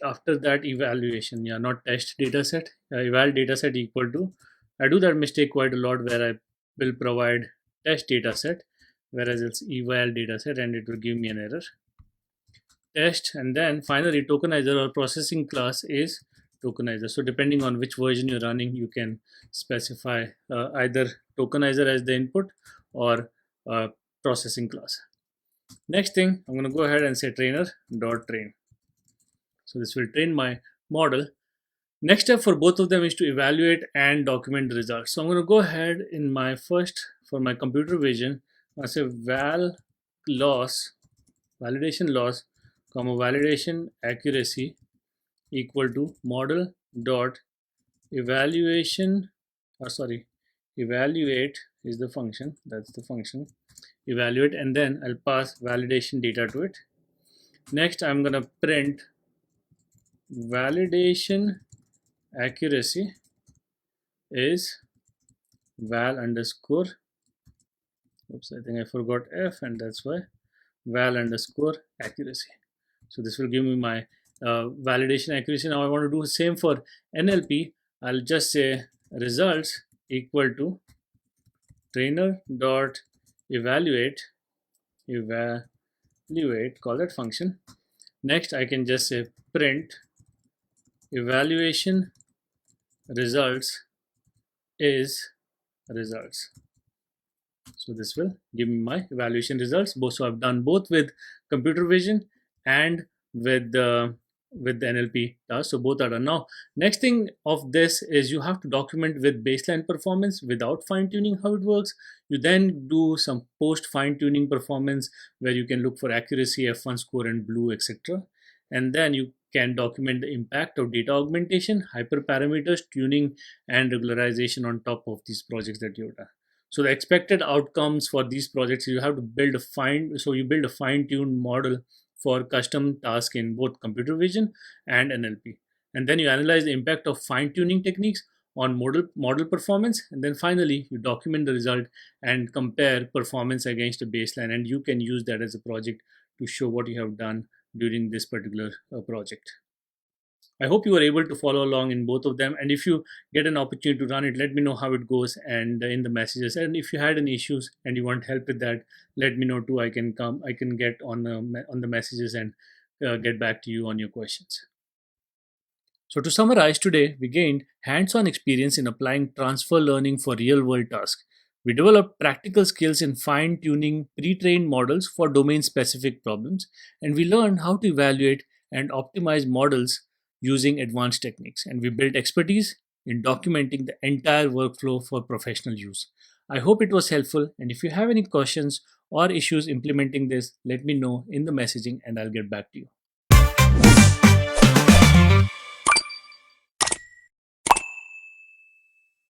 after that evaluation, yeah, not test data set, eval data set equal to, I do that mistake quite a lot where I will provide test data set, whereas it's eval data set and it will give me an error. Test, and then finally tokenizer or processing class is tokenizer. So depending on which version you're running, you can specify either tokenizer as the input or processing class. Next thing, I'm going to go ahead and say trainer dot train. So this will train my model. Next step for both of them is to evaluate and document the results. So I'm going to go ahead in my first, for my computer vision, I say val loss, validation loss, comma validation accuracy equal to model dot evaluation, or sorry, evaluate is the function, that's the function, evaluate, and then I'll pass validation data to it. Next, I'm going to print validation accuracy is val underscore, oops, I think I forgot F, and that's why val underscore accuracy. So this will give me my validation accuracy. Now I want to do the same for NLP. I'll just say results equal to trainer dot evaluate, call that function. Next I can just say print evaluation results is results. So this will give me my evaluation results. So I've done both with computer vision and with the NLP task. So both are done. Now, next thing of this is you have to document with baseline performance without fine tuning how it works. You then do some post fine tuning performance where you can look for accuracy, F1 score, and blue, etc. And then you can document the impact of data augmentation, hyperparameters, tuning, and regularization on top of these projects that you've done. So the expected outcomes for these projects, you have to build a fine-tuned model for custom tasks in both computer vision and NLP. And then you analyze the impact of fine-tuning techniques on model performance, and then finally you document the result and compare performance against a baseline, and you can use that as a project to show what you have done during this particular project. I hope you were able to follow along in both of them. And if you get an opportunity to run it, let me know how it goes and in the messages. And if you had any issues and you want help with that, let me know too. I can get on the messages and get back to you on your questions. So, to summarize, today we gained hands on experience in applying transfer learning for real world tasks. We developed practical skills in fine tuning pre trained models for domain specific problems, and we learned how to evaluate and optimize models using advanced techniques. And we built expertise in documenting the entire workflow for professional use. I hope it was helpful, and if you have any questions or issues implementing this, let me know in the messaging and I'll get back to you.